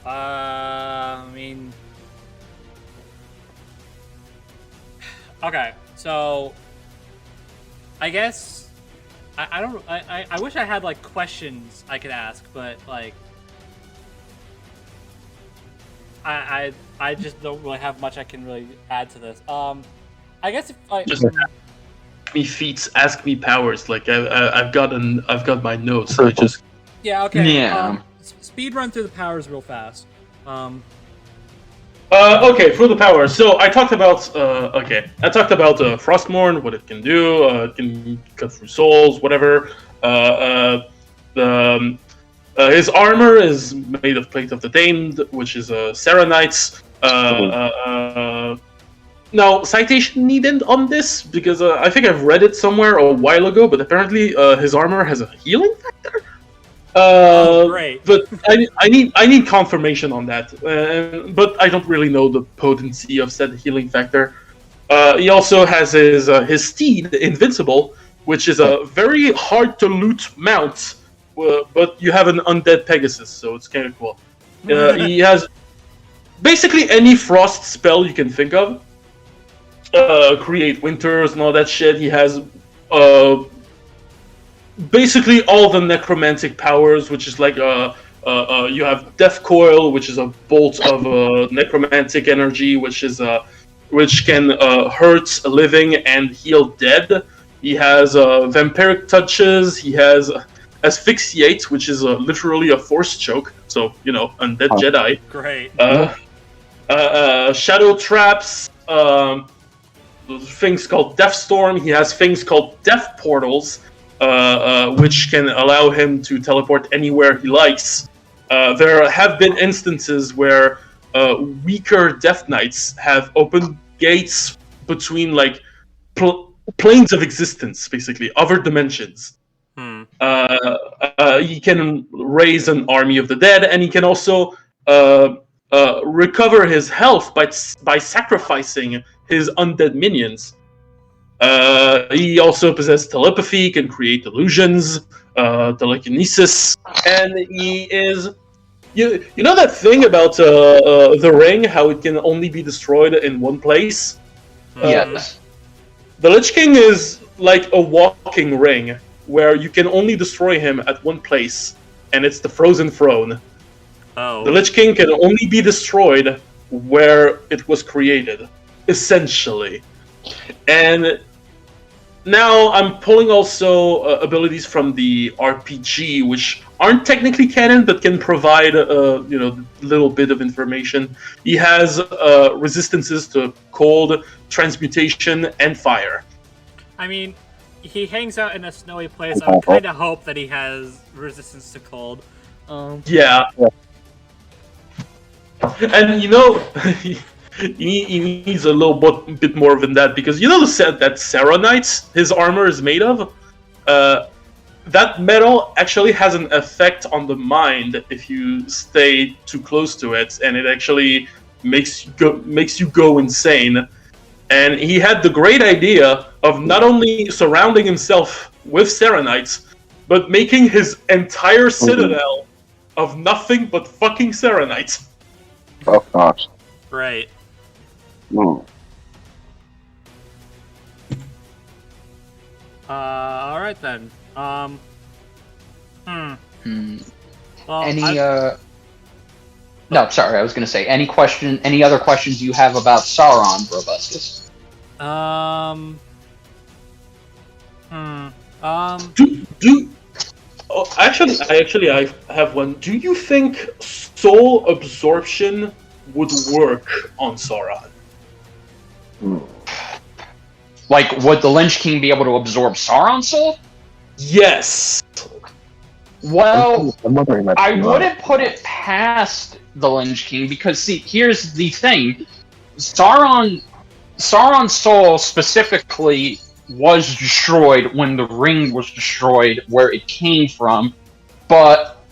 [SPEAKER 1] I mean... Okay, so... I guess... I don't... I wish I had, like, questions I could ask, but, like... I just don't really have much I can really add to this. I guess if I...
[SPEAKER 4] Just ask me feats, ask me powers. Like, I've got my notes, so I just...
[SPEAKER 1] Yeah, okay.
[SPEAKER 3] Yeah.
[SPEAKER 1] Speed run through the powers real fast.
[SPEAKER 4] Okay, through the powers. So I talked about Frostmourne, what it can do. It can cut through souls, whatever. His armor is made of Plate of the Damned, which is Serenites. Now, citation needed on this, because I think I've read it somewhere a while ago, but apparently his armor has a healing factor.
[SPEAKER 1] Great.
[SPEAKER 4] But I need confirmation on that. But I don't really know the potency of said healing factor. He also has his steed, Invincible, which is a very hard to loot mount. But you have an undead Pegasus, so it's kind of cool. He has basically any frost spell you can think of. Create winters and all that shit. He has basically all the necromantic powers, which is like you have Death Coil, which is a bolt of necromantic energy, which can hurt living and heal dead. He has vampiric touches. He has Asphyxiate, which is literally a force choke. So undead Jedi.
[SPEAKER 1] Great.
[SPEAKER 4] Shadow traps. Things called Death Storm. He has things called Death Portals, which can allow him to teleport anywhere he likes. there have been instances where weaker Death Knights have opened gates between like planes of existence, basically other dimensions. He can raise an army of the dead, and he can also recover his health by sacrificing his undead minions. He also possesses telepathy, can create illusions, telekinesis, and he is. You know that thing about the ring, how it can only be destroyed in one place?
[SPEAKER 3] Yes.
[SPEAKER 4] The Lich King is like a walking ring, where you can only destroy him at one place, and it's the Frozen Throne.
[SPEAKER 1] Oh.
[SPEAKER 4] The Lich King can only be destroyed where it was created, essentially. And now I'm pulling also abilities from the RPG, which aren't technically canon, but can provide a little bit of information. He has resistances to cold, transmutation, and fire.
[SPEAKER 1] I mean, he hangs out in a snowy place. I would kind of hope that he has resistance to cold.
[SPEAKER 4] Yeah. And he needs a little bit more than that, because the set that Sarah Knight, his armor is made of? That metal actually has an effect on the mind if you stay too close to it, and it actually makes you go insane. And he had the great idea of not only surrounding himself with Serenites, but making his entire citadel of nothing but fucking Serenites.
[SPEAKER 2] Oh gosh.
[SPEAKER 1] Right. All right then. Well,
[SPEAKER 3] No, sorry, I was going to say, any other questions you have about Sauron, Brobuscus?
[SPEAKER 4] I have one. Do you think soul absorption would work on Sauron?
[SPEAKER 3] Like, would the Lynch King be able to absorb Sauron's soul?
[SPEAKER 4] Yes.
[SPEAKER 3] Well, I wouldn't put it past the Lynch King, because, see, here's the thing. Sauron's soul specifically was destroyed when the ring was destroyed where it came from, but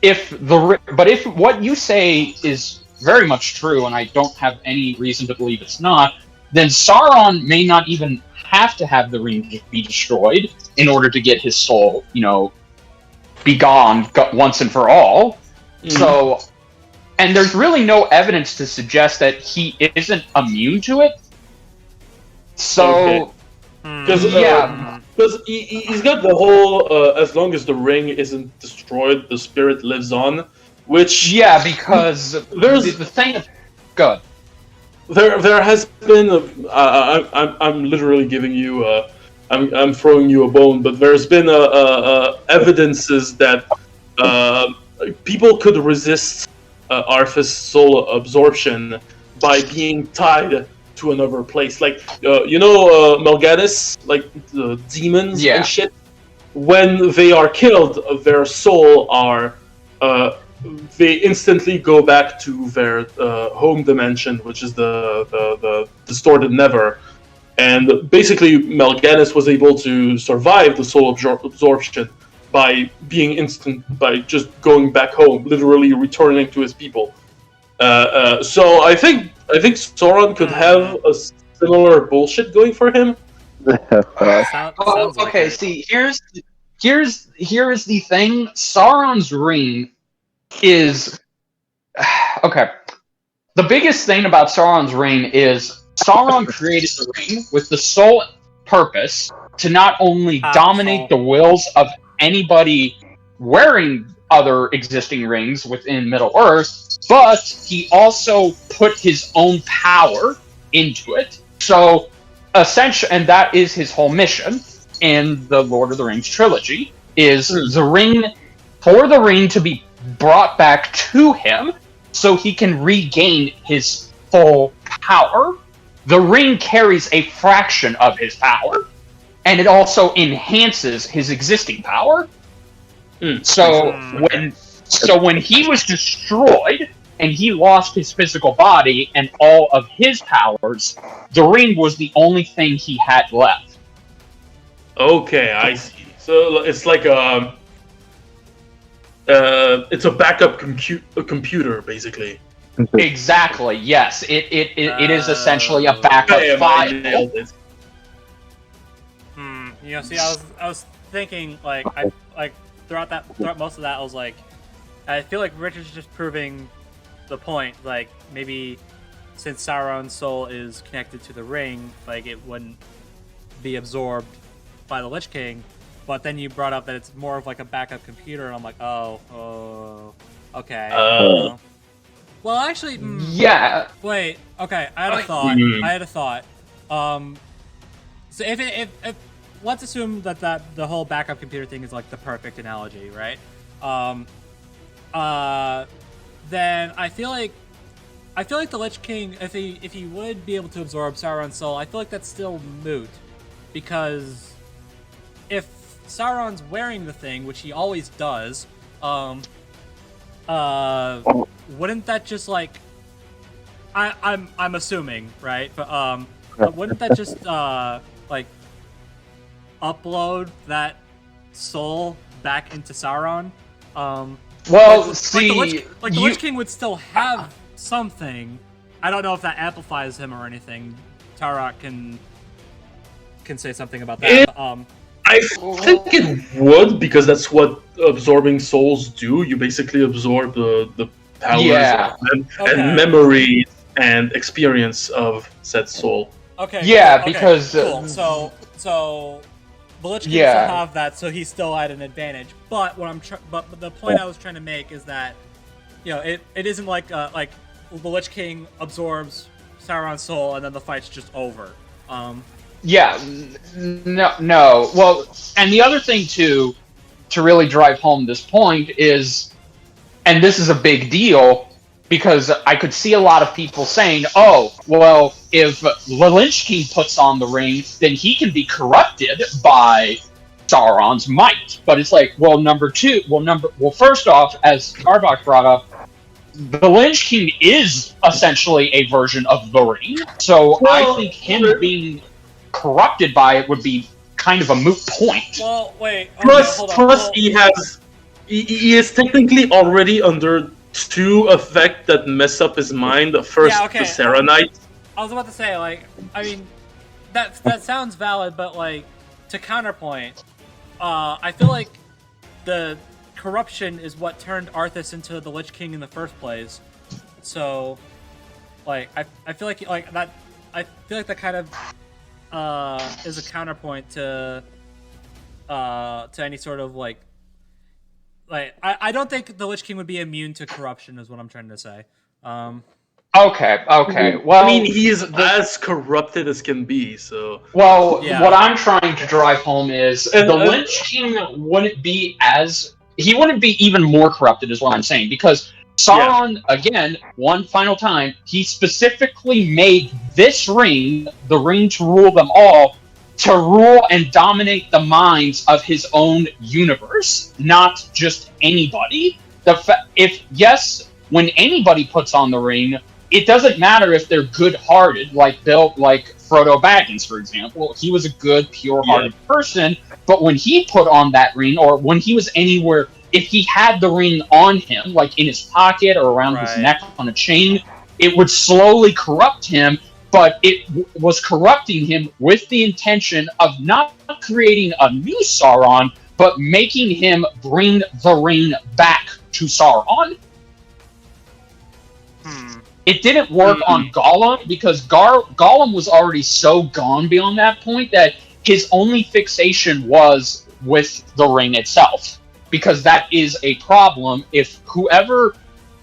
[SPEAKER 3] if what you say is very much true, and I don't have any reason to believe it's not, then Sauron may not even have to have the ring be destroyed in order to get his soul, be gone once and for all. So, and there's really no evidence to suggest that he isn't immune to it. So,
[SPEAKER 4] because he's got the whole as long as the ring isn't destroyed, the spirit lives on. Which
[SPEAKER 3] because there's the thing. Good.
[SPEAKER 4] There has been I'm literally giving you I'm throwing you a bone, but there's been evidences that people could resist Arthas soul absorption by being tied to another place, like Melganis, like the demons and shit. When they are killed, their soul are they instantly go back to their home dimension, which is the distorted Never. And basically, Melganis was able to survive the soul absorption by by just going back home, literally returning to his people. So I think Sauron could have a similar bullshit going for him.
[SPEAKER 3] Okay, see, here's the thing. Sauron's ring is okay. The biggest thing about Sauron's ring is Sauron created the ring with the sole purpose to not only dominate the wills of anybody wearing other existing rings within Middle-earth, but he also put his own power into it. So, essentially, and that is his whole mission in the Lord of the Rings trilogy, is the ring to be brought back to him so he can regain his full power. The ring carries a fraction of his power, and it also enhances his existing power. So So when he was destroyed and he lost his physical body and all of his powers, the ring was the only thing he had left.
[SPEAKER 4] Okay, I see. So it's like it's a backup computer, basically.
[SPEAKER 3] Exactly. Yes, it is essentially a backup
[SPEAKER 4] I
[SPEAKER 3] file.
[SPEAKER 4] nailed it.
[SPEAKER 1] You know, see, I was thinking like throughout most of that, I was like, I feel like Richard's just proving the point. Like maybe since Sauron's soul is connected to the ring, like it wouldn't be absorbed by the Lich King. But then you brought up that it's more of like a backup computer, and I'm like, okay. Well, actually,
[SPEAKER 3] Yeah.
[SPEAKER 1] wait. Okay, I had a thought. So if let's assume that the whole backup computer thing is like the perfect analogy, right? Then I feel like the Lich King, if he would be able to absorb Sauron's soul, I feel like that's still moot, because if Sauron's wearing the thing, which he always does, wouldn't that just like I'm assuming, right? But wouldn't that just like upload that soul back into Sauron?
[SPEAKER 3] Well, see,
[SPEAKER 1] the Lich King would still have something. I don't know if that amplifies him or anything. Tarok can say something about that.
[SPEAKER 4] I think it would, because that's what absorbing souls do. You basically absorb the powers and memories and experience of said soul.
[SPEAKER 1] Okay.
[SPEAKER 3] Yeah,
[SPEAKER 1] okay,
[SPEAKER 3] because
[SPEAKER 1] cool. So the Lich King still have that, so he's still at an advantage. But but the point I was trying to make is that, you know, it isn't like the Lich King absorbs Sauron's soul and then the fight's just over.
[SPEAKER 3] No. Well, and the other thing too, to really drive home this point is, and this is a big deal, because I could see a lot of people saying, "Oh, well, if the Lich King puts on the ring, then he can be corrupted by Sauron's might." But it's like, well, first off, as Arbok brought up, the Lich King is essentially a version of the ring, so I think him being corrupted by it would be kind of a moot point.
[SPEAKER 1] Well, wait.
[SPEAKER 4] Plus, he is technically already under two effects that mess up his mind. The first, the Serenite.
[SPEAKER 1] I was about to say, like, I mean, that sounds valid, but like, to counterpoint, I feel like the corruption is what turned Arthas into the Lich King in the first place. So, like, I feel like that. I feel like that kind of is a counterpoint to any sort of like I don't think the Lich King would be immune to corruption, is what I'm trying to say.
[SPEAKER 3] Okay. Well,
[SPEAKER 4] I mean, he is as corrupted as can be. So,
[SPEAKER 3] well, what I'm trying to drive home is the Lich King wouldn't be even more corrupted, is what I'm saying, because Sauron, again, one final time, he specifically made this ring, the ring to rule them all, to rule and dominate the minds of his own universe, not just anybody. When anybody puts on the ring, it doesn't matter if they're good-hearted, like Frodo Baggins, for example. He was a good, pure-hearted person, but when he put on that ring, or when he was anywhere, if he had the ring on him, like in his pocket or around his neck on a chain, it would slowly corrupt him, but it was corrupting him with the intention of not creating a new Sauron, but making him bring the ring back to Sauron. It didn't work on Gollum, because Gollum was already so gone beyond that point that his only fixation was with the ring itself. Because that is a problem. If whoever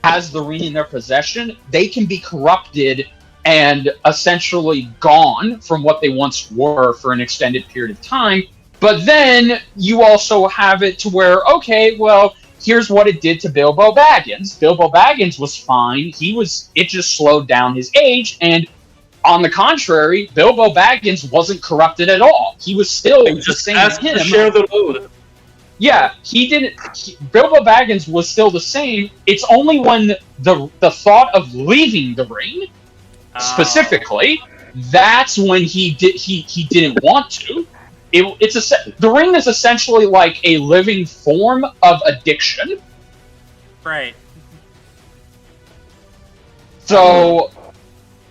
[SPEAKER 3] has the ring in their possession, they can be corrupted and essentially gone from what they once were for an extended period of time. But then you also have it to where, okay, well, here's what it did to Bilbo Baggins. Bilbo Baggins was fine. It just slowed down his age, and on the contrary, Bilbo Baggins wasn't corrupted at all. He was still the same as him.
[SPEAKER 4] To share the load.
[SPEAKER 3] Yeah, he didn't. Bilbo Baggins was still the same. It's only when the thought of leaving the ring, specifically, that's when he didn't want to. The ring is essentially like a living form of addiction.
[SPEAKER 1] Right.
[SPEAKER 3] So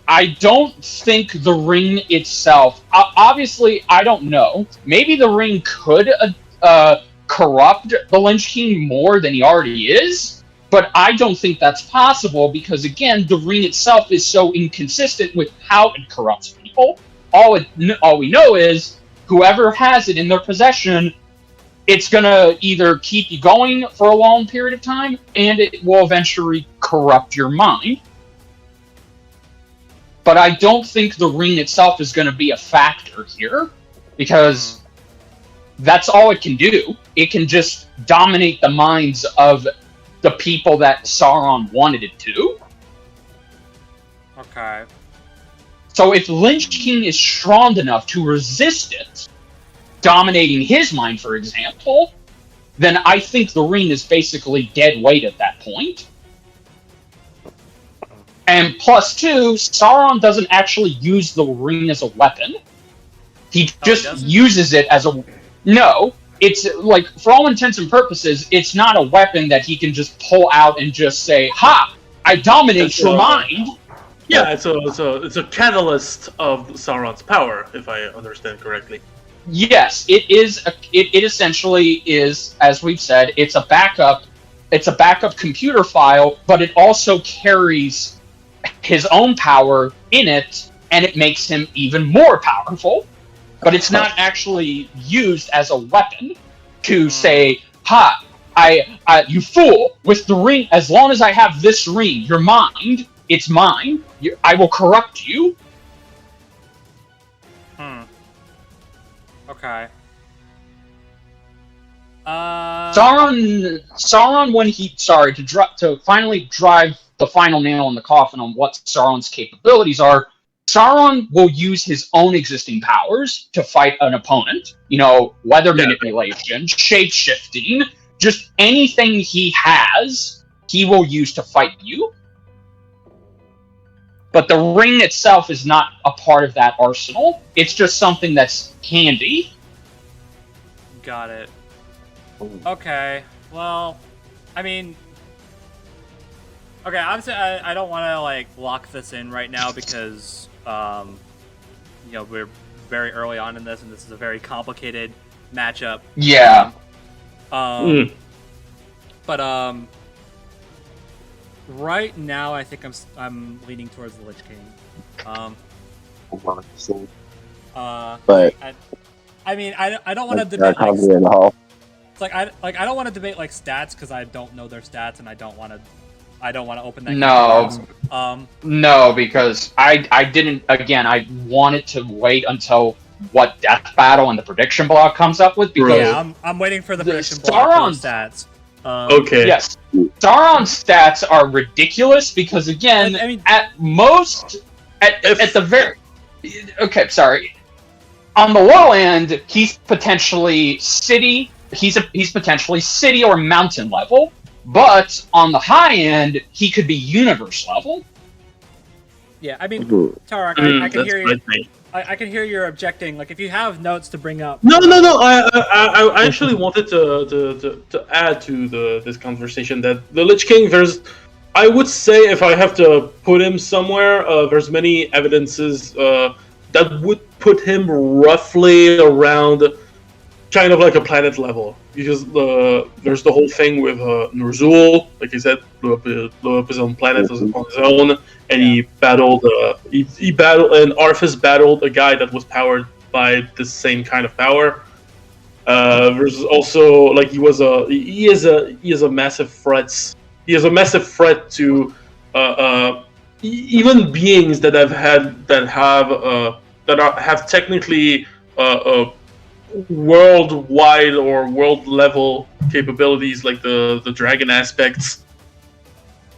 [SPEAKER 3] I don't think the ring itself. Obviously, I don't know. Maybe the ring could corrupt the Lynch King more than he already is, but I don't think that's possible because, again, the ring itself is so inconsistent with how it corrupts people. All we know is whoever has it in their possession, it's gonna either keep you going for a long period of time, and it will eventually corrupt your mind. But I don't think the ring itself is going to be a factor here, because that's all it can do. It can just dominate the minds of the people that Sauron wanted it to.
[SPEAKER 1] Okay.
[SPEAKER 3] So if Lynch King is strong enough to resist it, dominating his mind, for example, then I think the ring is basically dead weight at that point. And plus two, Sauron doesn't actually use the ring as a weapon. He just uses it as a... No, it's like, for all intents and purposes, it's not a weapon that he can just pull out and just say, "Ha! I dominate your mind."
[SPEAKER 4] Yeah, it's a catalyst of Sauron's power, if I understand correctly.
[SPEAKER 3] Yes, it is. It essentially is, as we've said, it's a backup. It's a backup computer file, but it also carries his own power in it, and it makes him even more powerful. But it's not actually used as a weapon to say, "Ha! You fool! With the ring, as long as I have this ring, your mind, it's mine. I will corrupt you."
[SPEAKER 1] Okay.
[SPEAKER 3] Sauron, when he to finally drive the final nail in the coffin on what Sauron's capabilities are, Sauron will use his own existing powers to fight an opponent. Weather manipulation, shape-shifting, just anything he has, he will use to fight you. But the ring itself is not a part of that arsenal. It's just something that's handy.
[SPEAKER 1] Got it. Okay. Well, I mean... Okay, obviously I don't want to, lock this in right now because, we're very early on in this, and this is a very complicated matchup.
[SPEAKER 3] Yeah.
[SPEAKER 1] But, right now, I think I'm leaning towards the Lich King.
[SPEAKER 2] But
[SPEAKER 1] I mean, I don't want to debate. It's like I don't want to debate stats because I don't know their stats, and I don't want to open that.
[SPEAKER 3] No, because I didn't. Again, I wanted to wait until what Death Battle and the prediction block comes up with. Because
[SPEAKER 1] yeah, I'm waiting for the prediction block for the stats.
[SPEAKER 4] Okay.
[SPEAKER 3] Yes. Sauron's stats are ridiculous because, again,
[SPEAKER 1] I mean,
[SPEAKER 3] at the very... Okay, sorry. On the low end, he's potentially city. He's potentially city or mountain level. But on the high end, he could be universe level.
[SPEAKER 1] Yeah, I mean, Tarak, I can hear you. I can hear you're objecting. If you have notes to bring up.
[SPEAKER 4] No. I actually wanted to add to this conversation that the Lich King. I would say if I have to put him somewhere, there's many evidences that would put him roughly around, kind of like a planet level, because there's the whole thing with Nurzul. Like I said, blew up his own planet on his own. And he battled, and Arthas battled a guy that was powered by the same kind of power. There's also he is a massive threat. He is a massive threat to even beings that have technically worldwide or world level capabilities, like the dragon aspects,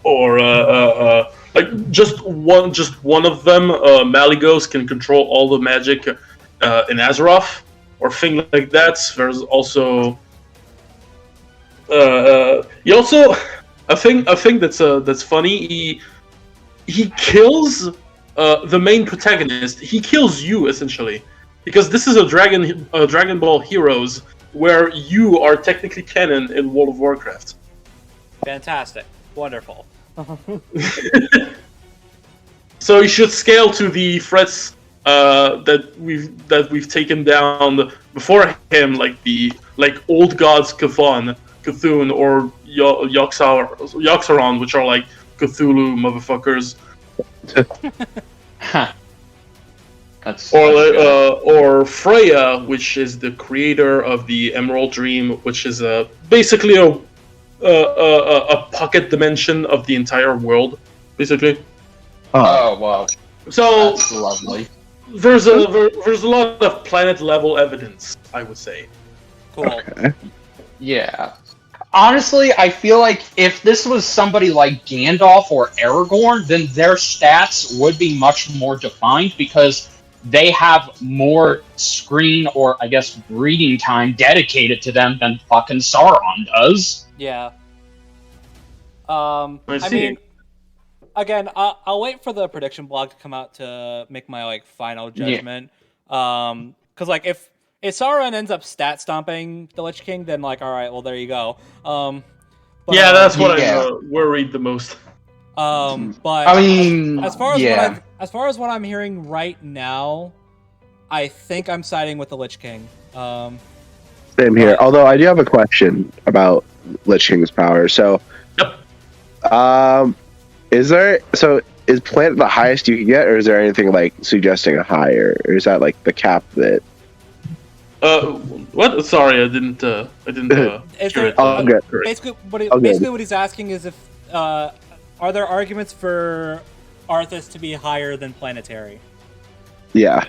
[SPEAKER 4] or just one of them, Malygos, can control all the magic in Azeroth, or things like that. There's also He also, I think that's funny. He kills the main protagonist. He kills you essentially, because this is a Dragon Ball Heroes where you are technically canon in World of Warcraft.
[SPEAKER 1] Fantastic. Wonderful.
[SPEAKER 4] So you should scale to the threats that we've taken down before him, like old gods Cthulhu, or Yoxaron, which are like Cthulhu motherfuckers. Or Freya, which is the creator of the Emerald Dream, which is basically a pocket dimension of the entire world, basically.
[SPEAKER 3] Oh wow!
[SPEAKER 4] So
[SPEAKER 3] that's lovely.
[SPEAKER 4] There's a lot of planet level evidence, I would say.
[SPEAKER 1] Cool.
[SPEAKER 2] Okay.
[SPEAKER 3] Yeah. Honestly, I feel like if this was somebody like Gandalf or Aragorn, then their stats would be much more defined because they have more screen or, I guess, reading time dedicated to them than fucking Sauron does.
[SPEAKER 1] Yeah. I mean, again, I'll wait for the prediction blog to come out to make my final judgment. Because if Sauron ends up stat stomping the Lich King, then all right, well there you go. But,
[SPEAKER 4] that's what I'm worried the most.
[SPEAKER 1] But
[SPEAKER 3] I mean,
[SPEAKER 1] as far as what I'm hearing right now, I think I'm siding with the Lich King.
[SPEAKER 2] Same here. Although I do have a question about Lich King's power. So, is planet the highest you can get, or is there anything suggesting a higher, or is that the cap that?
[SPEAKER 4] What? Sorry, I didn't hear it.
[SPEAKER 1] Basically, what he's asking is if are there arguments for Arthas to be higher than planetary?
[SPEAKER 2] Yeah.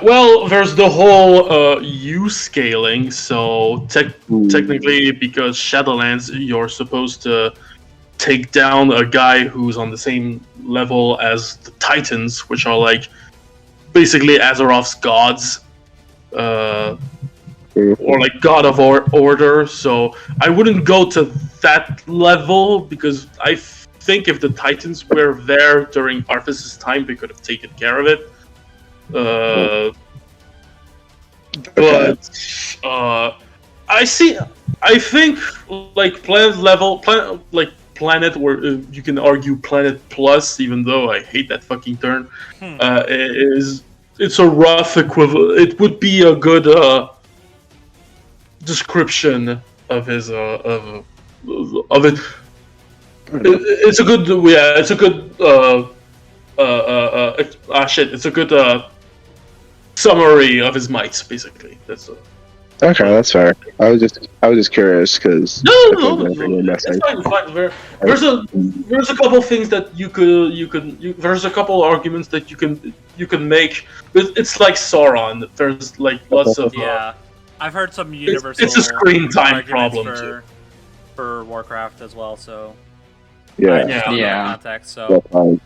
[SPEAKER 4] Well, there's the whole U scaling. So technically, because Shadowlands, you're supposed to take down a guy who's on the same level as the Titans, which are basically Azeroth's gods. Or God of Order, so I wouldn't go to that level because I think if the Titans were there during Arthas' time, they could have taken care of it. But I think planet level, planet where you can argue planet plus, even though I hate that fucking term, it's a rough equivalent. It would be a good description of his of it. It's a good It's a good It's a good summary of his might, basically. That's
[SPEAKER 2] okay. That's fair. I was just curious because
[SPEAKER 4] no. It's fine. There's a couple things that you could there's a couple arguments that you can make, but it's like Sauron. There's lots of
[SPEAKER 1] I've heard some universal.
[SPEAKER 4] It's a screen time problem
[SPEAKER 1] for Warcraft as well. So context. So
[SPEAKER 2] okay.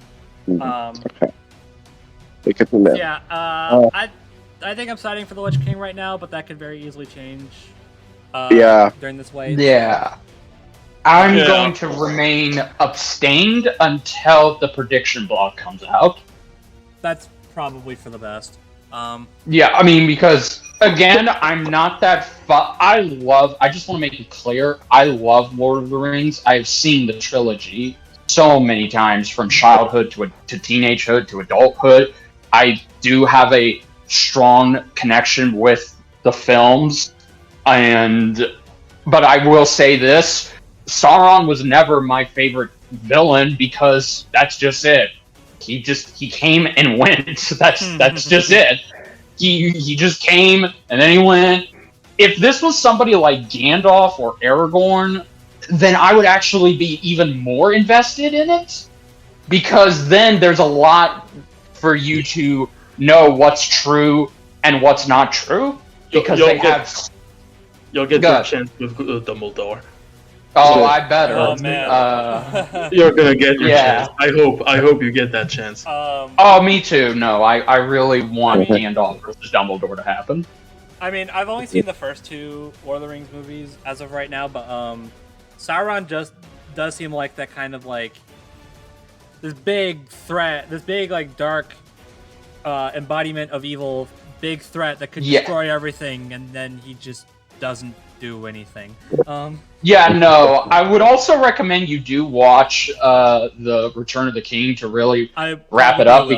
[SPEAKER 1] I think I'm siding for the Lich King right now, but that could very easily change. During this wave.
[SPEAKER 3] Yeah. I'm going to remain abstained until the prediction blog comes out.
[SPEAKER 1] That's probably for the best.
[SPEAKER 3] Because again, I'm not that I just want to make it clear, I love Lord of the Rings. I've seen the trilogy so many times, from childhood to teenagehood to adulthood. I do have a strong connection with the films, but I will say this: Sauron was never my favorite villain because that's just it. He came and went. That's just it. He just came and then he went. If this was somebody like Gandalf or Aragorn, then I would actually be even more invested in it, because then there's a lot for you to know what's true and what's not true, because
[SPEAKER 4] you'll get that chance with Dumbledore.
[SPEAKER 3] Oh, I better.
[SPEAKER 1] Oh man,
[SPEAKER 4] you're gonna get your chance. I hope you get that chance.
[SPEAKER 3] Oh, me too. No, I really want Gandalf versus Dumbledore to happen.
[SPEAKER 1] I mean, I've only seen the first 2 Lord of the Rings movies as of right now, but Sauron just does seem like that kind of like this big threat, this big like dark embodiment of evil, big threat that could destroy everything, and then he just doesn't do anything.
[SPEAKER 3] Yeah, no. I would also recommend you do watch the Return of the King to really wrap it up.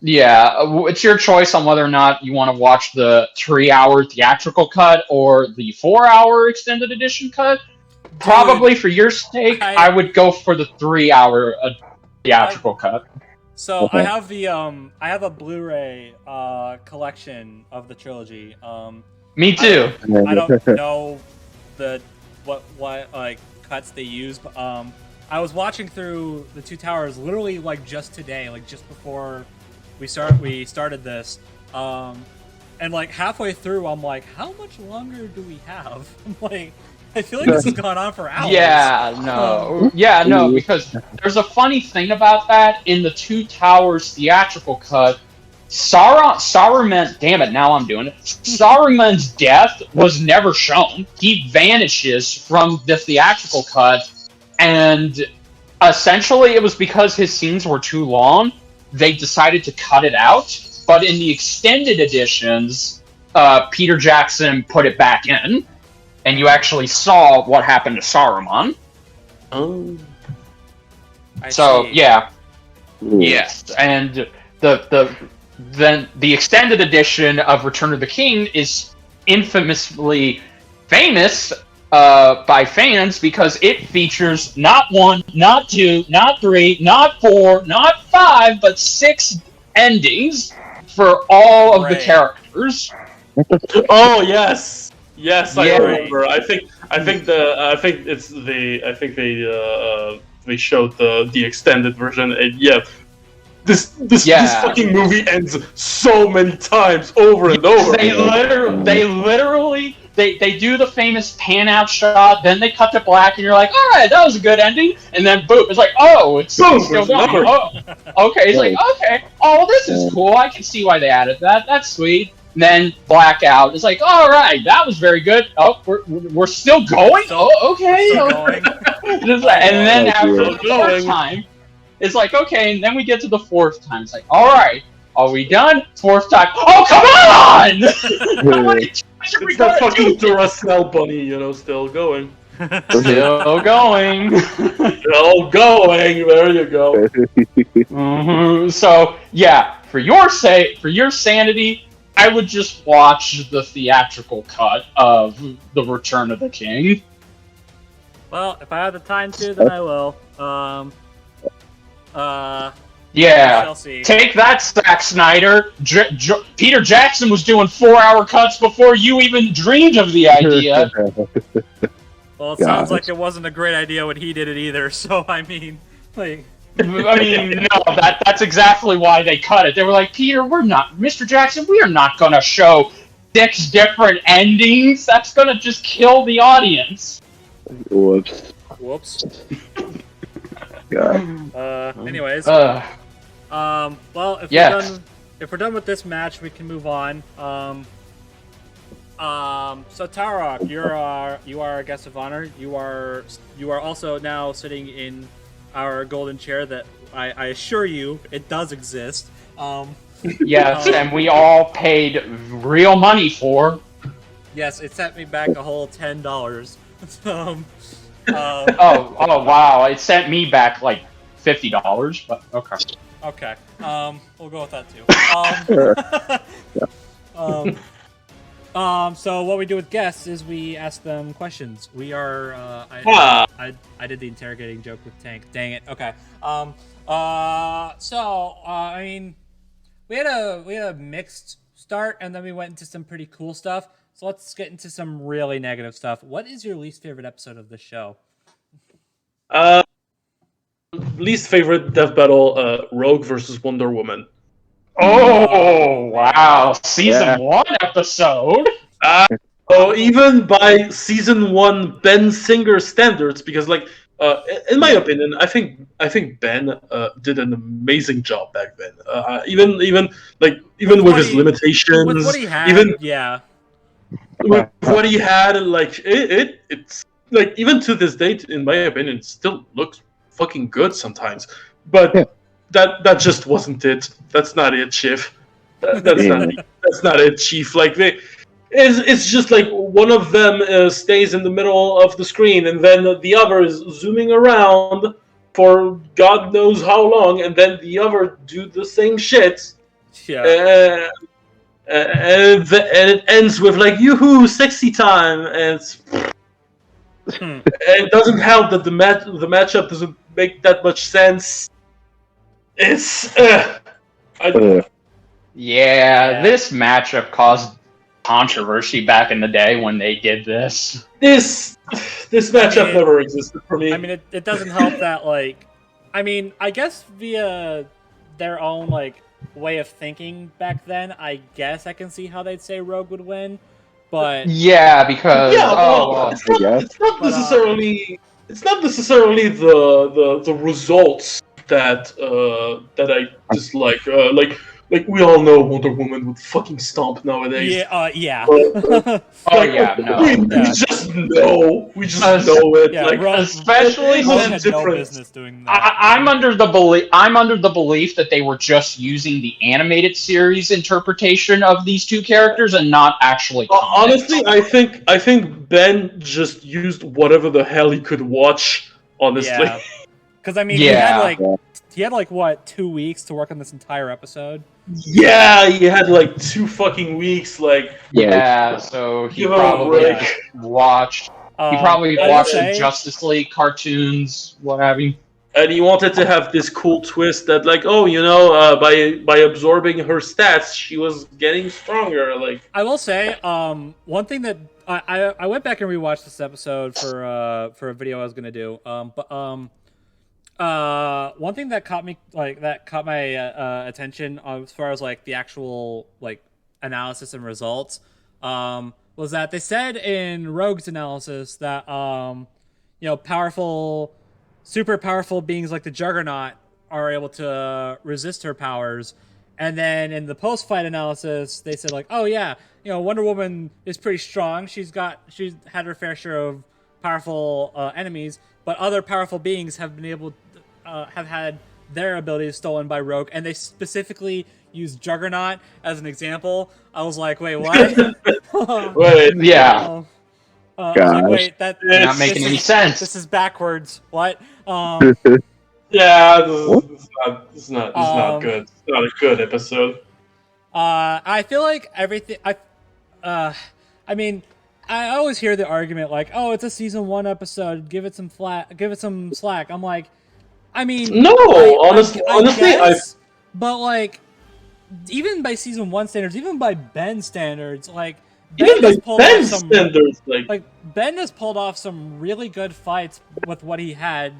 [SPEAKER 3] Yeah, it's your choice on whether or not you want to watch the 3-hour theatrical cut or the 4-hour extended edition cut. Dude, probably for your sake, I would go for the 3-hour theatrical cut.
[SPEAKER 1] So I have the I have a Blu-ray collection of the trilogy.
[SPEAKER 3] Me too.
[SPEAKER 1] I don't know what like cuts they use, but I was watching through the Two Towers literally like just today, like just before we started this, and like halfway through, I'm like, how much longer do we have? I'm like, I feel like this has gone on for hours.
[SPEAKER 3] Yeah, no, because there's a funny thing about that in the Two Towers theatrical cut. Saruman, damn it, now I'm doing it. Saruman's death was never shown. He vanishes from the theatrical cut, and essentially it was because his scenes were too long. They decided to cut it out, but in the extended editions, Peter Jackson put it back in, and you actually saw what happened to Saruman.
[SPEAKER 4] Oh.
[SPEAKER 3] Yes, and then the extended edition of Return of the King is infamously famous by fans because it features not 1, not 2, not 3, not 4, not 5, but 6 endings for all of the characters.
[SPEAKER 4] Oh yes, I remember. I think they showed the extended version, and this fucking movie ends so many times over and over.
[SPEAKER 3] They do the famous pan out shot, then they cut to black, and you're like, all right, that was a good ending, and then boom, it's like, oh, it's still going. Oh, okay, it's like, okay, oh, this is cool. I can see why they added that. That's sweet. And then black out. It's like, all right, that was very good. Oh, we're still going. Oh, okay. And then after the 4th time, it's like, okay, and then we get to the 4th time. It's like, all right, are we done? 4th time. Oh, come on!
[SPEAKER 4] It's that fucking Duracell bunny, still going.
[SPEAKER 3] Still going.
[SPEAKER 4] Still going. There you go.
[SPEAKER 3] Mm-hmm. So yeah, for your sanity, I would just watch the theatrical cut of The Return of the King.
[SPEAKER 1] Well, if I have the time to, then I will.
[SPEAKER 3] Yeah, take that, Zack Snyder. Peter Jackson was doing 4-hour cuts before you even dreamed of the idea.
[SPEAKER 1] Well, it sounds like it wasn't a great idea when he did it either, so I mean, like...
[SPEAKER 3] no, that's exactly why they cut it. They were like, Mr. Jackson, we are not going to show 6 different endings. That's going to just kill the audience.
[SPEAKER 2] Whoops.
[SPEAKER 1] Anyways. Well, if we're done with this match, we can move on. So Tarok, you are our guest of honor. You are also now sitting in our golden chair that I assure you it does exist.
[SPEAKER 3] Yes, and we all paid real money for.
[SPEAKER 1] Yes, it sent me back a whole $10.
[SPEAKER 3] Oh wow! It sent me back like $50, but okay.
[SPEAKER 1] Okay. We'll go with that too. So what we do with guests is we ask them questions. We are. I did the interrogating joke with Tank. Dang it. Okay. I mean, we had a mixed start, and then we went into some pretty cool stuff. So let's get into some really negative stuff. What is your least favorite episode of the show?
[SPEAKER 4] Least favorite death battle, Rogue versus Wonder Woman.
[SPEAKER 3] Oh wow! Season 1 episode.
[SPEAKER 4] Even by season 1 Ben Singer standards, because like In my opinion, I think Ben did an amazing job back then. Even with
[SPEAKER 1] what
[SPEAKER 4] his
[SPEAKER 1] he-
[SPEAKER 4] limitations,
[SPEAKER 1] With what he had,
[SPEAKER 4] even
[SPEAKER 1] yeah.
[SPEAKER 4] with what he had, like it's like even to this date, in my opinion, it still looks fucking good sometimes. But
[SPEAKER 2] Yeah.
[SPEAKER 4] that just wasn't it. That's not it, Chief.
[SPEAKER 2] Yeah.
[SPEAKER 4] That's not it, Chief. Like it's just like one of them stays in the middle of the screen, and then the other is zooming around for God knows how long, and then the other do the same shit.
[SPEAKER 1] Yeah.
[SPEAKER 4] And it ends with like yoo-hoo, sexy time, and it doesn't help that the matchup doesn't make that much sense. It's
[SPEAKER 3] Yeah, this matchup caused controversy back in the day when they did this.
[SPEAKER 4] this matchup
[SPEAKER 1] mean,
[SPEAKER 4] never existed for me.
[SPEAKER 1] I mean, it doesn't help that, like, I mean, I guess via their own, like, way of thinking back then, I guess I can see how they'd say Rogue would win, but
[SPEAKER 3] Yeah, because
[SPEAKER 4] Yeah, well,
[SPEAKER 2] I guess.
[SPEAKER 4] it's not
[SPEAKER 1] But,
[SPEAKER 4] necessarily the results that that I dislike. Like we all know Wonder Woman would fucking stomp nowadays.
[SPEAKER 1] yeah.
[SPEAKER 4] But,
[SPEAKER 3] Oh, yeah, no.
[SPEAKER 4] we
[SPEAKER 1] Yeah.
[SPEAKER 4] just know. We just
[SPEAKER 3] Us-
[SPEAKER 4] know it.
[SPEAKER 1] Yeah,
[SPEAKER 4] like
[SPEAKER 1] Rogue,
[SPEAKER 3] especially
[SPEAKER 4] it
[SPEAKER 1] Rogue
[SPEAKER 4] was
[SPEAKER 3] since
[SPEAKER 1] had no
[SPEAKER 4] different.
[SPEAKER 1] business doing that.
[SPEAKER 3] I'm under the belief that they were just using the animated series interpretation of these two characters and not actually comics.
[SPEAKER 4] Honestly, I think Ben just used whatever the hell he could watch. Honestly,
[SPEAKER 1] Yeah. Because, I mean,
[SPEAKER 3] Yeah.
[SPEAKER 1] he had, like, what, 2 weeks to work on this entire episode?
[SPEAKER 4] yeah, he had like 2 fucking weeks. Like,
[SPEAKER 3] Yeah, so he
[SPEAKER 4] give him a
[SPEAKER 3] probably
[SPEAKER 4] break.
[SPEAKER 3] watched. He probably
[SPEAKER 1] I will
[SPEAKER 3] watched the
[SPEAKER 1] say-
[SPEAKER 3] Justice League cartoons, what have you.
[SPEAKER 4] And he wanted to have this cool twist that, like, oh, by absorbing her stats, she was getting stronger. Like,
[SPEAKER 1] I will say, one thing that I went back and rewatched this episode for a video I was gonna do. One thing that caught my attention as far as like the actual like analysis and results was that they said in Rogue's analysis that super powerful beings like the Juggernaut are able to resist her powers. And then in the post-fight analysis, they said like, oh yeah, Wonder Woman is pretty strong. She's had her fair share of powerful enemies, but other powerful beings have been able have had their abilities stolen by Rogue, and they specifically used Juggernaut as an example. I was like, wait, what?
[SPEAKER 4] wait,
[SPEAKER 3] Yeah,
[SPEAKER 1] I was like, wait, that
[SPEAKER 3] not making any sense.
[SPEAKER 1] This is backwards. What?
[SPEAKER 4] yeah, this is not good. It's not a good episode.
[SPEAKER 1] I feel like everything. I mean, I always hear the argument like, "Oh, it's a season 1 episode. Give it some slack." I'm like, I mean,
[SPEAKER 4] No,
[SPEAKER 1] I
[SPEAKER 4] honestly,
[SPEAKER 1] guess, but like, even by season 1 standards, even by Ben standards, like
[SPEAKER 4] even
[SPEAKER 1] has
[SPEAKER 4] by
[SPEAKER 1] pulled off
[SPEAKER 4] Ben's
[SPEAKER 1] some
[SPEAKER 4] standards,
[SPEAKER 1] like Ben has pulled off some really good fights with what he had,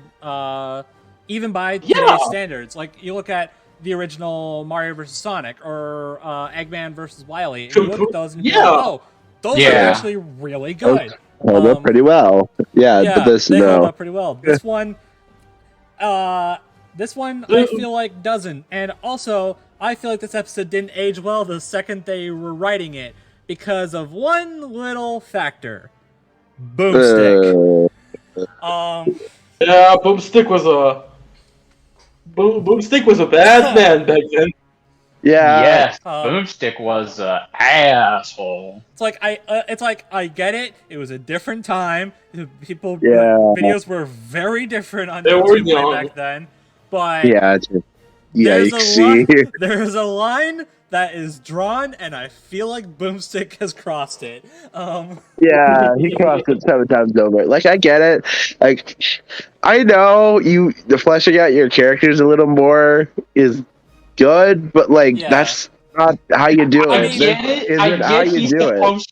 [SPEAKER 1] even by today's standards. Like you look at the original Mario vs. Sonic or Eggman versus Wily, and you look at those and you're like, oh, those are actually really good.
[SPEAKER 2] Hold up pretty well. Yeah, but this
[SPEAKER 1] they hold
[SPEAKER 2] no.
[SPEAKER 1] up pretty well. This one, I feel like doesn't, and also I feel like this episode didn't age well the second they were writing it because of one little factor: Boomstick.
[SPEAKER 4] Yeah, Boomstick was a bad man back then.
[SPEAKER 2] Yeah.
[SPEAKER 3] Yes, Boomstick was an asshole.
[SPEAKER 1] It's like I get it. It was a different time.
[SPEAKER 2] Yeah.
[SPEAKER 1] Videos were very different on
[SPEAKER 4] They were
[SPEAKER 1] YouTube
[SPEAKER 4] young.
[SPEAKER 1] way back then. But
[SPEAKER 2] Yeah.
[SPEAKER 1] there's
[SPEAKER 2] Yikes.
[SPEAKER 1] there's a line that is drawn, and I feel like Boomstick has crossed it.
[SPEAKER 2] Yeah, he crossed it 7 times over. Like, I get it. Like, I know the fleshing out your characters a little more is good, but like that's not how you do
[SPEAKER 3] I
[SPEAKER 2] it.
[SPEAKER 3] get it.
[SPEAKER 2] Isn't how you do it.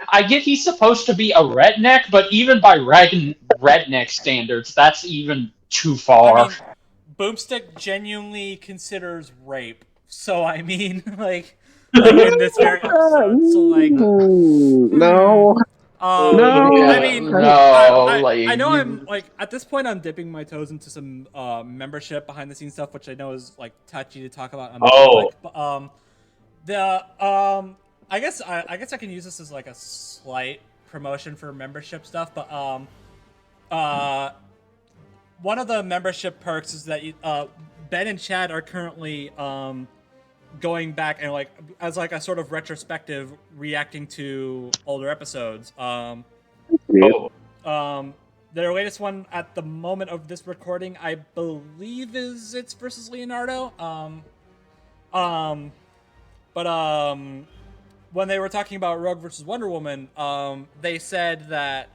[SPEAKER 3] I get he's supposed to be a redneck, but even by redneck standards, that's even too far.
[SPEAKER 1] I mean, Boomstick genuinely considers rape. So I mean, like in this very episode. So like,
[SPEAKER 2] No. No.
[SPEAKER 1] I mean,
[SPEAKER 3] no,
[SPEAKER 1] I know
[SPEAKER 3] you-
[SPEAKER 1] I'm like at this point I'm dipping my toes into some membership behind the scenes stuff, which I know is like touchy to talk about on
[SPEAKER 4] Oh.
[SPEAKER 1] public. But I guess I can use this as like a slight promotion for membership stuff. But one of the membership perks is that Ben and Chad are currently going back and like as like a sort of retrospective reacting to older episodes.
[SPEAKER 4] Oh.
[SPEAKER 1] Their latest one at the moment of this recording, I believe, is It's versus Leonardo. But when they were talking about Rogue versus Wonder Woman, they said that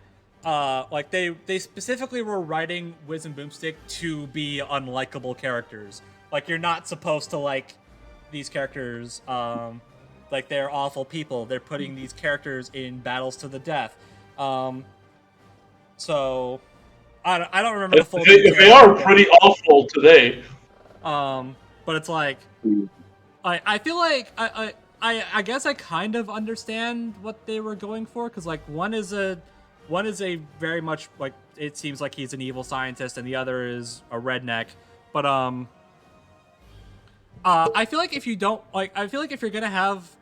[SPEAKER 1] like they specifically were writing Wiz and Boomstick to be unlikable characters. Like you're not supposed to like these characters. Like they're awful people. They're putting these characters in battles to the death. So I don't remember the full details.
[SPEAKER 4] They are pretty awful today.
[SPEAKER 1] But it's like I feel like I guess I kind of understand what they were going for, because like one is a very much like, it seems like he's an evil scientist and the other is a redneck. But I feel like if you don't like, I feel like if you're gonna have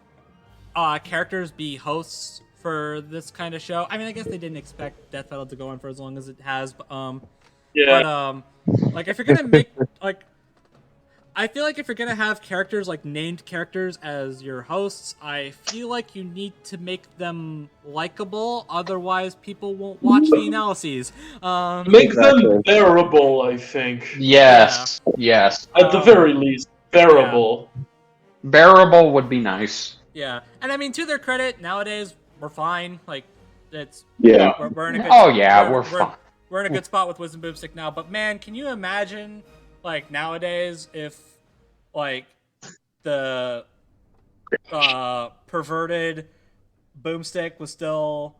[SPEAKER 1] characters be hosts for this kind of show, I mean, I guess they didn't expect Death Battle to go on for as long as it has, but
[SPEAKER 4] Yeah.
[SPEAKER 1] like if you're gonna make like, I feel like if you're gonna have characters like named characters as your hosts, I feel like you need to make them likable. Otherwise, people won't watch the analyses.
[SPEAKER 4] Make them bearable, I think.
[SPEAKER 3] yes, yes.
[SPEAKER 4] At the very least, bearable.
[SPEAKER 3] Bearable would be nice.
[SPEAKER 1] Yeah, and I mean, to their credit, nowadays we're fine. Like, it's
[SPEAKER 2] Yeah.
[SPEAKER 1] we're in a good.
[SPEAKER 3] Oh yeah, we're fine.
[SPEAKER 1] We're in a good spot with Wisdom Boomstick now. But man, can you imagine like nowadays if like the perverted Boomstick was still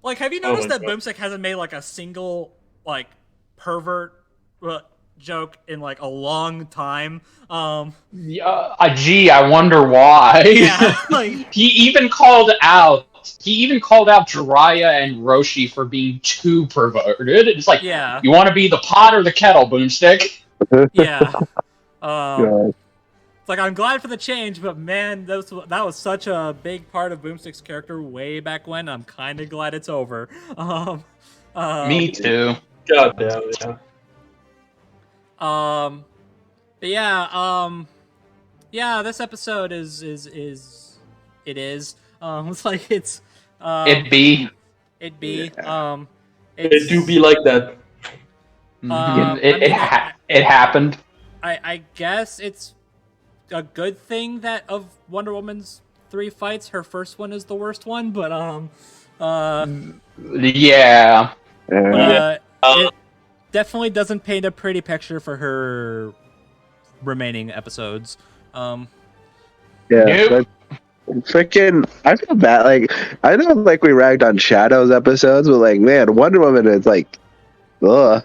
[SPEAKER 1] like, have you noticed that Boomstick hasn't made like a single like pervert joke in like a long time?
[SPEAKER 3] Gee, I wonder why.
[SPEAKER 1] Yeah, like
[SPEAKER 3] He even called out Jiraiya and Roshi for being too perverted. It's like,
[SPEAKER 1] yeah,
[SPEAKER 3] you want to be the pot or the kettle, Boomstick?
[SPEAKER 1] yeah.
[SPEAKER 2] God.
[SPEAKER 1] It's like, I'm glad for the change, but man, that was such a big part of Boomstick's character way back when. I'm kind of glad it's over.
[SPEAKER 3] Me too.
[SPEAKER 4] God damn it. Yeah.
[SPEAKER 1] But yeah, this episode is it is. It's like it's
[SPEAKER 3] It be.
[SPEAKER 1] It be.
[SPEAKER 4] It do be like that.
[SPEAKER 3] It happened.
[SPEAKER 1] I guess it's a good thing that of Wonder Woman's 3 fights, her first one is the worst one, but
[SPEAKER 3] Yeah.
[SPEAKER 1] it definitely doesn't paint a pretty picture for her remaining episodes.
[SPEAKER 2] Yeah.
[SPEAKER 3] Nope.
[SPEAKER 2] Freaking, I feel bad. Like, I know, like, we ragged on Shadow's episodes, but like, man, Wonder Woman is like, ugh,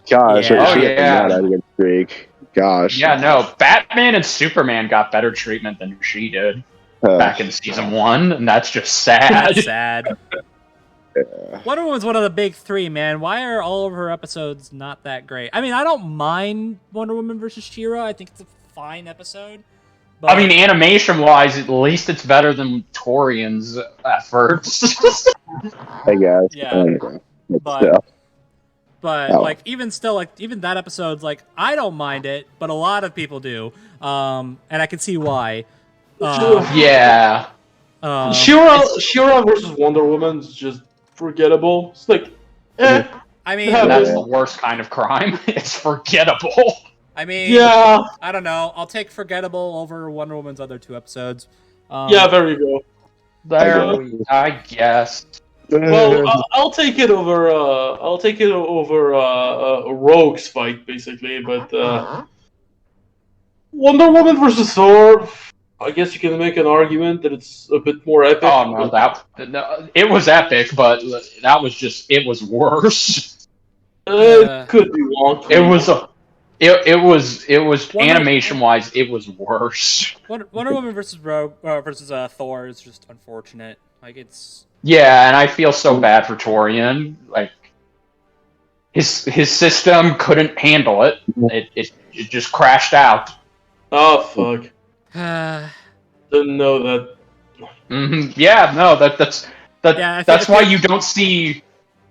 [SPEAKER 2] gosh,
[SPEAKER 1] Yeah.
[SPEAKER 2] she
[SPEAKER 3] Oh, yeah.
[SPEAKER 2] got a good streak. Gosh.
[SPEAKER 3] Yeah, no. Batman and Superman got better treatment than she did back in season 1, and that's just sad.
[SPEAKER 1] That's sad. Wonder Woman's one of the big 3, man. Why are all of her episodes not that great? I mean, I don't mind Wonder Woman versus She-Ra. I think it's a fine episode. But
[SPEAKER 3] I mean, animation-wise, at least it's better than Torian's at first.
[SPEAKER 2] I guess.
[SPEAKER 1] Yeah. But-
[SPEAKER 2] still.
[SPEAKER 1] But
[SPEAKER 2] Oh.
[SPEAKER 1] like even still, like even that episode's like, I don't mind it, but a lot of people do, and I can see why.
[SPEAKER 3] Yeah.
[SPEAKER 4] She-Ra versus Wonder Woman is just forgettable. It's like,
[SPEAKER 1] I mean,
[SPEAKER 4] Yeah,
[SPEAKER 3] That's the worst kind of crime. It's forgettable.
[SPEAKER 1] I mean,
[SPEAKER 4] yeah,
[SPEAKER 1] I don't know. I'll take Forgettable over Wonder Woman's other 2 episodes.
[SPEAKER 4] yeah. There you go.
[SPEAKER 3] There, I guess.
[SPEAKER 4] Well, I'll take it over. Rogue's fight, basically. But Wonder Woman versus Thor. I guess you can make an argument that it's a bit more epic.
[SPEAKER 3] Oh no, it was epic, but it was worse.
[SPEAKER 4] It could be wonky.
[SPEAKER 3] It was
[SPEAKER 1] Wonder-
[SPEAKER 3] animation-wise, it was worse.
[SPEAKER 1] Wonder Woman versus Rogue versus Thor is just unfortunate. Like it's
[SPEAKER 3] Yeah, and I feel so bad for Torian. Like his system couldn't handle it. It just crashed out.
[SPEAKER 4] Oh fuck!
[SPEAKER 1] Yeah,
[SPEAKER 4] Didn't know that.
[SPEAKER 3] Yeah, no, that's
[SPEAKER 1] I
[SPEAKER 3] that's
[SPEAKER 1] think
[SPEAKER 3] why you don't see.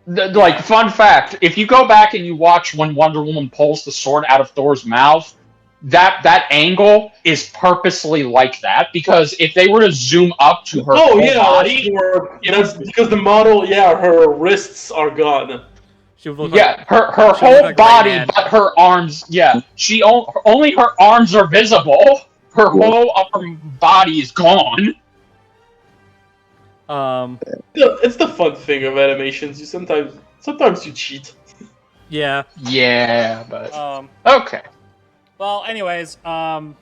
[SPEAKER 3] Like, fun fact: if you go back and you watch when Wonder Woman pulls the sword out of Thor's mouth, that angle is purposely like that, because if they were to zoom up to her
[SPEAKER 4] Oh
[SPEAKER 3] whole
[SPEAKER 4] yeah,
[SPEAKER 3] body,
[SPEAKER 4] that's because the model. Yeah, her wrists are gone.
[SPEAKER 1] she would look
[SPEAKER 3] yeah, her
[SPEAKER 1] she would
[SPEAKER 3] whole
[SPEAKER 1] look like
[SPEAKER 3] body,
[SPEAKER 1] Rayman.
[SPEAKER 3] but her arms, yeah, only her arms are visible. Her whole upper body is gone.
[SPEAKER 4] It's the fun thing of animations. You sometimes you cheat.
[SPEAKER 1] Yeah.
[SPEAKER 3] Yeah, but
[SPEAKER 1] Um.
[SPEAKER 3] okay.
[SPEAKER 1] Well, anyways. Well,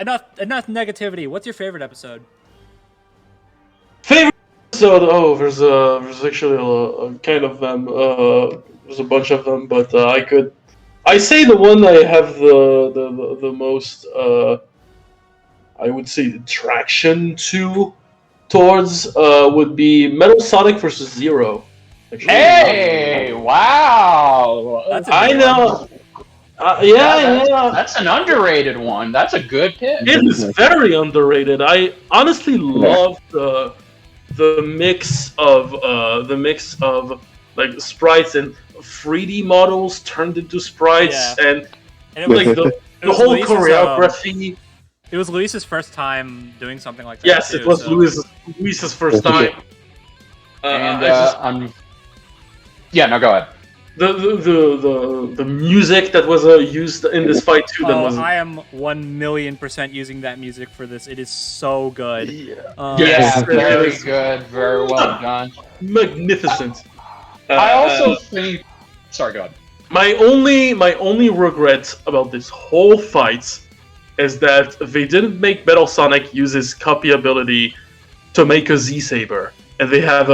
[SPEAKER 1] enough negativity. What's your favorite episode?
[SPEAKER 4] Favorite episode? Oh, there's actually a kind of them. There's a bunch of them, but I say the one I have the most. I would say attraction towards would be Metal Sonic versus Zero. Actually.
[SPEAKER 3] Hey! Wow!
[SPEAKER 1] That's a
[SPEAKER 4] I
[SPEAKER 1] good
[SPEAKER 4] know.
[SPEAKER 1] one.
[SPEAKER 4] Yeah.
[SPEAKER 3] That's an underrated one. That's a good pick.
[SPEAKER 4] It is very underrated. I honestly love the mix of like sprites and 3D models turned into sprites, and
[SPEAKER 1] And it was
[SPEAKER 4] like the whole
[SPEAKER 1] Luis's,
[SPEAKER 4] choreography.
[SPEAKER 1] It was Luis's first time doing something like that.
[SPEAKER 4] Yes,
[SPEAKER 1] too,
[SPEAKER 4] it was
[SPEAKER 1] so.
[SPEAKER 4] Luis's first time.
[SPEAKER 3] And
[SPEAKER 4] I
[SPEAKER 3] yeah, no, go ahead.
[SPEAKER 4] the music that was used in this fight too. That was
[SPEAKER 1] I am 1,000,000% using that music for this. It is so good.
[SPEAKER 3] Yeah, very good, very well done.
[SPEAKER 4] Magnificent.
[SPEAKER 3] I also think. Sorry, go ahead.
[SPEAKER 4] My only regret about this whole fight is that they didn't make Metal Sonic use his copy ability to make a Z Saber, and they have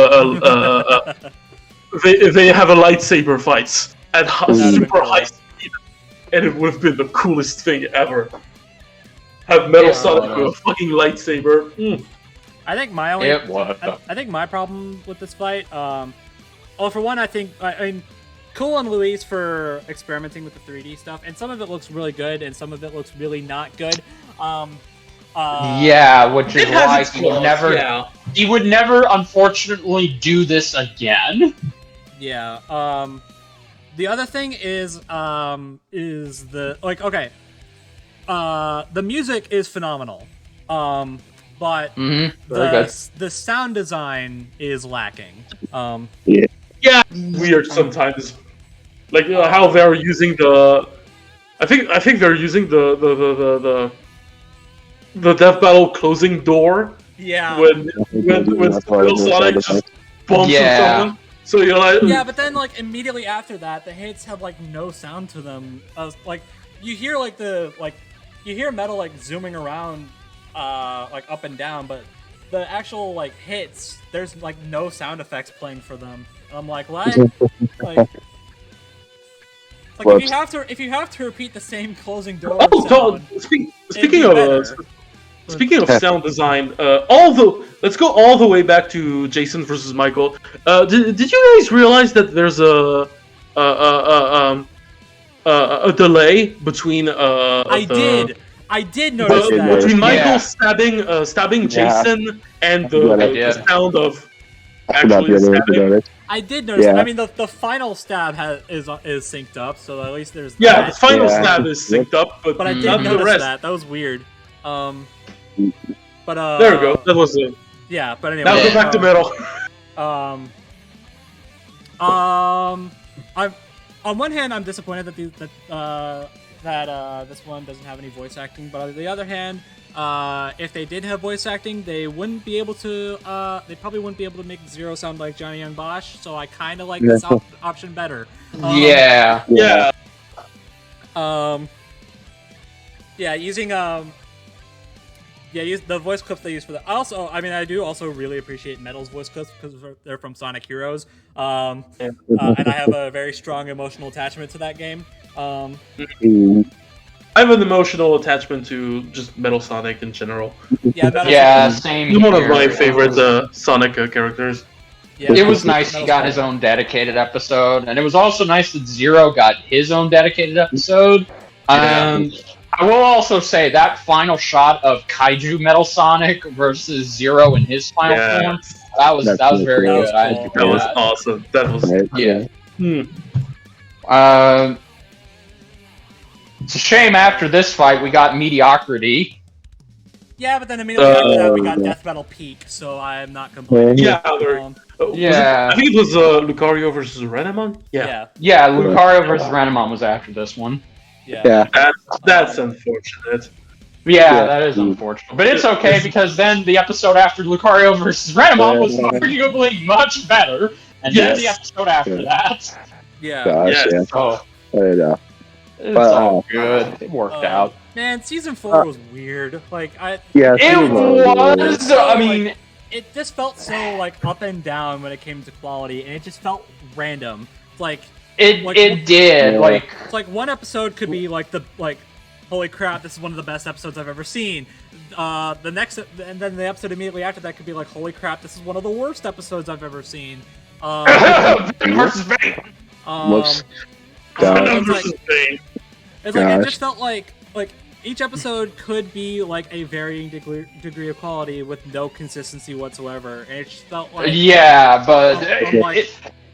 [SPEAKER 4] they have a lightsaber fights at super high speed, and it would have been the coolest thing ever. Have Metal Sonic with a fucking lightsaber.
[SPEAKER 1] I think my only, I think my problem with this fight, for one, I mean, cool on Luis for experimenting with the 3D stuff, and some of it looks really good, and some of it looks really not good.
[SPEAKER 3] Yeah, which is why he would never, unfortunately, do this again.
[SPEAKER 1] Yeah. The other thing is the the music is phenomenal. But the sound design is lacking.
[SPEAKER 4] Yeah, weird sometimes. Like how they're using the. I think they're using the Death Battle closing door.
[SPEAKER 1] Yeah.
[SPEAKER 4] When Metal Sonic just bumps into someone. So you're like.
[SPEAKER 1] Yeah, but then like immediately after that, the hits have like no sound to them. Like you hear you hear metal like zooming around, like up and down, but the actual like hits, there's like no sound effects playing for them. And I'm like, what? Like if you have to repeat the same closing door.
[SPEAKER 4] Speaking of sound design, let's go all the way back to Jason versus Michael. Did you guys realize that there's a delay between
[SPEAKER 1] I did notice that
[SPEAKER 4] between Michael stabbing Jason and the sound of actually stabbing.
[SPEAKER 1] I did notice. I mean, the final stab is synced up, so at least there's
[SPEAKER 4] the final stab is synced up, but
[SPEAKER 1] I did notice that. That was weird. But
[SPEAKER 4] there we go. That was it.
[SPEAKER 1] Yeah, but anyway.
[SPEAKER 4] Now go back to metal.
[SPEAKER 1] On one hand, I'm disappointed that this one doesn't have any voice acting, but on the other hand, if they did have voice acting, they wouldn't be able to. They probably wouldn't be able to make Zero sound like Johnny Young Bosch. So I kind of like this option better. Use the voice clips they use for that. Also, I mean, I do also really appreciate Metal's voice clips because they're from Sonic Heroes, and I have a very strong emotional attachment to that game.
[SPEAKER 4] I have an emotional attachment to just Metal Sonic in general.
[SPEAKER 1] Yeah, Metal
[SPEAKER 3] Yeah,
[SPEAKER 1] Sonic-
[SPEAKER 3] same.
[SPEAKER 4] He's one of
[SPEAKER 3] here.
[SPEAKER 4] my favorite Sonic characters.
[SPEAKER 1] yeah,
[SPEAKER 3] It was nice he
[SPEAKER 1] Metal
[SPEAKER 3] got
[SPEAKER 1] Sonic.
[SPEAKER 3] his own dedicated episode, and it was also nice that Zero got his own dedicated episode.
[SPEAKER 4] Yeah.
[SPEAKER 3] I will also say that final shot of Kaiju Metal Sonic versus Zero in his final
[SPEAKER 4] Yeah.
[SPEAKER 3] form, that was very
[SPEAKER 1] That was
[SPEAKER 3] good. I
[SPEAKER 1] cool.
[SPEAKER 3] enjoyed
[SPEAKER 4] That was
[SPEAKER 3] that.
[SPEAKER 4] awesome. That was
[SPEAKER 3] Yeah.
[SPEAKER 4] Hmm.
[SPEAKER 3] It's a shame after this fight we got mediocrity.
[SPEAKER 1] Yeah, but then immediately after that we got Death Metal Peak, so I'm not complaining.
[SPEAKER 4] Yeah,
[SPEAKER 3] Yeah.
[SPEAKER 4] I think it was Lucario versus Renamon.
[SPEAKER 1] Yeah.
[SPEAKER 3] Yeah, Lucario versus Renamon was after this one.
[SPEAKER 1] Yeah.
[SPEAKER 4] That's unfortunate.
[SPEAKER 3] Yeah, that is unfortunate. But it's okay because then the episode after Lucario versus Renamon was arguably much better. And then the episode after that.
[SPEAKER 1] Yeah.
[SPEAKER 2] Gosh,
[SPEAKER 4] Yes.
[SPEAKER 2] yeah.
[SPEAKER 3] Oh,
[SPEAKER 2] I know.
[SPEAKER 3] it's all good. It worked out.
[SPEAKER 1] Man, season 4 was weird. Like
[SPEAKER 2] Yeah,
[SPEAKER 3] It was. I mean,
[SPEAKER 1] it just felt so like up and down when it came to quality, and it just felt random. Like
[SPEAKER 3] it did.
[SPEAKER 2] Yeah.
[SPEAKER 3] Like,
[SPEAKER 1] it's like one episode could be like holy crap, this is one of the best episodes I've ever seen. The next, and then the episode immediately after that could be like, holy crap, this is one of the worst episodes I've ever seen.
[SPEAKER 3] versus Bane.
[SPEAKER 2] Whoops.
[SPEAKER 1] It's like,
[SPEAKER 4] Versus Bane.
[SPEAKER 1] it's like it just felt like each episode could be like a varying degree of quality with no consistency whatsoever, and it just felt like
[SPEAKER 3] Yeah, but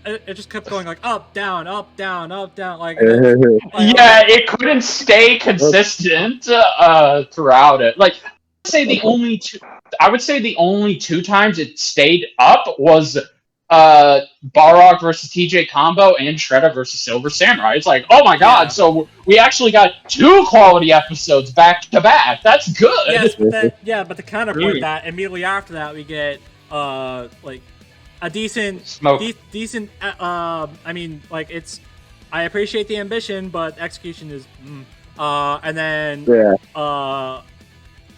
[SPEAKER 1] it just kept going like up, down, up, down, up, down, like
[SPEAKER 3] yeah, it couldn't stay consistent throughout it. Like, I would say the only two times it stayed up was Balrog versus TJ Combo and Shredder versus Silver Samurai. It's like, oh my god, so we actually got 2 quality episodes back to back. That's good.
[SPEAKER 1] Yes, but to counterpoint that, immediately after that we get like a decent
[SPEAKER 3] Smoke.
[SPEAKER 1] decent I mean, like, it's, I appreciate the ambition, but execution is and then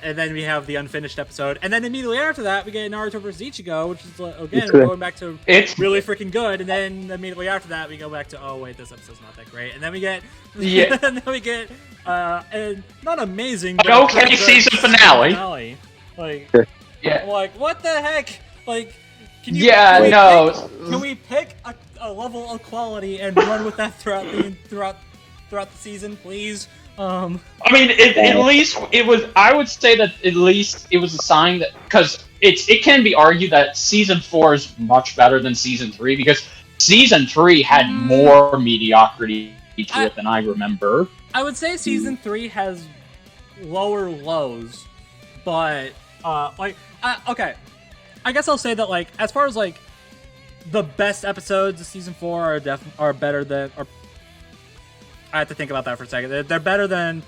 [SPEAKER 1] and then we have the unfinished episode, and then immediately after that we get Naruto vs Ichigo, which is again going back to
[SPEAKER 3] It's
[SPEAKER 1] really freaking good, and then immediately after that we go back to, oh wait, this episode's not that great, and then we get and then we get and not amazing, but
[SPEAKER 3] okay
[SPEAKER 1] pretty good
[SPEAKER 3] season finale.
[SPEAKER 1] Like
[SPEAKER 3] Yeah.
[SPEAKER 1] like what the heck, like can we pick a level of quality and run with that throughout the season, please?
[SPEAKER 3] I mean, at least it was. I would say that at least it was a sign that, because it can be argued that season 4 is much better than season 3 because season 3 had more mediocrity to it than I remember.
[SPEAKER 1] I would say season 3 has lower lows, but okay. I guess I'll say that, like, as far as like the best episodes of season 4 are better than. I have to think about that for a second. They're better than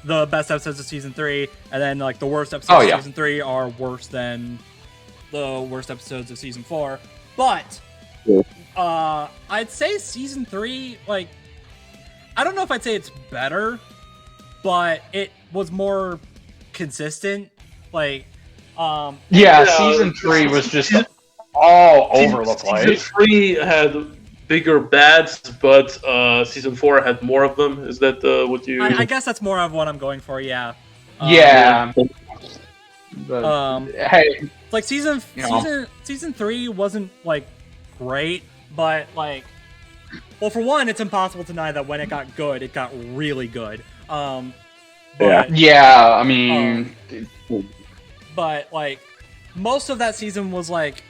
[SPEAKER 1] the best episodes of season 3, and then like the worst episodes of season 3 are worse than the worst episodes of season 4. But I'd say season 3, like, I don't know if I'd say it's better, but it was more consistent. Like,
[SPEAKER 3] Season 3 was just all over the place.
[SPEAKER 4] Season 3 had bigger bads, but season 4 had more of them. Is that what you?
[SPEAKER 1] I guess that's more of what I'm going for. Yeah.
[SPEAKER 3] But, hey,
[SPEAKER 1] like season 3 wasn't like great, but like, well, for one, it's impossible to deny that when it got good, it got really good. But,
[SPEAKER 3] I mean,
[SPEAKER 1] but like most of that season was like,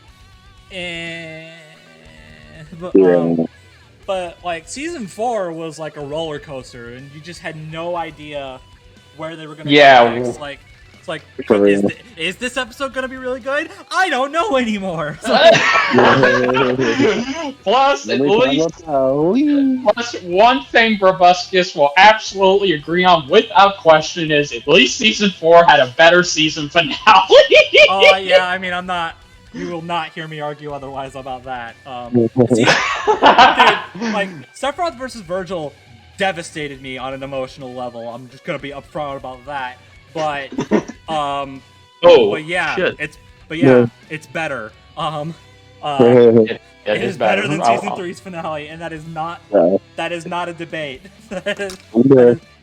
[SPEAKER 1] but like season 4 was like a roller coaster, and you just had no idea where they were going to go next. Like, it's like, is this episode going to be really good? I don't know anymore.
[SPEAKER 3] Plus, one thing Brobuscus will absolutely agree on without question is at least season 4 had a better season finale.
[SPEAKER 1] Yeah, I mean, you will not hear me argue otherwise about that. Dude, like, Sephiroth versus Virgil devastated me on an emotional level. I'm just gonna be upfront about that. But, it's better. It is better than season 3's finale, and that is not a debate.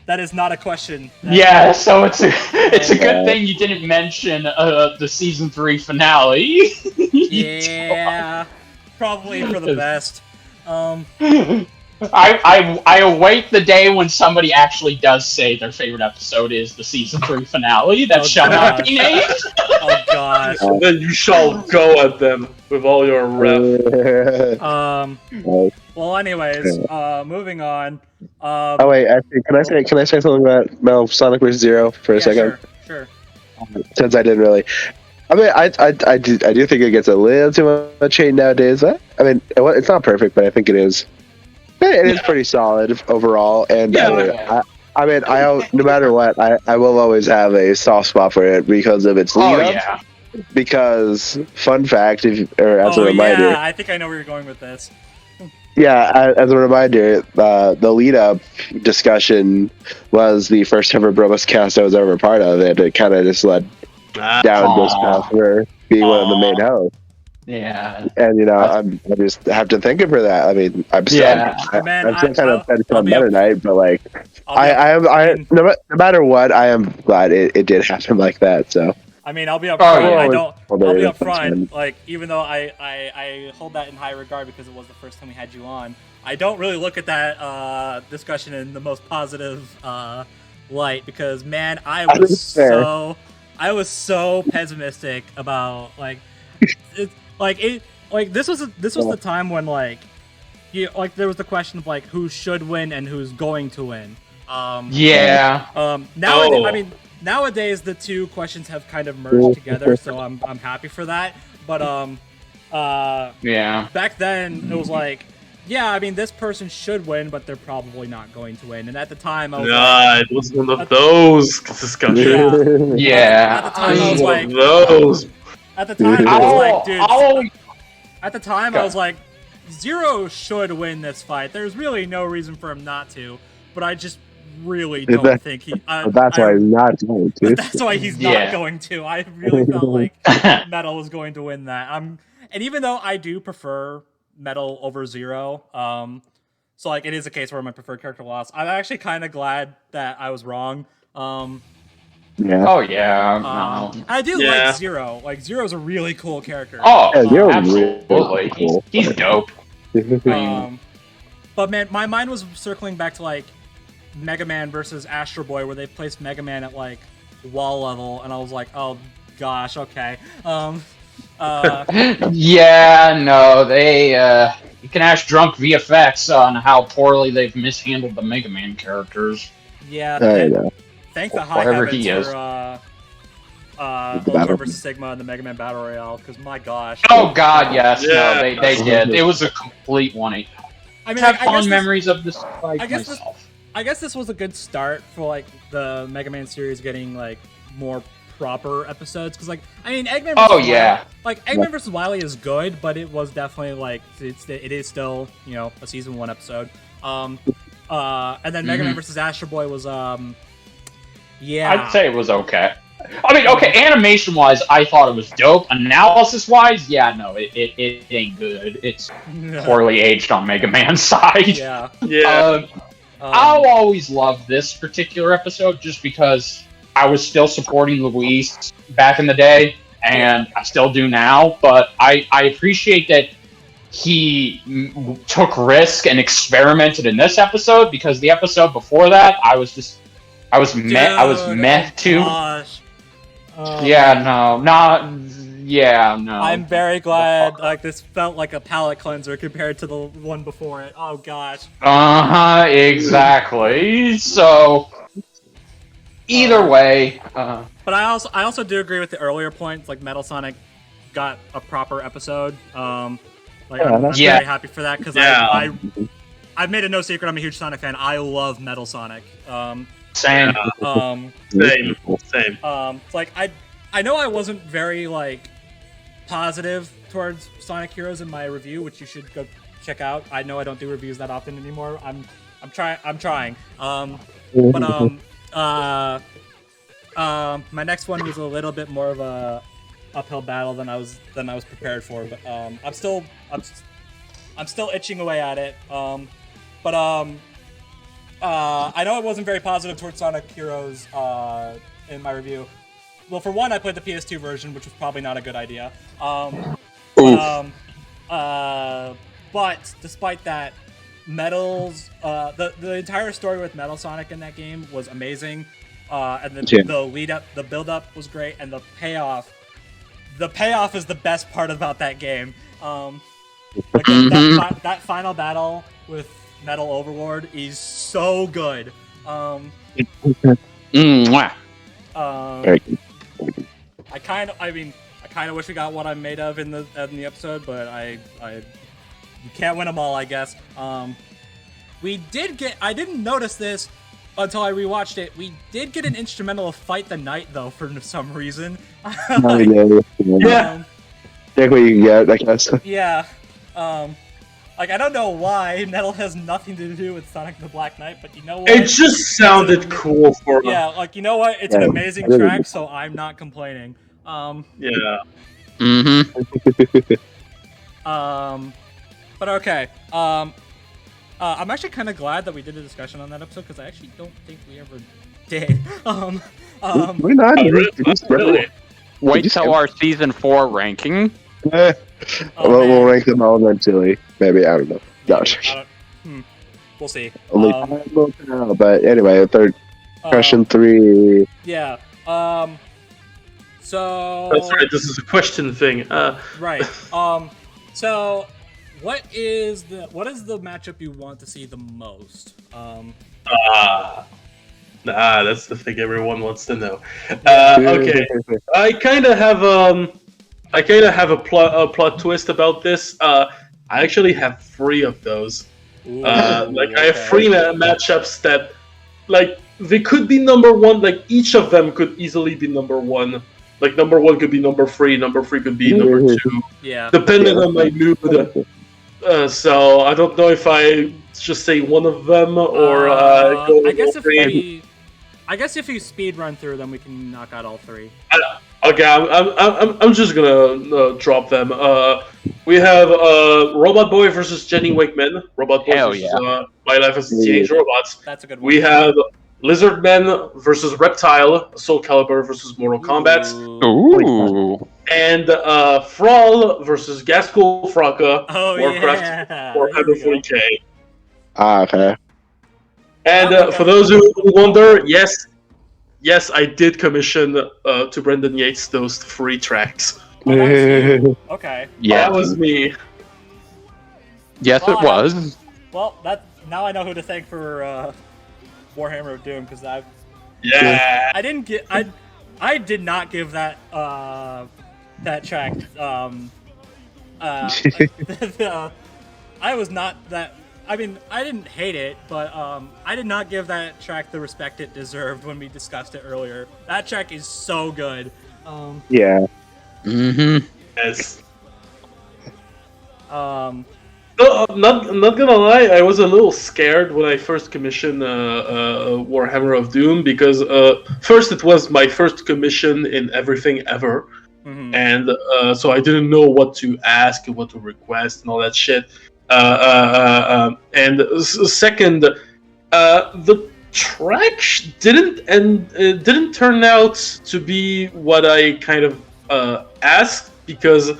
[SPEAKER 1] That is not a question.
[SPEAKER 3] Yeah, so it's a good thing you didn't mention the season 3 finale.
[SPEAKER 1] Yeah, probably for the best.
[SPEAKER 3] I await the day when somebody actually does say their favorite episode is the season 3 finale that shall not be named.
[SPEAKER 1] Oh gosh.
[SPEAKER 4] And then you shall go at them with all your wrath.
[SPEAKER 1] Well, anyways, moving on.
[SPEAKER 2] Oh wait, actually, can I say something about Metal Sonic vs. Zero for a second?
[SPEAKER 1] Sure.
[SPEAKER 2] Since I didn't really. I mean, I do think it gets a little too much hate nowadays. But, I mean, it's not perfect, but I think it is. It is pretty solid overall, and no matter what, I will always have a soft spot for it because of its lead up.
[SPEAKER 3] Yeah.
[SPEAKER 2] Because fun fact, as a reminder,
[SPEAKER 1] yeah, I think I know where you're going with this.
[SPEAKER 2] Yeah, as a reminder, the lead up discussion was the first ever BrobusCast I was ever a part of, and it kind of just led down this path for being one of the main hosts.
[SPEAKER 3] Yeah,
[SPEAKER 2] and I just have to thank him for that. I mean, I'm still kind of upset on Better Night, but like, no matter what, I am glad it did happen like that. So.
[SPEAKER 1] I mean, I'll be upfront.
[SPEAKER 3] Oh,
[SPEAKER 1] I'll be upfront. Like, even though I hold that in high regard because it was the first time we had you on, I don't really look at that discussion in the most positive light because, man, I was so pessimistic about this was the time when there was the question of like who should win and who's going to win. Nowadays the two questions have kind of merged together, so I'm happy for that. But back then it was like, yeah, I mean, this person should win, but they're probably not going to win. And at the time, I was
[SPEAKER 4] it was one of those discussions.
[SPEAKER 3] Yeah.
[SPEAKER 1] At the time, I was like,
[SPEAKER 4] those.
[SPEAKER 1] At the time, I was like, dude. At the time, I was like, Zero should win this fight. There's really no reason for him not to. But I just really don't think he.
[SPEAKER 2] That's why he's not going to.
[SPEAKER 1] That's why he's not going to. I really felt like Metal was going to win that. And even though I do prefer Metal over Zero, so like it is a case where my preferred character lost. I'm actually kind of glad that I was wrong.
[SPEAKER 2] Yeah.
[SPEAKER 3] Oh yeah.
[SPEAKER 1] I do like Zero. Like Zero's a really cool character.
[SPEAKER 3] Oh, absolutely. Cool. He's dope.
[SPEAKER 1] But man, my mind was circling back to like Mega Man versus Astro Boy, where they placed Mega Man at like wall level, and I was like, oh gosh, okay.
[SPEAKER 3] Yeah, no, they. You can ask Drunk VFX on how poorly they've mishandled the Mega Man characters.
[SPEAKER 1] Yeah. Thank the high
[SPEAKER 3] Wherever
[SPEAKER 1] heavens
[SPEAKER 3] he is.
[SPEAKER 1] for Ultra vs. Sigma and the Mega Man Battle Royale, because my gosh.
[SPEAKER 3] Oh god, yes, no, they did. It was a complete 180.
[SPEAKER 1] I mean,
[SPEAKER 3] I have fond memories of this fight myself.
[SPEAKER 1] I guess this was a good start for like the Mega Man series getting like more proper episodes, because like I mean Eggman vs. Wily, like Eggman vs. Wily is good, but it was definitely like it is still, you know, a season 1 episode. And then Mega Man vs. Astro Boy was
[SPEAKER 3] I'd say it was okay. I mean, okay, animation-wise, I thought it was dope. Analysis-wise, yeah, no, it ain't good. It's poorly aged on Mega Man's side.
[SPEAKER 1] Yeah.
[SPEAKER 3] I'll always love this particular episode just because I was still supporting Luis back in the day, and I still do now, but I appreciate that he took risk and experimented in this episode, because the episode before that, I was meh too.
[SPEAKER 1] Gosh.
[SPEAKER 3] No.
[SPEAKER 1] I'm very glad. Like this felt like a palate cleanser compared to the one before it. Oh gosh.
[SPEAKER 3] Exactly. So either way.
[SPEAKER 1] But I also do agree with the earlier points. Like Metal Sonic got a proper episode. I'm very happy for that, because I've made it no secret I'm a huge Sonic fan. I love Metal Sonic.
[SPEAKER 3] Same.
[SPEAKER 4] Same.
[SPEAKER 1] It's like I know I wasn't very like positive towards Sonic Heroes in my review, which you should go check out. I know I don't do reviews that often anymore. I'm trying. My next one was a little bit more of a uphill battle than I was prepared for, but I'm still itching away at it. I know I wasn't very positive towards Sonic Heroes in my review. Well, for one, I played the PS2 version, which was probably not a good idea. But despite that, Metal's the entire story with Metal Sonic in that game was amazing, and the lead up, the build up was great, and the payoff is the best part about that game. Like that final battle with Metal Overlord is so good. I kind of wish we got what I'm made of in the episode, but you can't win them all, I guess. I didn't notice this until I rewatched it. We did get an instrumental of Fight the Night, though, for some reason.
[SPEAKER 2] Yeah. Take what you get, I guess.
[SPEAKER 1] Yeah. Like, I don't know why Metal has nothing to do with Sonic the Black Knight, but you know what?
[SPEAKER 4] It just sounded cool for him.
[SPEAKER 1] Yeah, like, you know what? It's an amazing track, so I'm not complaining.
[SPEAKER 4] Yeah.
[SPEAKER 1] But okay. I'm actually kind of glad that we did a discussion on that episode, because I actually don't think we ever did.
[SPEAKER 2] We're not.
[SPEAKER 4] Really?
[SPEAKER 5] Wait till our season 4 ranking.
[SPEAKER 2] We'll rank them all eventually. Maybe, I don't know. Gosh.
[SPEAKER 1] We'll see.
[SPEAKER 2] Only 5 more now, but anyway, third question 3.
[SPEAKER 1] Yeah. So.
[SPEAKER 4] That's right. This is a question thing.
[SPEAKER 1] Right. So, what is the matchup you want to see the most?
[SPEAKER 4] That's the thing everyone wants to know. Okay. I kind of have a plot twist about this. I actually have 3 of those. I have 3 matchups that, like, they could be number 1. Like, each of them could easily be number 1. Like, number 1 could be number 3. Number 3 could be number 2.
[SPEAKER 1] Yeah.
[SPEAKER 4] Depending on my mood. So I don't know if I just say one of them or go with all 3.
[SPEAKER 1] I guess if you speed run through them, we can knock out all 3.
[SPEAKER 4] Okay, I'm just gonna drop them. We have Robot Boy versus Jenny Wakeman. Robot Boy versus My Life as a Teenage Robot.
[SPEAKER 1] That's a good one.
[SPEAKER 4] We have Lizard Man versus Reptile. Soul Calibur versus Mortal Kombat.
[SPEAKER 5] Ooh.
[SPEAKER 4] And Frawl versus Gaskell Fraka.
[SPEAKER 1] Oh,
[SPEAKER 4] Warcraft
[SPEAKER 1] yeah.
[SPEAKER 4] 440k.
[SPEAKER 2] Okay.
[SPEAKER 4] And for those who wonder, yes, I did commission to Brendan Yates those 3 tracks.
[SPEAKER 1] Okay.
[SPEAKER 5] Yeah.
[SPEAKER 4] That was me.
[SPEAKER 5] Yes, it was.
[SPEAKER 1] Well, now I know who to thank for Warhammer of Doom, because I did not give that track. I was not that. I mean, I didn't hate it, but I did not give that track the respect it deserved when we discussed it earlier. That track is so good.
[SPEAKER 2] Yeah.
[SPEAKER 4] Yes.
[SPEAKER 1] Not
[SPEAKER 4] gonna lie, I was a little scared when I first commissioned Warhammer of Doom, because first it was my first commission in everything ever, and so I didn't know what to ask, what to request, and all that shit. And second, the track didn't turn out to be what I kind of asked, because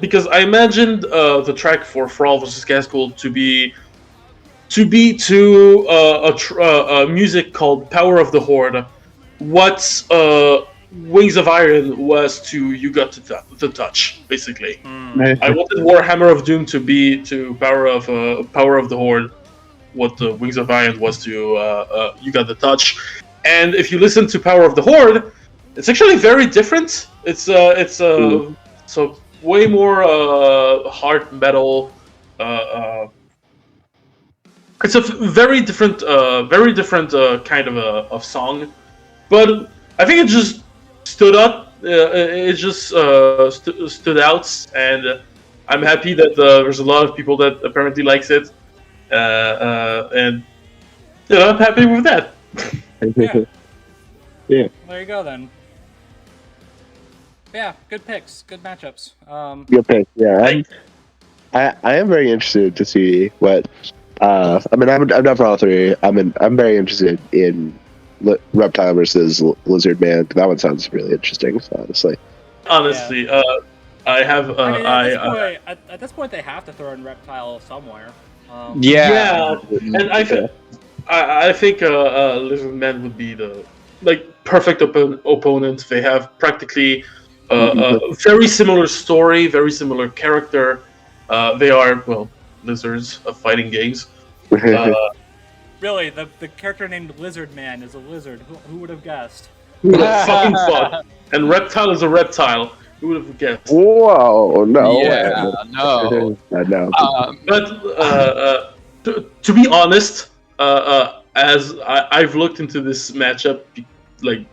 [SPEAKER 4] because I imagined the track for Frawl vs. Gaskell to be to a music called Power of the Horde, what Wings of Iron was to You Got the Touch, basically. I wanted Warhammer of Doom to be to Power of the Horde what the Wings of Iron was to You Got the Touch. And if you listen to Power of the Horde, it's actually very different. It's so way more hard metal. It's a very different kind of song, but I think it just stood up. It just stood out, and I'm happy that there's a lot of people that apparently likes it, and I'm happy with that.
[SPEAKER 2] Yeah.
[SPEAKER 1] There you go then. Yeah, good picks, good matchups.
[SPEAKER 2] Good pick. Yeah, I am very interested to see what I mean, I'm not for all three. I'm very interested in Reptile versus Lizard Man. That one sounds really interesting, honestly.
[SPEAKER 4] Honestly, I have.
[SPEAKER 1] I mean, at this point, they have to throw in Reptile somewhere.
[SPEAKER 4] Yeah, and I think Lizard Man would be the perfect opponent. They have practically a very similar story, very similar character. They are lizards of fighting games.
[SPEAKER 1] Really, the character named Lizard Man is a lizard. Who would have guessed?
[SPEAKER 4] Who would have fucking thought? And Reptile is a reptile. Who would have guessed?
[SPEAKER 2] Whoa, no.
[SPEAKER 5] Yeah, no.
[SPEAKER 2] No.
[SPEAKER 4] But to be honest, as I've looked into this matchup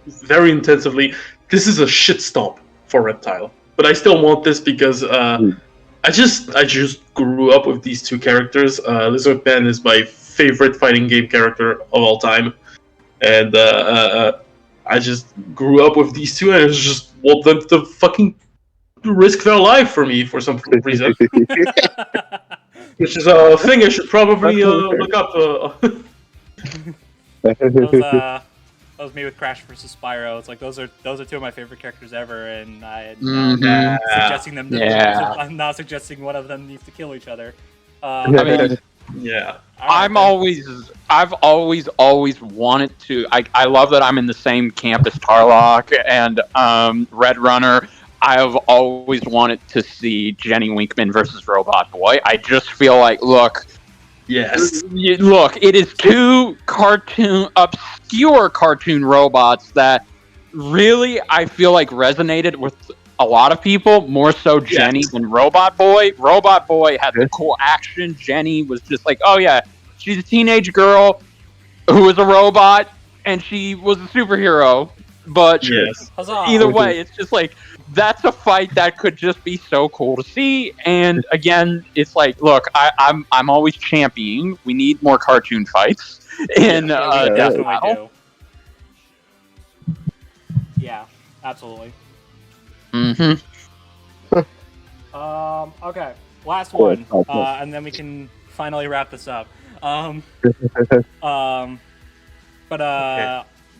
[SPEAKER 4] very intensively, this is a shit stomp for Reptile. But I still want this because I just grew up with these two characters. Lizard Man is my favorite fighting game character of all time, and I just grew up with these two, and I just want them to fucking risk their life for me for some reason. Which is a thing I should probably look up.
[SPEAKER 1] That was me with Crash vs. Spyro. It's like those are two of my favorite characters ever, and I'm suggesting them. I'm not suggesting one of them needs to kill each other.
[SPEAKER 5] I mean,
[SPEAKER 4] yeah.
[SPEAKER 5] I've always wanted to. I love that I'm in the same camp as Tarlock and Red Runner. I have always wanted to see Jenny Winkman versus Robot Boy. I just feel like, look, it is two obscure cartoon robots that really I feel like resonated with a lot of people, more so Jenny than Robot Boy. Robot Boy had the cool action. Jenny was just like, oh yeah, she's a teenage girl who is a robot, and she was a superhero. But either way, it's just like, that's a fight that could just be so cool to see. And again, it's like, look, I'm always championing. We need more cartoon fights. And
[SPEAKER 1] definitely do. Yeah, absolutely.
[SPEAKER 5] Mm-hmm.
[SPEAKER 1] Okay, last one, and then we can finally wrap this up.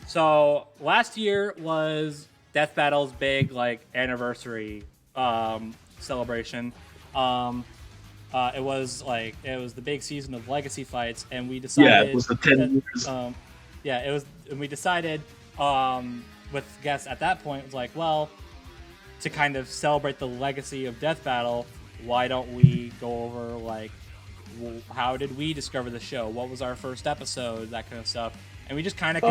[SPEAKER 1] So last year was Death Battle's big anniversary celebration. It was the big season of legacy fights, and we decided.
[SPEAKER 4] Yeah, it was the 10 years.
[SPEAKER 1] We decided with guests at that point, it was like, well, to kind of celebrate the legacy of Death Battle, why don't we go over how did we discover the show? What was our first episode? That kind of stuff. And we just kind of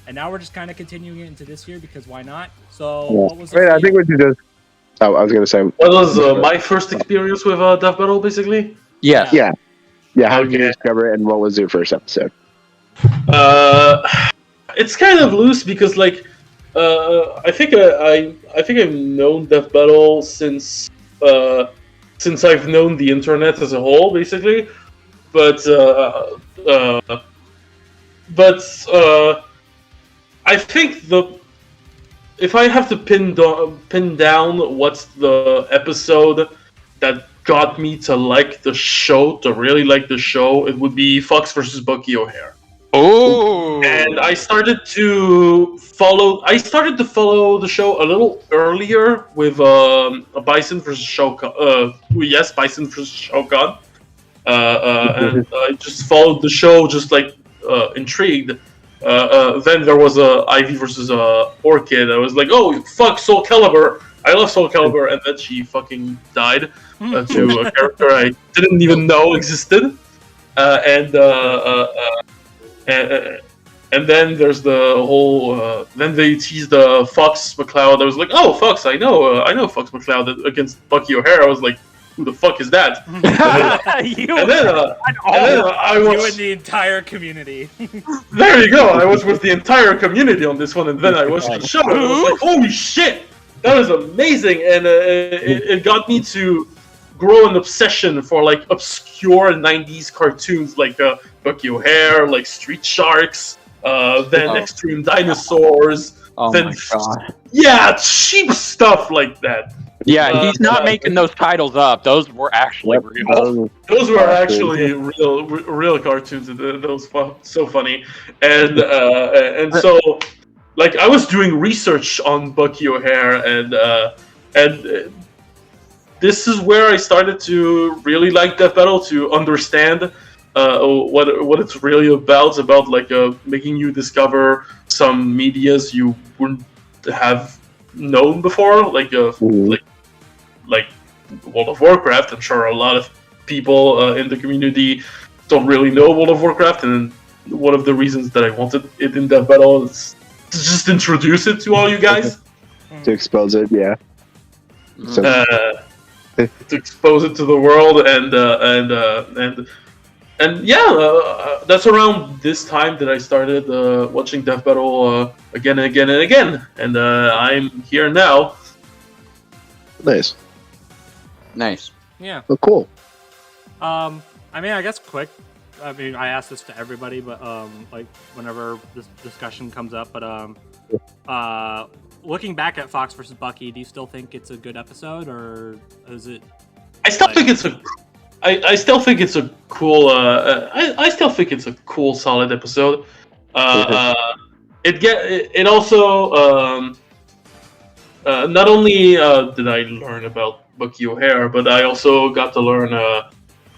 [SPEAKER 1] and now we're just kind of continuing it into this year because why not? So what was
[SPEAKER 2] I think we should just. Oh, I was gonna say.
[SPEAKER 4] What was my first experience with Death Battle, basically?
[SPEAKER 5] Yeah.
[SPEAKER 2] How did you discover it, and what was your first episode?
[SPEAKER 4] It's kind of loose because I think I've known Death Battle since I've known the internet as a whole, basically. But I think if I have to pin down what's the episode that got me to like the show, to really like the show, it would be Fox versus Bucky O'Hare.
[SPEAKER 5] Oh!
[SPEAKER 4] And I started to follow the show a little earlier with Bison versus Shogun. Bison versus Shogun. And I just followed the show, just intrigued. Then there was Ivy versus Orchid. I was like, oh fuck, Soul Calibur! I love Soul Calibur, and then she fucking died to a character I didn't even know existed. And then there's the whole. Then they teased Fox McCloud. I was like, oh, Fox! I know Fox McCloud against Bucky O'Hare. I was like, who the fuck is that?
[SPEAKER 1] You
[SPEAKER 4] and then I was.
[SPEAKER 1] You and the entire community.
[SPEAKER 4] There you go. I was with the entire community on this one, and then I watched the show. And I was like, holy shit, that was amazing, and it got me to grow an obsession for obscure '90s cartoons like Bucky O'Hare, like Street Sharks, then Extreme Dinosaurs,
[SPEAKER 5] Oh
[SPEAKER 4] then
[SPEAKER 5] my god!
[SPEAKER 4] Yeah, cheap stuff like that.
[SPEAKER 5] Yeah, he's not making those titles up. Those were actually real.
[SPEAKER 4] Those were actually real cartoons. Those so funny, and so like I was doing research on Bucky O'Hare, and this is where I started to really like Death Battle, to understand what it's really about. It's about like making you discover some medias you wouldn't have known before, like World of Warcraft. I'm sure a lot of people in the community don't really know World of Warcraft, and one of the reasons that I wanted it in Death Battle is to just introduce it to all you guys.
[SPEAKER 2] To expose it, yeah. So,
[SPEAKER 4] To expose it to the world, and yeah, that's around this time that I started watching Death Battle again and again and again, and I'm here now.
[SPEAKER 2] nice.
[SPEAKER 5] Nice.
[SPEAKER 1] Yeah.
[SPEAKER 2] Oh, cool.
[SPEAKER 1] I mean, I guess quick. I mean, I asked this to everybody, but like whenever this discussion comes up, but looking back at Fox versus Bucky, do you still think it's a good episode, or is it?
[SPEAKER 4] I still think it's a. I still think it's a cool. I still think it's a cool, solid episode. It also not only did I learn about Bucky O'Hare, but I also got to learn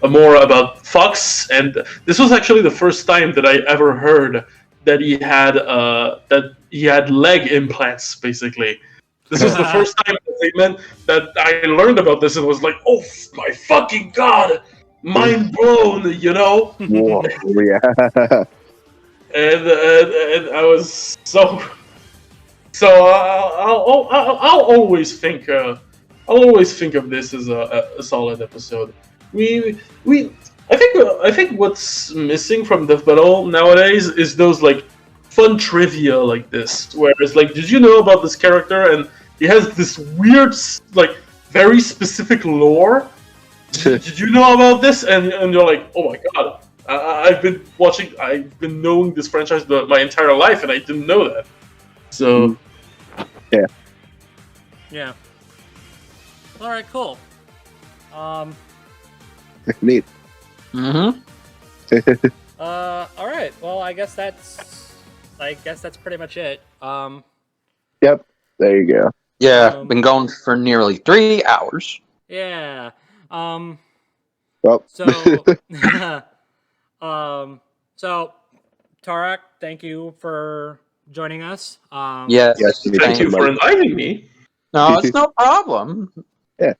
[SPEAKER 4] more about Fox, and this was actually the first time that I ever heard that he had leg implants. Basically, this was the first time that they meant that I learned about this and was like, "Oh my fucking god, mind blown!" You know?
[SPEAKER 2] Whoa, yeah.
[SPEAKER 4] And I was so. I'll always think of this as a solid episode. I think what's missing from Death Battle nowadays is those like fun trivia like this, where it's like, did you know about this character? And he has this weird, like, very specific lore. Did you know about this? And you're like, oh my god, I've been knowing this franchise my entire life, and I didn't know that. So,
[SPEAKER 1] Yeah. All right. Cool.
[SPEAKER 2] Neat.
[SPEAKER 5] Mm-hmm.
[SPEAKER 1] All right. Well, I guess that's pretty much it.
[SPEAKER 2] Yep. There you go.
[SPEAKER 5] Yeah, been going for nearly 3 hours.
[SPEAKER 1] Yeah.
[SPEAKER 2] Well.
[SPEAKER 1] So, so Tarak, thank you for joining us.
[SPEAKER 5] Yes.
[SPEAKER 4] thank you for inviting me.
[SPEAKER 5] No, it's no problem.
[SPEAKER 1] It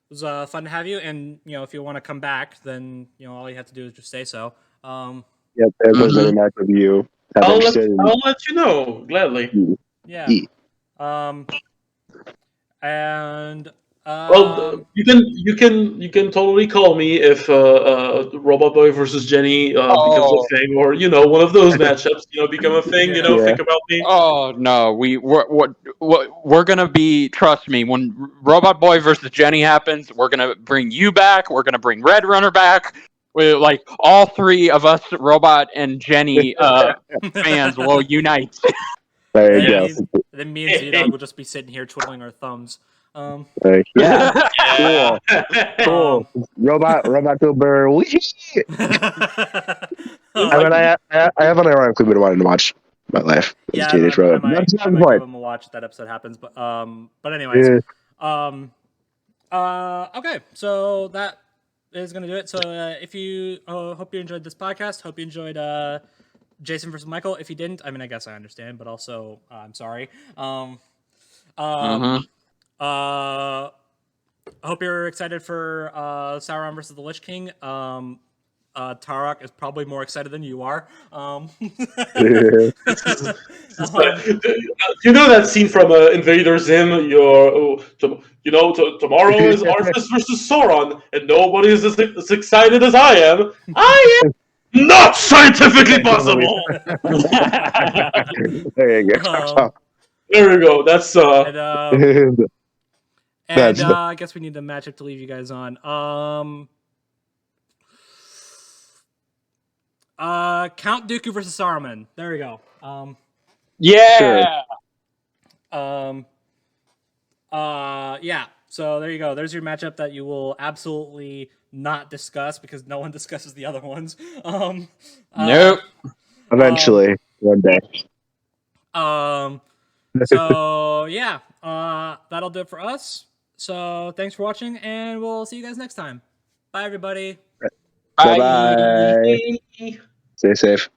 [SPEAKER 1] was fun to have you, and if you want to come back, then all you have to do is just say so.
[SPEAKER 2] Yep. It was very nice of you.
[SPEAKER 4] I'll let you know gladly.
[SPEAKER 1] Yeah.
[SPEAKER 2] E.
[SPEAKER 1] And
[SPEAKER 4] Well, you can totally call me if Robot Boy versus Jenny becomes a thing, or one of those matchups become a thing. Think about me.
[SPEAKER 5] Oh no, we're gonna be. Trust me, when Robot Boy versus Jenny happens, we're gonna bring you back. We're gonna bring Red Runner back. Like all three of us, Robot and Jenny fans, will unite.
[SPEAKER 2] There you go.
[SPEAKER 1] Then me and ZDogg will just be sitting here twiddling our thumbs.
[SPEAKER 2] Yeah. Cool. Robot Silver. I mean, I haven't ironically been wanting to watch my life.
[SPEAKER 1] Yeah, I
[SPEAKER 2] Teenage
[SPEAKER 1] might
[SPEAKER 2] That's
[SPEAKER 1] give him a watch if that episode happens. But anyways, okay, so that is gonna do it. So if you hope you enjoyed this podcast, hope you enjoyed Jason versus Michael. If you didn't, I mean, I guess I understand, but also I'm sorry. I hope you're excited for Sauron versus the Lich King. Tarak is probably more excited than you are.
[SPEAKER 4] You know that scene from Invader Zim? Tomorrow is Arthas versus Sauron, and nobody is as excited as I am. I am not scientifically possible.
[SPEAKER 2] There you go.
[SPEAKER 4] There we go. That's
[SPEAKER 1] And I guess we need a matchup to leave you guys on. Count Dooku versus Saruman. There we go.
[SPEAKER 5] Yeah.
[SPEAKER 1] Sure. Yeah. So there you go. There's your matchup that you will absolutely not discuss because no one discusses the other ones.
[SPEAKER 5] Nope.
[SPEAKER 2] Eventually, one day.
[SPEAKER 1] So yeah, that'll do it for us. So thanks for watching, and we'll see you guys next time. Bye, everybody.
[SPEAKER 2] Bye bye. Stay safe.